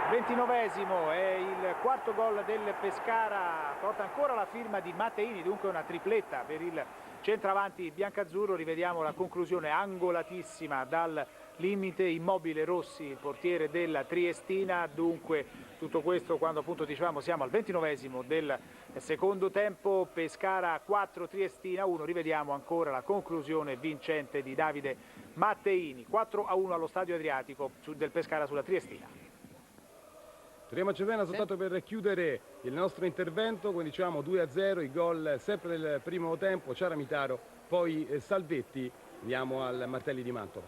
29esimo è il quarto gol del Pescara, porta ancora la firma di Matteini, dunque una tripletta per il centravanti biancazzurro. Rivediamo la conclusione angolatissima dal limite, Immobile Rossi, il portiere della Triestina. Dunque tutto questo quando appunto dicevamo siamo al 29esimo del secondo tempo, Pescara 4, Triestina 1. Rivediamo ancora la conclusione vincente di Davide Matteini, 4-1 allo Stadio Adriatico del Pescara sulla Triestina. Torniamo a Cesena soltanto per chiudere il nostro intervento, come diciamo 2-0, il gol sempre del primo tempo, Ciara Mitaro, poi Salvetti. Andiamo al Martelli di Mantova.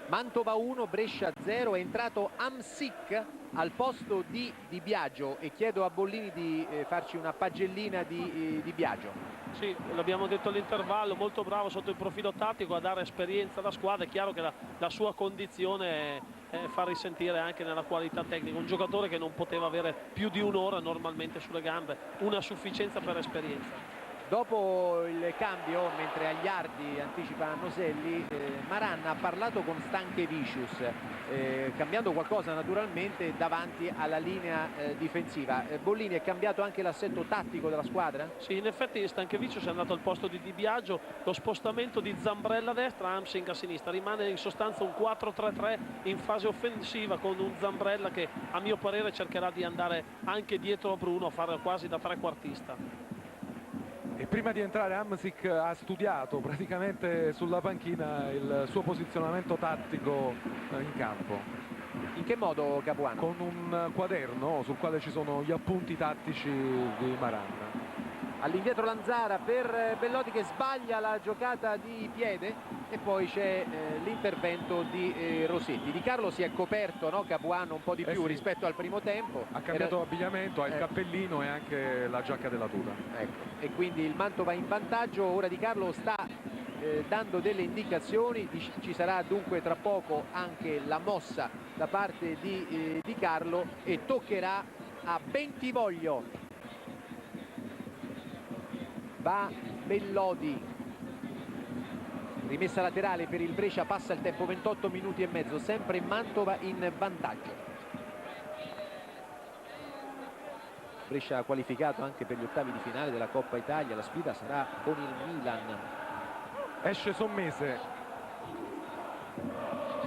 Mantova 1, Brescia 0, è entrato Amsic al posto di Biagio e chiedo a Bollini di farci una pagellina di Biagio. Sì, l'abbiamo detto all'intervallo, molto bravo sotto il profilo tattico a dare esperienza alla squadra. È chiaro che la sua condizione fa risentire anche nella qualità tecnica, un giocatore che non poteva avere più di un'ora normalmente sulle gambe, una sufficienza per esperienza. Dopo il cambio, mentre agli ardi anticipa Noselli, Maran ha parlato con Stanchevicius, cambiando qualcosa naturalmente davanti alla linea difensiva. Bollini, è cambiato anche l'assetto tattico della squadra? Sì, in effetti Stanchevicius è andato al posto di Di Biagio, lo spostamento di Zambrella a destra, Amsing a sinistra, rimane in sostanza un 4-3-3 in fase offensiva con un Zambrella che a mio parere cercherà di andare anche dietro a Bruno a fare quasi da trequartista. E prima di entrare Amsic ha studiato praticamente sulla panchina il suo posizionamento tattico in campo. In che modo, Capuano? Con un quaderno sul quale ci sono gli appunti tattici di Maran. All'indietro Lanzara per Bellotti che sbaglia la giocata di piede e poi c'è l'intervento di Rossetti. Di Carlo si è coperto, no, Capuano, un po' di più sì, rispetto al primo tempo. Ha cambiato abbigliamento, ha il cappellino e anche la giacca della tuta. Ecco. E quindi il Mantova in vantaggio. Ora Di Carlo sta dando delle indicazioni. Ci sarà dunque tra poco anche la mossa da parte di Carlo e toccherà a Bentivoglio. Va Bellodi, rimessa laterale per il Brescia, passa il tempo, 28 minuti e mezzo, sempre Mantova in vantaggio. Brescia qualificato anche per gli ottavi di finale della Coppa Italia, la sfida sarà con il Milan. Esce Sommese.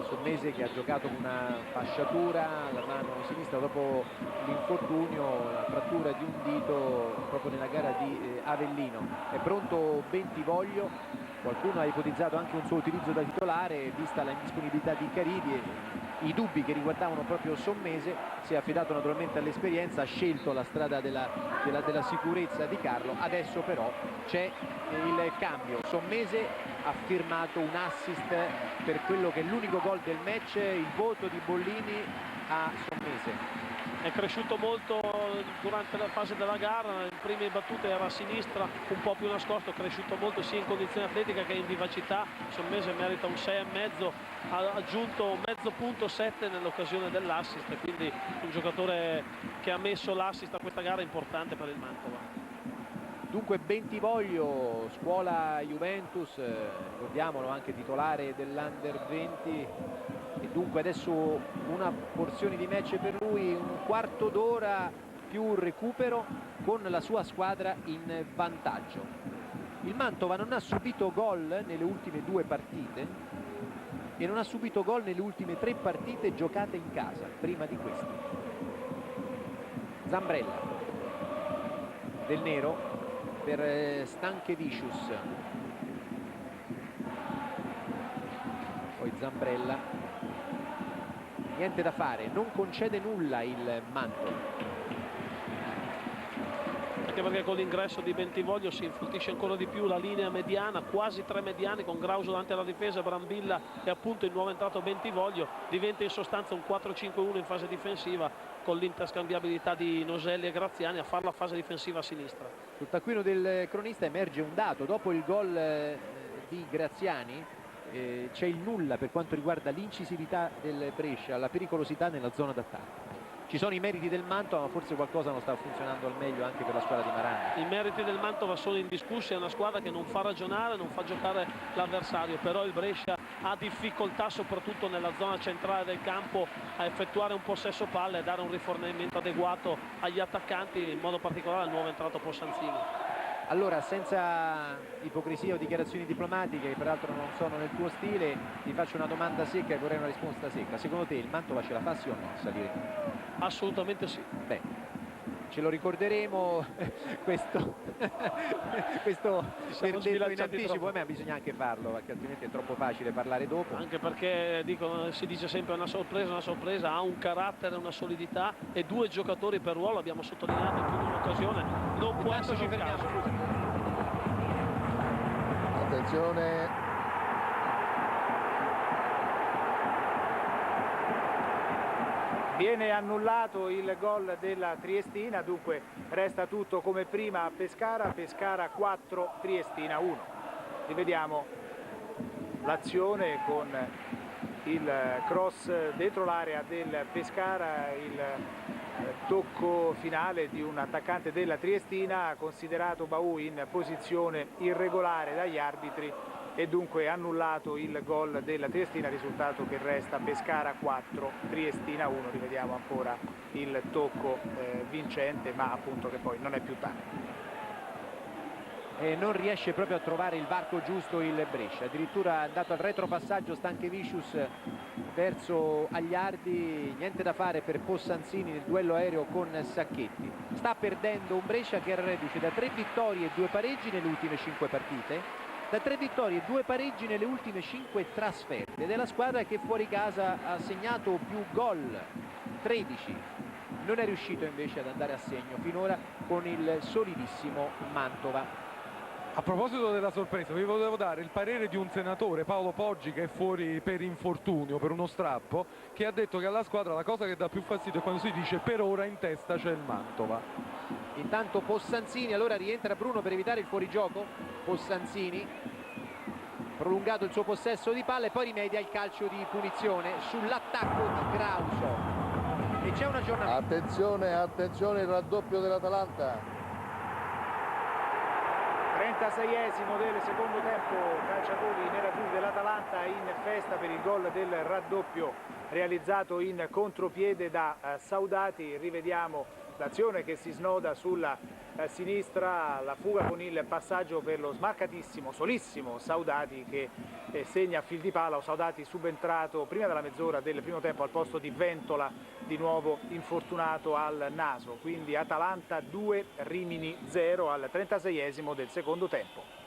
Sommese che ha giocato con una fasciatura alla mano sinistra dopo l'infortunio, la frattura di un dito proprio nella gara di Avellino. È pronto Bentivoglio, qualcuno ha ipotizzato anche un suo utilizzo da titolare vista la indisponibilità di Caridi e i dubbi che riguardavano proprio Sommese. Si è affidato naturalmente all'esperienza, ha scelto la strada della sicurezza di Carlo. Adesso però c'è il cambio. Sommese ha firmato un assist per quello che è l'unico gol del match, il voto di Bollini a Sommese. È cresciuto molto durante la fase della gara, in prime battute era a sinistra, un po' più nascosto, è cresciuto molto sia in condizione atletica che in vivacità. Sommese merita un 6,5, ha aggiunto mezzo punto 7 nell'occasione dell'assist, quindi un giocatore che ha messo l'assist a questa gara importante per il Mantova. Dunque Bentivoglio, scuola Juventus, ricordiamolo anche titolare dell'Under 20, e dunque adesso una porzione di match per lui, un quarto d'ora più recupero con la sua squadra in vantaggio. Il Mantova non ha subito gol nelle ultime 2 partite e non ha subito gol nelle ultime 3 partite giocate in casa prima di queste. Zambrella, Del Nero per Stankevicius, poi Zambrella, niente da fare, non concede nulla il Mantova. Anche perché con l'ingresso di Bentivoglio si influttisce ancora di più la linea mediana, quasi 3 mediani con Grauso davanti alla difesa, Brambilla e appunto il nuovo entrato Bentivoglio. Diventa in sostanza un 4-5-1 in fase difensiva con l'interscambiabilità di Noselli e Graziani a fare la fase difensiva a sinistra. Sul taccuino del cronista emerge un dato: dopo il gol di Graziani c'è il nulla per quanto riguarda l'incisività del Brescia, la pericolosità nella zona d'attacco. Ci sono i meriti del Mantova, ma forse qualcosa non sta funzionando al meglio anche per la squadra di Marano. I meriti del Mantova sono indiscussi, è una squadra che non fa ragionare, non fa giocare l'avversario, però il Brescia ha difficoltà soprattutto nella zona centrale del campo a effettuare un possesso palle e dare un rifornimento adeguato agli attaccanti, in modo particolare al nuovo entrato Possanzini. Allora, senza ipocrisia o dichiarazioni diplomatiche, che peraltro non sono nel tuo stile, ti faccio una domanda secca e vorrei una risposta secca. Secondo te il Mantova ce la fa sì o no a salire? Assolutamente sì. Beh, ce lo ricorderemo questo per detto in anticipo. A me bisogna anche farlo, perché altrimenti è troppo facile parlare dopo. Anche perché si dice sempre una sorpresa, ha un carattere, una solidità e 2 giocatori per ruolo, abbiamo sottolineato in più di un'occasione, non può essere un caso. Attenzione. Viene annullato il gol della Triestina, dunque resta tutto come prima a Pescara, Pescara 4, Triestina 1. Rivediamo l'azione con il cross dentro l'area del Pescara, il tocco finale di un attaccante della Triestina, considerato Baù in posizione irregolare dagli arbitri e dunque annullato il gol della Triestina, risultato che resta Pescara 4, Triestina 1. Rivediamo ancora il tocco vincente, ma appunto che poi non è più tale. E non riesce proprio a trovare il varco giusto il Brescia, addirittura è andato al retropassaggio Stankevicius verso Agliardi, niente da fare per Possanzini nel duello aereo con Sacchetti. Sta perdendo un Brescia che era reduce da 3 vittorie e 2 pareggi nelle ultime 5 partite, da 3 vittorie e 2 pareggi nelle ultime 5 trasferte, ed è la squadra che fuori casa ha segnato più gol, 13. Non è riuscito invece ad andare a segno finora con il solidissimo Mantova. A proposito della sorpresa, vi volevo dare il parere di un senatore, Paolo Poggi, che è fuori per infortunio, per uno strappo, che ha detto che alla squadra la cosa che dà più fastidio è quando si dice per ora in testa c'è il Mantova. Intanto Possanzini, allora rientra Bruno per evitare il fuorigioco. Possanzini prolungato il suo possesso di palla e poi rimedia il calcio di punizione sull'attacco di Grauso. E c'è un aggiornamento. Attenzione il raddoppio dell'Atalanta. 36esimo del secondo tempo, calciatori nerazzurri dell'Atalanta in festa per il gol del raddoppio realizzato in contropiede da Saudati. Rivediamo l'azione che si snoda sulla sinistra, la fuga con il passaggio per lo smarcatissimo, solissimo Saudati che segna a fil di palla. Saudati subentrato prima della mezz'ora del primo tempo al posto di Ventola, di nuovo infortunato al naso. Quindi Atalanta 2, Rimini 0 al 36esimo del secondo tempo.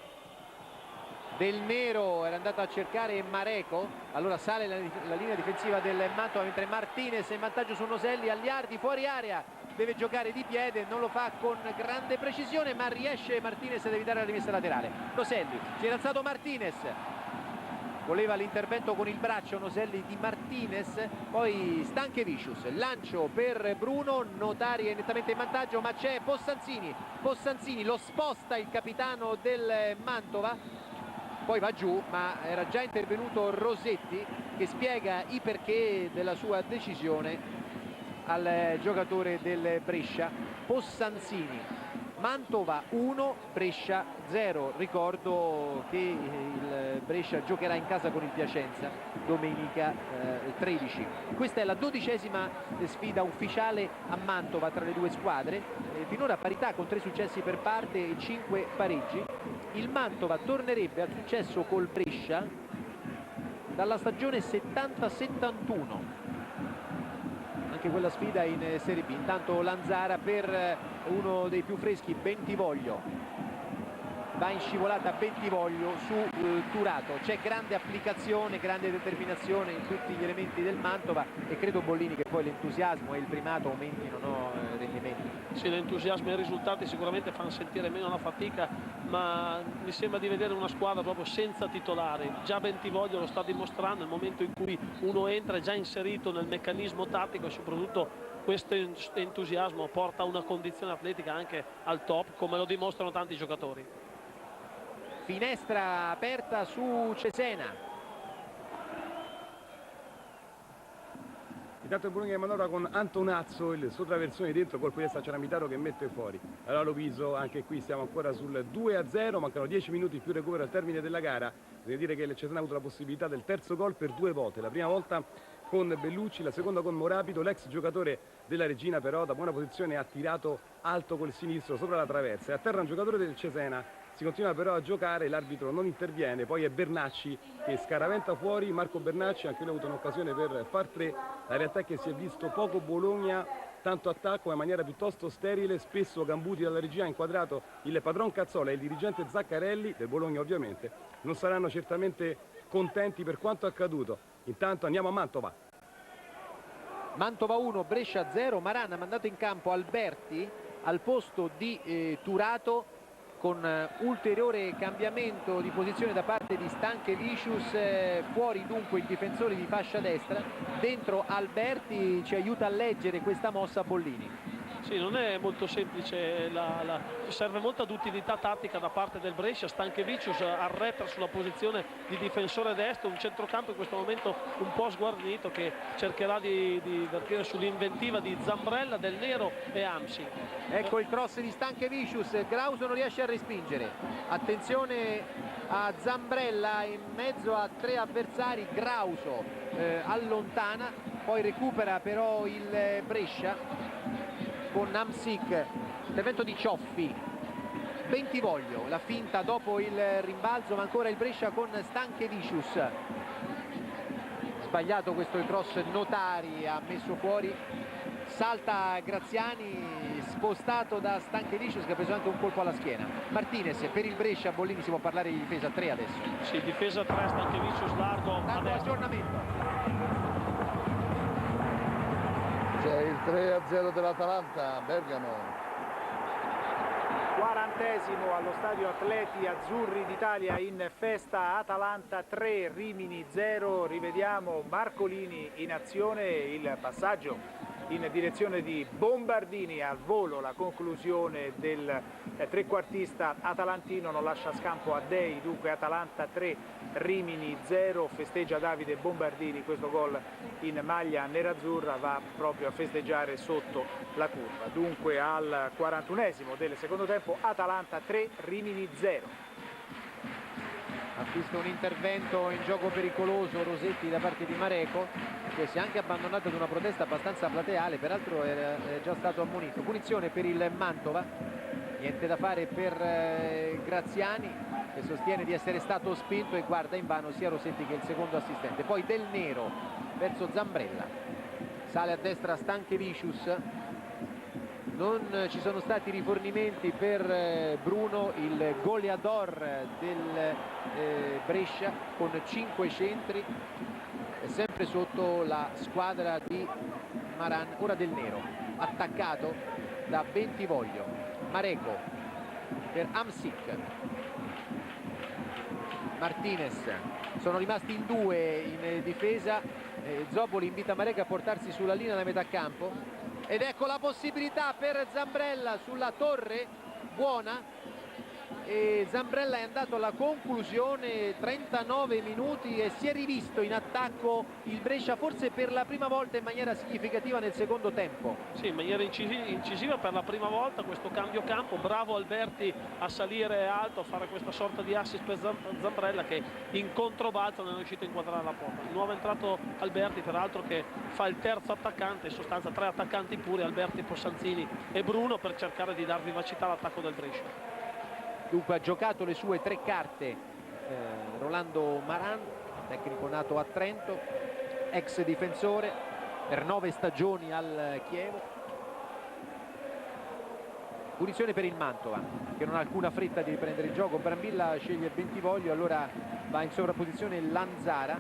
Del Nero era andato a cercare Mareco, allora sale la linea difensiva del Mantova mentre Martinez è in vantaggio su Noselli, Agliardi fuori area, deve giocare di piede, non lo fa con grande precisione ma riesce Martinez ad evitare la rimessa laterale. Noselli, si era alzato Martinez, voleva l'intervento con il braccio Noselli di Martinez, poi Stanchevicius, lancio per Bruno, Notari è nettamente in vantaggio ma c'è Possanzini lo sposta il capitano del Mantova, poi va giù ma era già intervenuto Rosetti che spiega i perché della sua decisione al giocatore del Brescia. Possanzini, Mantova 1, Brescia 0. Ricordo che il Brescia giocherà in casa con il Piacenza domenica 13. Questa è la 12ª sfida ufficiale a Mantova tra le due squadre, finora parità con 3 successi per parte e 5 pareggi. Il Mantova tornerebbe al successo col Brescia dalla stagione 70-71. Quella sfida in Serie B. Intanto Lanzara per uno dei più freschi, Bentivoglio, va in scivolata Bentivoglio su Turato. C'è grande applicazione, grande determinazione in tutti gli elementi del Mantova e credo Bollini che poi l'entusiasmo e il primato aumentino rendimenti. Sì, l'entusiasmo e i risultati sicuramente fanno sentire meno la fatica, ma mi sembra di vedere una squadra proprio senza titolari. Già Bentivoglio lo sta dimostrando nel momento in cui uno entra, è già inserito nel meccanismo tattico e soprattutto questo entusiasmo porta a una condizione atletica anche al top, come lo dimostrano tanti giocatori. Finestra aperta su Cesena. Intanto il Bologna in manovra con Antonazzo, il suo traversone dentro, colpo di testa Ciaramitaro che mette fuori. Allora Loviso, anche qui siamo ancora sul 2-0, mancano 10 minuti più recupero al termine della gara. Bisogna dire che il Cesena ha avuto la possibilità del terzo gol per 2 volte, la prima volta con Bellucci, la seconda con Morabido. L'ex giocatore della Regina però da buona posizione ha tirato alto col sinistro sopra la traversa e a terra un giocatore del Cesena. Si continua però a giocare, l'arbitro non interviene, poi è Bernacci che scaraventa fuori. Marco Bernacci, anche lui ha avuto un'occasione per far 3, la realtà è che si è visto poco Bologna, tanto attacco ma in maniera piuttosto sterile. Spesso Gambuti dalla regia ha inquadrato il padron Cazzola e il dirigente Zaccarelli, del Bologna ovviamente, non saranno certamente contenti per quanto accaduto. Intanto andiamo a Mantova. Mantova 1, Brescia 0, Maran ha mandato in campo Alberti al posto di Turato, con ulteriore cambiamento di posizione da parte di Stanchevicius, fuori dunque il difensore di fascia destra, dentro Alberti. Ci aiuta a leggere questa mossa Bollini. Sì, non è molto semplice, serve molta duttilità tattica da parte del Brescia. Stanchevicius arretra sulla posizione di difensore destro, un centrocampo in questo momento un po' sguarnito che cercherà di vertire sull'inventiva di Zambrella, Del Nero e Amsi. Ecco il cross di Stanchevicius, Grauso non riesce a respingere, attenzione a Zambrella in mezzo a 3 avversari, Grauso allontana, poi recupera però il Brescia con Amsic, intervento di Cioffi, Bentivoglio, la finta dopo il rimbalzo, ma ancora il Brescia con Stanchevicius. Sbagliato questo il cross, Notari ha messo fuori, salta Graziani, spostato da Stanchevicius che ha preso anche un colpo alla schiena. Martinez per il Brescia, Bollini, si può parlare di difesa 3 adesso. Sì, difesa 3, Stanchevicius largo. Aggiornamento. C'è il 3-0 dell'Atalanta, Bergamo. 40esimo allo stadio Atleti Azzurri d'Italia in festa. Atalanta 3, Rimini 0. Rivediamo Marcolini in azione, il passaggio in direzione di Bombardini, al volo la conclusione del trequartista atalantino, non lascia scampo a Dei, dunque Atalanta 3, Rimini 0, festeggia Davide Bombardini, questo gol in maglia nerazzurra va proprio a festeggiare sotto la curva. Dunque al 41esimo del secondo tempo Atalanta 3, Rimini 0. Ha visto un intervento in gioco pericoloso Rosetti da parte di Mareco, che si è anche abbandonato ad una protesta abbastanza plateale, peraltro è già stato ammonito. Punizione per il Mantova, niente da fare per Graziani, che sostiene di essere stato spinto e guarda invano sia Rosetti che il secondo assistente. Poi Del Nero verso Zambrella, sale a destra Stanchevicius. Non ci sono stati rifornimenti per Bruno, il goleador del Brescia, con 5 centri, è sempre sotto la squadra di Maran. Ora Del Nero, attaccato da Bentivoglio. Mareco per Amsic. Martinez, sono rimasti in 2 in difesa. Zoboli invita Mareco a portarsi sulla linea da metà campo. Ed ecco la possibilità per Zambrella sulla torre, buona, e Zambrella è andato alla conclusione, 39 minuti, e si è rivisto in attacco il Brescia forse per la prima volta in maniera significativa nel secondo tempo. Sì, in maniera incisiva per la prima volta questo cambio campo, bravo Alberti a salire alto, a fare questa sorta di assist per Zambrella, che in controbalzo non è riuscito a inquadrare la porta. Nuovo entrato Alberti, peraltro, che fa il terzo attaccante, in sostanza 3 attaccanti puri, Alberti, Possanzini e Bruno, per cercare di dar vivacità all'attacco del Brescia. Dunque ha giocato le sue 3 carte Rolando Maran, tecnico nato a Trento, ex difensore per 9 stagioni al Chievo. Punizione per il Mantova, che non ha alcuna fretta di riprendere il gioco. Brambilla sceglie Bentivoglio, allora va in sovrapposizione Lanzara,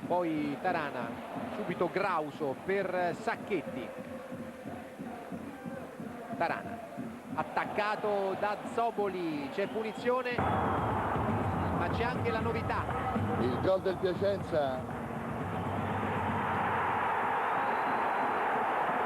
poi Tarana, subito Grauso per Sacchetti. Tarana attaccato da Zoboli, c'è punizione, ma c'è anche la novità. Il gol del Piacenza.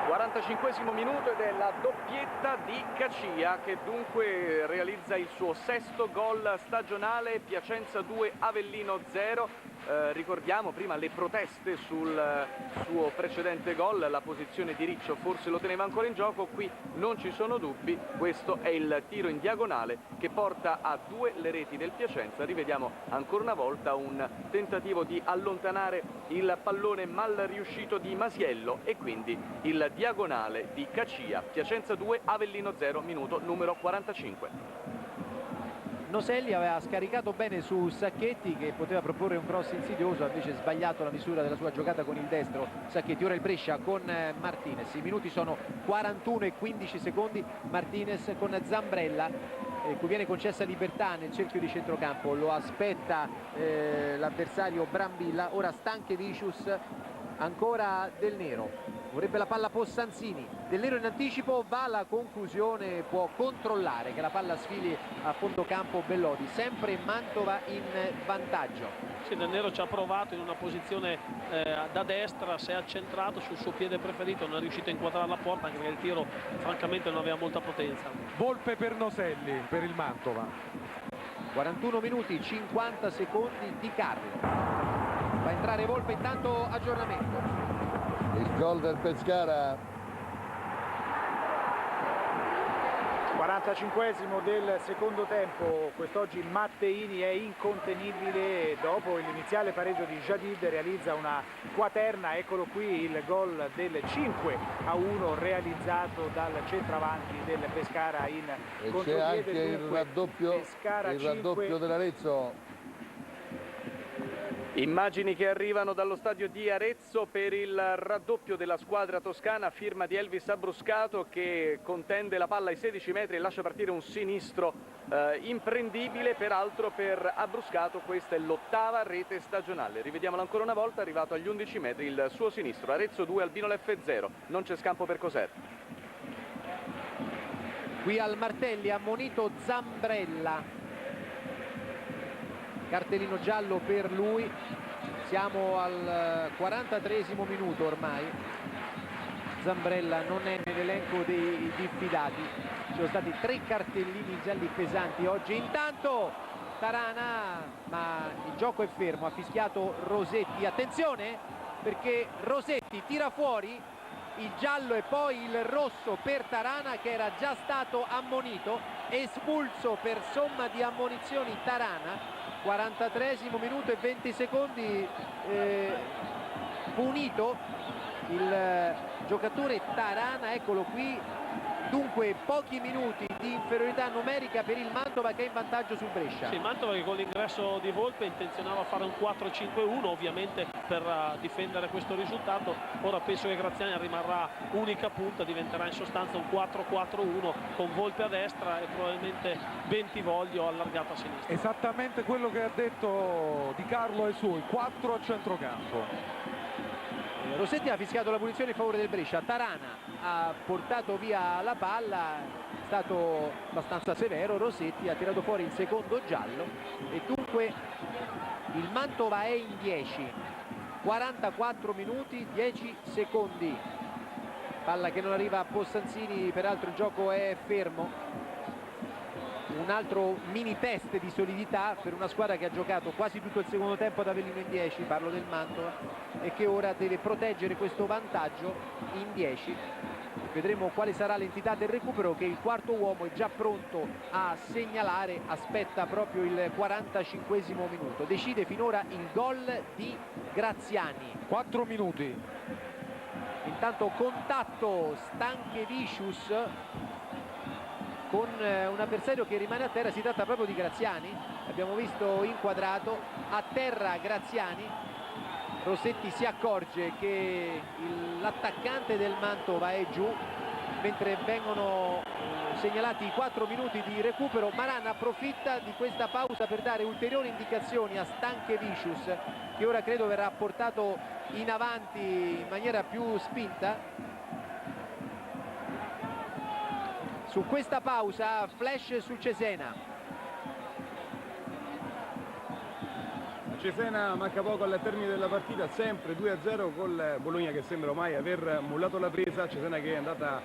45esimo minuto ed è la doppietta di Cacia, che dunque realizza il suo 6° gol stagionale. Piacenza 2, Avellino 0. Ricordiamo prima le proteste sul suo precedente gol, la posizione di Riccio forse lo teneva ancora in gioco, qui non ci sono dubbi. Questo è il tiro in diagonale che porta a 2 le reti del Piacenza. Rivediamo ancora una volta un tentativo di allontanare il pallone mal riuscito di Masiello, e quindi il diagonale di Cacia. Piacenza 2, Avellino 0, minuto numero 45. Noselli aveva scaricato bene su Sacchetti, che poteva proporre un cross insidioso, ha invece sbagliato la misura della sua giocata con il destro Sacchetti. Ora il Brescia con Martinez, i minuti sono 41 e 15 secondi. Martinez con Zambrella, cui viene concessa libertà nel cerchio di centrocampo, lo aspetta l'avversario Brambilla. Ora Stanchevicius, ancora Del Nero, vorrebbe la palla Possanzini, Del Nero in anticipo, va alla conclusione, può controllare che la palla sfili a fondo campo Bellodi, sempre Mantova in vantaggio. Sì, Del Nero ci ha provato in una posizione da destra, si è accentrato sul suo piede preferito, non è riuscito a inquadrare la porta, anche perché il tiro francamente non aveva molta potenza. Volpe per Noselli per il Mantova. 41 minuti 50 secondi di Carlo, fa entrare Volpe, intanto aggiornamento. Il gol del Pescara. 45esimo del secondo tempo, quest'oggi Matteini è incontenibile, dopo l'iniziale pareggio di Jadid realizza una quaterna. Eccolo qui il gol del 5-1 realizzato dal centravanti del Pescara in contropiede. C'è anche il raddoppio dell'Arezzo. Immagini che arrivano dallo stadio di Arezzo per il raddoppio della squadra toscana, firma di Elvis Abruscato, che contende la palla ai 16 metri e lascia partire un sinistro imprendibile. Peraltro per Abruscato questa è l'8ª rete stagionale. Rivediamolo ancora una volta, arrivato agli 11 metri il suo sinistro. Arezzo 2, Albino Leffe 0, non c'è scampo per Coser. Qui al Martelli ammonito Zambrella, cartellino giallo per lui. Siamo al 43esimo minuto ormai. Zambrella non è nell'elenco dei diffidati. Ci sono stati 3 cartellini gialli pesanti oggi. Intanto Tarana, ma il gioco è fermo, ha fischiato Rosetti. Attenzione, perché Rosetti tira fuori il giallo e poi il rosso per Tarana, che era già stato ammonito, espulso per somma di ammonizioni Tarana. 43esimo minuto e 20 secondi, punito il giocatore Tarana, eccolo qui. Dunque pochi minuti di inferiorità numerica per il Mantova, che è in vantaggio sul Brescia. Sì, Mantova che con l'ingresso di Volpe intenzionava fare un 4-5-1 ovviamente per difendere questo risultato. Ora penso che Graziani rimarrà unica punta, diventerà in sostanza un 4-4-1 con Volpe a destra e probabilmente Bentivoglio allargato a sinistra. Esattamente quello che ha detto Di Carlo ai suoi, 4 a centrocampo. Rossetti ha fischiato la punizione in favore del Brescia. Tarana ha portato via la palla, è stato abbastanza severo. Rossetti ha tirato fuori il secondo giallo e dunque il Mantova è in 10. 44 minuti 10 secondi. Palla che non arriva a Possanzini, peraltro il gioco è fermo. Un altro mini test di solidità per una squadra che ha giocato quasi tutto il secondo tempo ad Avellino in 10, parlo del Mantova, e che ora deve proteggere questo vantaggio in 10. Vedremo quale sarà l'entità del recupero, che il quarto uomo è già pronto a segnalare, aspetta proprio il 45esimo minuto. Decide finora il gol di Graziani. 4 minuti. Intanto contatto Stanchevicius con un avversario che rimane a terra. Si tratta proprio di Graziani, abbiamo visto inquadrato a terra Graziani. Rossetti si accorge che l'attaccante del Mantova è giù, mentre vengono segnalati i 4 minuti di recupero. Maran approfitta di questa pausa per dare ulteriori indicazioni a Stanchevicius, che ora credo verrà portato in avanti in maniera più spinta. Su questa pausa flash su Cesena. Cesena manca poco al termine della partita, sempre 2-0 col Bologna che sembra ormai aver mollato la presa. Cesena che è andata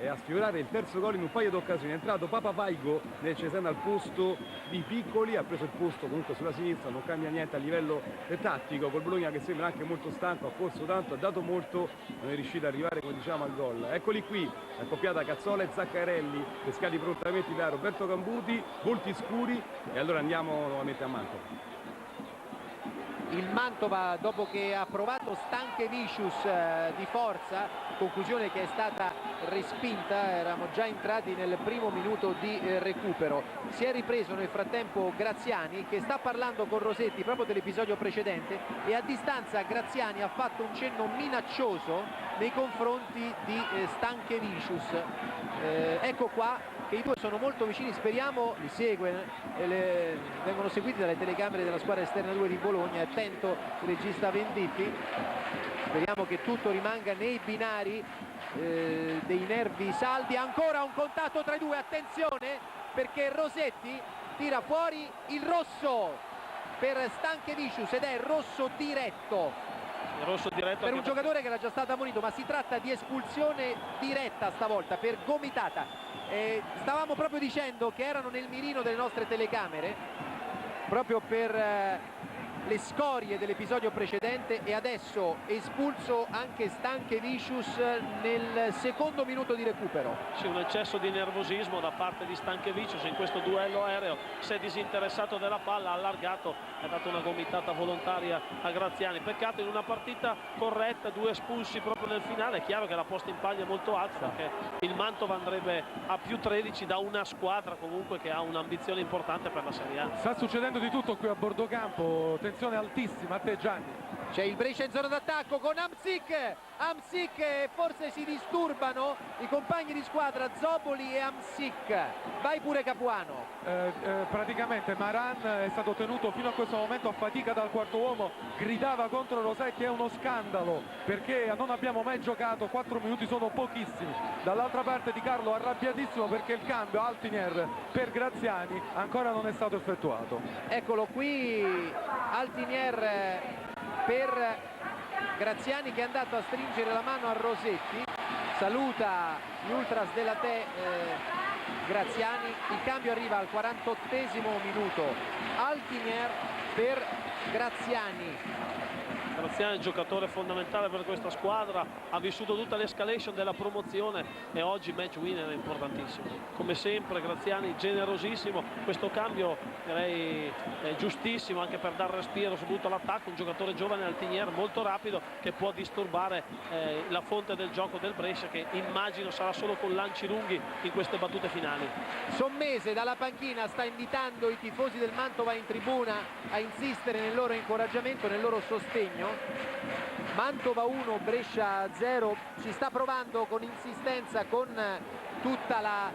a sfiorare il terzo gol in un paio d'occasioni. È entrato Papa Paigo nel Cesena al posto di Piccoli, ha preso il posto comunque sulla sinistra, non cambia niente a livello tattico. Col Bologna che sembra anche molto stanco, ha corso tanto, ha dato molto, non è riuscito ad arrivare, come diciamo, al gol. Eccoli qui, la coppiata Cazzola e Zaccarelli, pescati prontamente da Roberto Cambuti, volti scuri, e allora andiamo nuovamente a Mantova. Il Mantova, dopo che ha provato Stanchevicius di forza, conclusione che è stata respinta, eravamo già entrati nel primo minuto di recupero. Si è ripreso nel frattempo Graziani, che sta parlando con Rosetti proprio dell'episodio precedente, e a distanza Graziani ha fatto un cenno minaccioso nei confronti di Stanchevicius. Ecco qua che i due sono molto vicini, speriamo li segue, vengono seguiti dalle telecamere della squadra esterna 2 di Bologna. Attento il regista Venditti, speriamo che tutto rimanga nei binari dei nervi saldi. Ancora un contatto tra i due, attenzione, perché Rosetti tira fuori il rosso per Stanchevicius ed è rosso diretto. Il rosso diretto per un giocatore che era già stato ammonito, ma si tratta di espulsione diretta stavolta per gomitata. Stavamo proprio dicendo che erano nel mirino delle nostre telecamere proprio per le scorie dell'episodio precedente, e adesso espulso anche Stanchevicius nel secondo minuto di recupero. Sì, un eccesso di nervosismo da parte di Stanchevicius in questo duello aereo, si è disinteressato della palla, ha allargato, ha dato una gomitata volontaria a Graziani. Peccato, in una partita corretta, 2 espulsi proprio nel finale. È chiaro che la posta in palio è molto alta, perché il Mantova andrebbe a più 13 da una squadra comunque che ha un'ambizione importante per la Serie A. Sta succedendo di tutto qui a bordo campo, tensione altissima. A te Gianni. C'è il Brescia in zona d'attacco con Hamsik, e forse si disturbano i compagni di squadra Zoboli e Hamsik. Vai pure Capuano. Praticamente Maran è stato tenuto fino a questo momento a fatica dal quarto uomo, gridava contro Rosetti, è uno scandalo perché non abbiamo mai giocato, 4 minuti sono pochissimi. Dall'altra parte Di Carlo arrabbiatissimo perché il cambio Altinier per Graziani ancora non è stato effettuato. Eccolo qui Altinier per Graziani, che è andato a stringere la mano a Rosetti. saluta gli ultras della Graziani. Il cambio arriva al 48esimo minuto. Altinier per Graziani. Graziani è un giocatore fondamentale per questa squadra, ha vissuto tutta l'escalation della promozione e oggi match winner è importantissimo. Come sempre Graziani generosissimo, questo cambio direi è giustissimo anche per dare respiro soprattutto all'attacco, un giocatore giovane Altinier molto rapido che può disturbare la fonte del gioco del Brescia, che immagino sarà solo con lanci lunghi in queste battute finali. Sommese dalla panchina sta invitando i tifosi del Mantova in tribuna a insistere nel loro incoraggiamento, nel loro sostegno. Mantova 1, Brescia 0, si sta provando con insistenza, con tutta la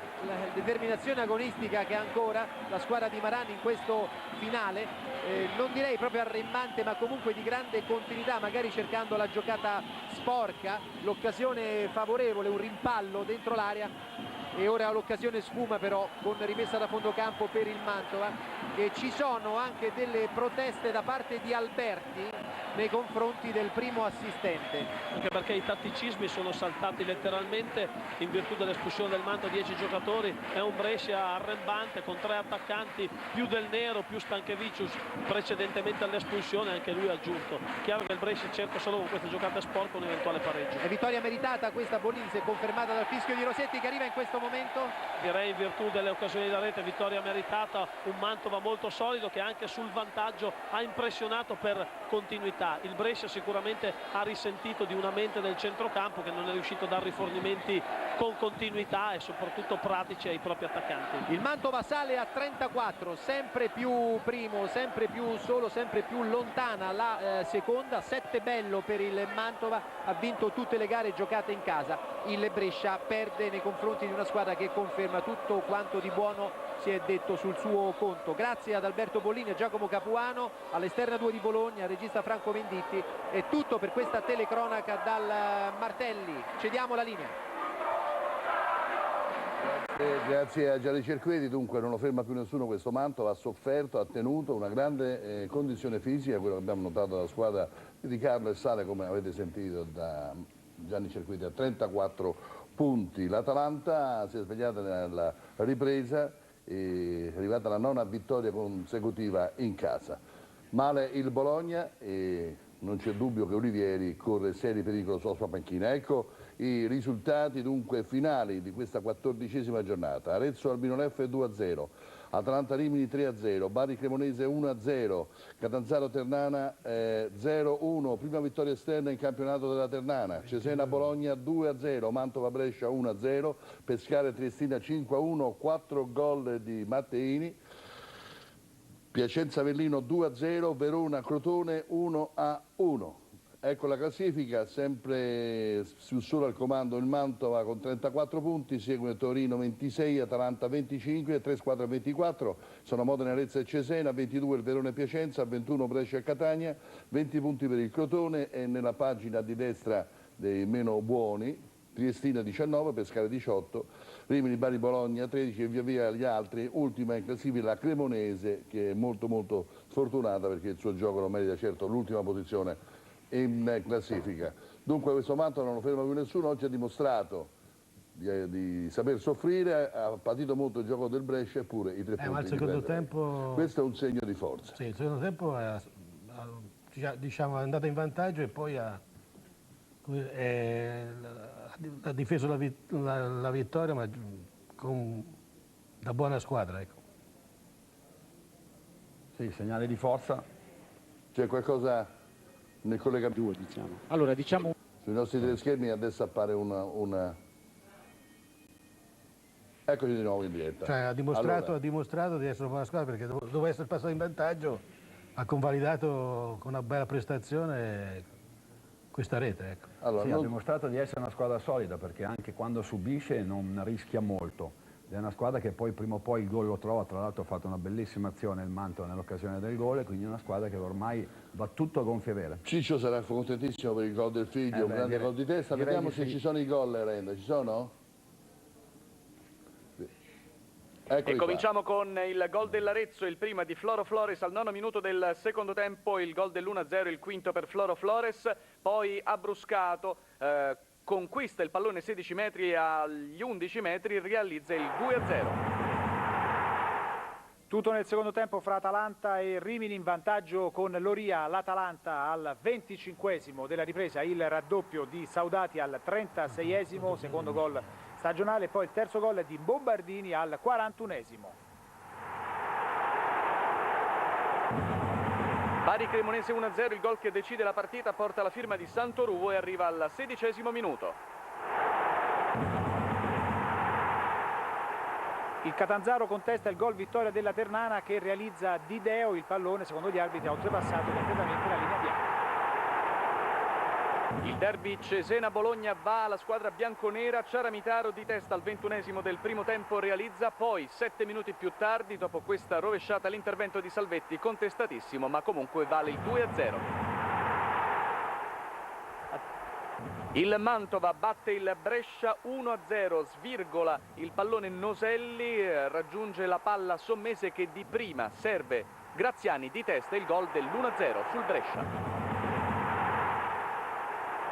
determinazione agonistica che ha ancora la squadra di Marani in questo finale, non direi proprio arrembante ma comunque di grande continuità, magari cercando la giocata sporca, l'occasione favorevole, un rimpallo dentro l'area e ora l'occasione sfuma però con rimessa da fondo campo per il Mantova. E ci sono anche delle proteste da parte di Alberti nei confronti del primo assistente, anche perché i tatticismi sono saltati letteralmente in virtù dell'espulsione del Mantova, 10 giocatori. È un Brescia arrembante con 3 attaccanti, più Del Nero, più Stanchevicius precedentemente all'espulsione, anche lui aggiunto. Chiaro che il Brescia cerca solo con queste giocate sporche un eventuale pareggio. È vittoria meritata questa, Bolinse, confermata dal fischio di Rossetti che arriva in questo momento. Direi in virtù delle occasioni da rete, vittoria meritata, un Mantova molto solido che anche sul vantaggio ha impressionato per continuità. Il Brescia sicuramente ha risentito di una mente del centrocampo che non è riuscito a dare rifornimenti con continuità e soprattutto pratici ai propri attaccanti. Il Mantova sale a 34, sempre più primo, sempre più solo, sempre più lontana la seconda. 7 bello per il Mantova, ha vinto tutte le gare giocate in casa. Il Brescia perde nei confronti di una squadra che conferma tutto quanto di buono si è detto sul suo conto. Grazie ad Alberto Bollini e Giacomo Capuano, all'esterna 2 di Bologna, al regista Franco Venditti. È tutto per questa telecronaca dal Martelli. Cediamo la linea. Grazie a Gianni Cerqueti. Dunque non lo ferma più nessuno questo Mantova, ha sofferto, ha tenuto una grande condizione fisica, quello che abbiamo notato dalla squadra di Carlo e Sale, come avete sentito da Gianni Cerqueti, a 34 punti. L'Atalanta si è svegliata nella ripresa, è arrivata la 9ª vittoria consecutiva in casa. Male il Bologna e non c'è dubbio che Olivieri corre serio pericolo sulla sua panchina. Ecco i risultati dunque finali di questa 14ª giornata. Arezzo Albino Leffe 2-0, Atalanta Rimini 3-0, Bari Cremonese 1-0, Catanzaro Ternana 0-1, prima vittoria esterna in campionato della Ternana, Cesena Bologna 2-0, Mantova Brescia 1-0, Pescara Triestina 5-1, 4 gol di Matteini, Piacenza Avellino 2-0, Verona Crotone 1-1. Ecco la classifica, sempre solo al comando il Mantova con 34 punti, segue Torino 26, Atalanta 25, 3 squadre 24, sono Modena, Arezzo e Cesena, 22 il Verona e Piacenza, 21 Brescia e Catania, 20 punti per il Crotone e nella pagina di destra dei meno buoni, Triestina 19, Pescara 18, Rimini, Bari, Bologna 13 e via via gli altri. Ultima in classifica la Cremonese, che è molto sfortunata perché il suo gioco non merita certo l'ultima posizione in classifica. Dunque questo Mantova non lo ferma più nessuno, oggi ha dimostrato di saper soffrire, ha patito molto il gioco del Brescia eppure i 3 punti. Ma il secondo tempo... Questo è un segno di forza. Sì, il secondo tempo diciamo, è andato in vantaggio e poi ha difeso la vittoria, ma con una buona squadra. Ecco. Sì, segnale di forza. C'è qualcosa nel collegamento? Diciamo. Allora, diciamo... Sui nostri teleschermi adesso appare una... Eccoci di nuovo in diretta. Cioè, ha dimostrato di essere una buona squadra perché dopo essere passato in vantaggio ha convalidato con una bella prestazione questa rete. Ecco. Allora, ha dimostrato di essere una squadra solida perché anche quando subisce non rischia molto. È una squadra che poi prima o poi il gol lo trova, tra l'altro ha fatto una bellissima azione il Mantova nell'occasione del gol, e quindi è una squadra che ormai va tutto a gonfie vele. Ciccio sarà contentissimo per il gol del figlio, un grande gol di testa. Vediamo se ci sono i gol, Renda. Ci sono? E cominciamo con il gol dell'Arezzo, il primo di Floro Flores al 9° minuto del secondo tempo, il gol dell'1-0, il quinto per Floro Flores, poi ha bruscato conquista il pallone 16 metri agli 11 metri, realizza il 2-0. Tutto nel secondo tempo fra Atalanta e Rimini, in vantaggio con Loria. L'Atalanta al 25esimo della ripresa, il raddoppio di Saudati al 36esimo, secondo gol stagionale, poi il terzo gol di Bombardini al 41esimo. Bari Cremonese 1-0, il gol che decide la partita porta la firma di Santoruvo e arriva al 16esimo minuto. Il Catanzaro contesta il gol vittoria della Ternana che realizza Di Deo. Il pallone, secondo gli arbitri, ha oltrepassato completamente la linea bianca. Il derby Cesena-Bologna va alla squadra bianconera. Ciaramitaro di testa al 21esimo del primo tempo realizza, poi 7 minuti più tardi, dopo questa rovesciata, l'intervento di Salvetti, contestatissimo, ma comunque vale il 2-0. Il Mantova batte il Brescia 1-0, svirgola il pallone Noselli, raggiunge la palla Sommese che di prima serve Graziani di testa, il gol dell'1-0 sul Brescia.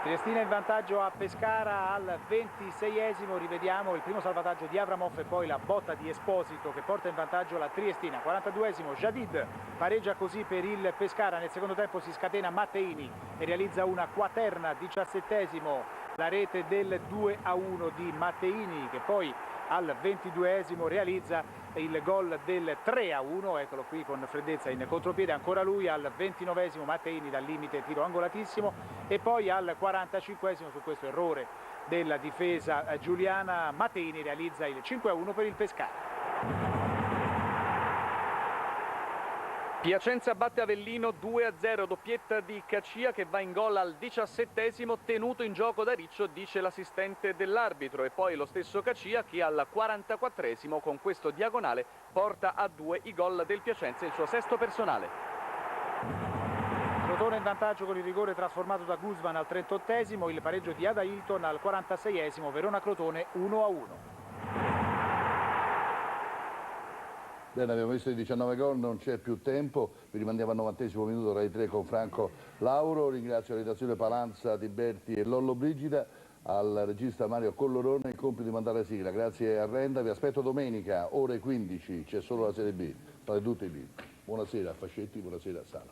Triestina in vantaggio a Pescara al 26esimo, rivediamo il primo salvataggio di Avramov e poi la botta di Esposito che porta in vantaggio la Triestina. 42esimo, Jadid pareggia così per il Pescara. Nel secondo tempo si scatena Matteini e realizza una quaterna. 17esimo la rete del 2-1 di Matteini che poi al 22esimo realizza il gol del 3-1, eccolo qui con freddezza in contropiede, ancora lui. Al 29esimo Matteini dal limite, tiro angolatissimo, e poi al 45esimo, su questo errore della difesa giuliana, Matteini realizza il 5-1 per il Pescara. Piacenza batte Avellino 2-0, doppietta di Cacia che va in gol al 17esimo, tenuto in gioco da Riccio, dice l'assistente dell'arbitro, e poi lo stesso Cacia che al 44esimo con questo diagonale porta a 2 i gol del Piacenza, il suo sesto personale. Crotone in vantaggio con il rigore trasformato da Guzman al 38esimo, il pareggio di Ada Hilton al 46esimo, Verona-Crotone 1-1. Bene, abbiamo visto i 19 gol, non c'è più tempo, vi rimandiamo al 90esimo minuto Rai 3 con Franco Lauro. Ringrazio la redazione Palanza, Tiberti e Lollo Brigida, al regista Mario Collorone il compito di mandare la sigla. Grazie a Renda, vi aspetto domenica ore 15, c'è solo la Serie B, fate tutti i B. Buonasera a Fascetti, buonasera a Sala.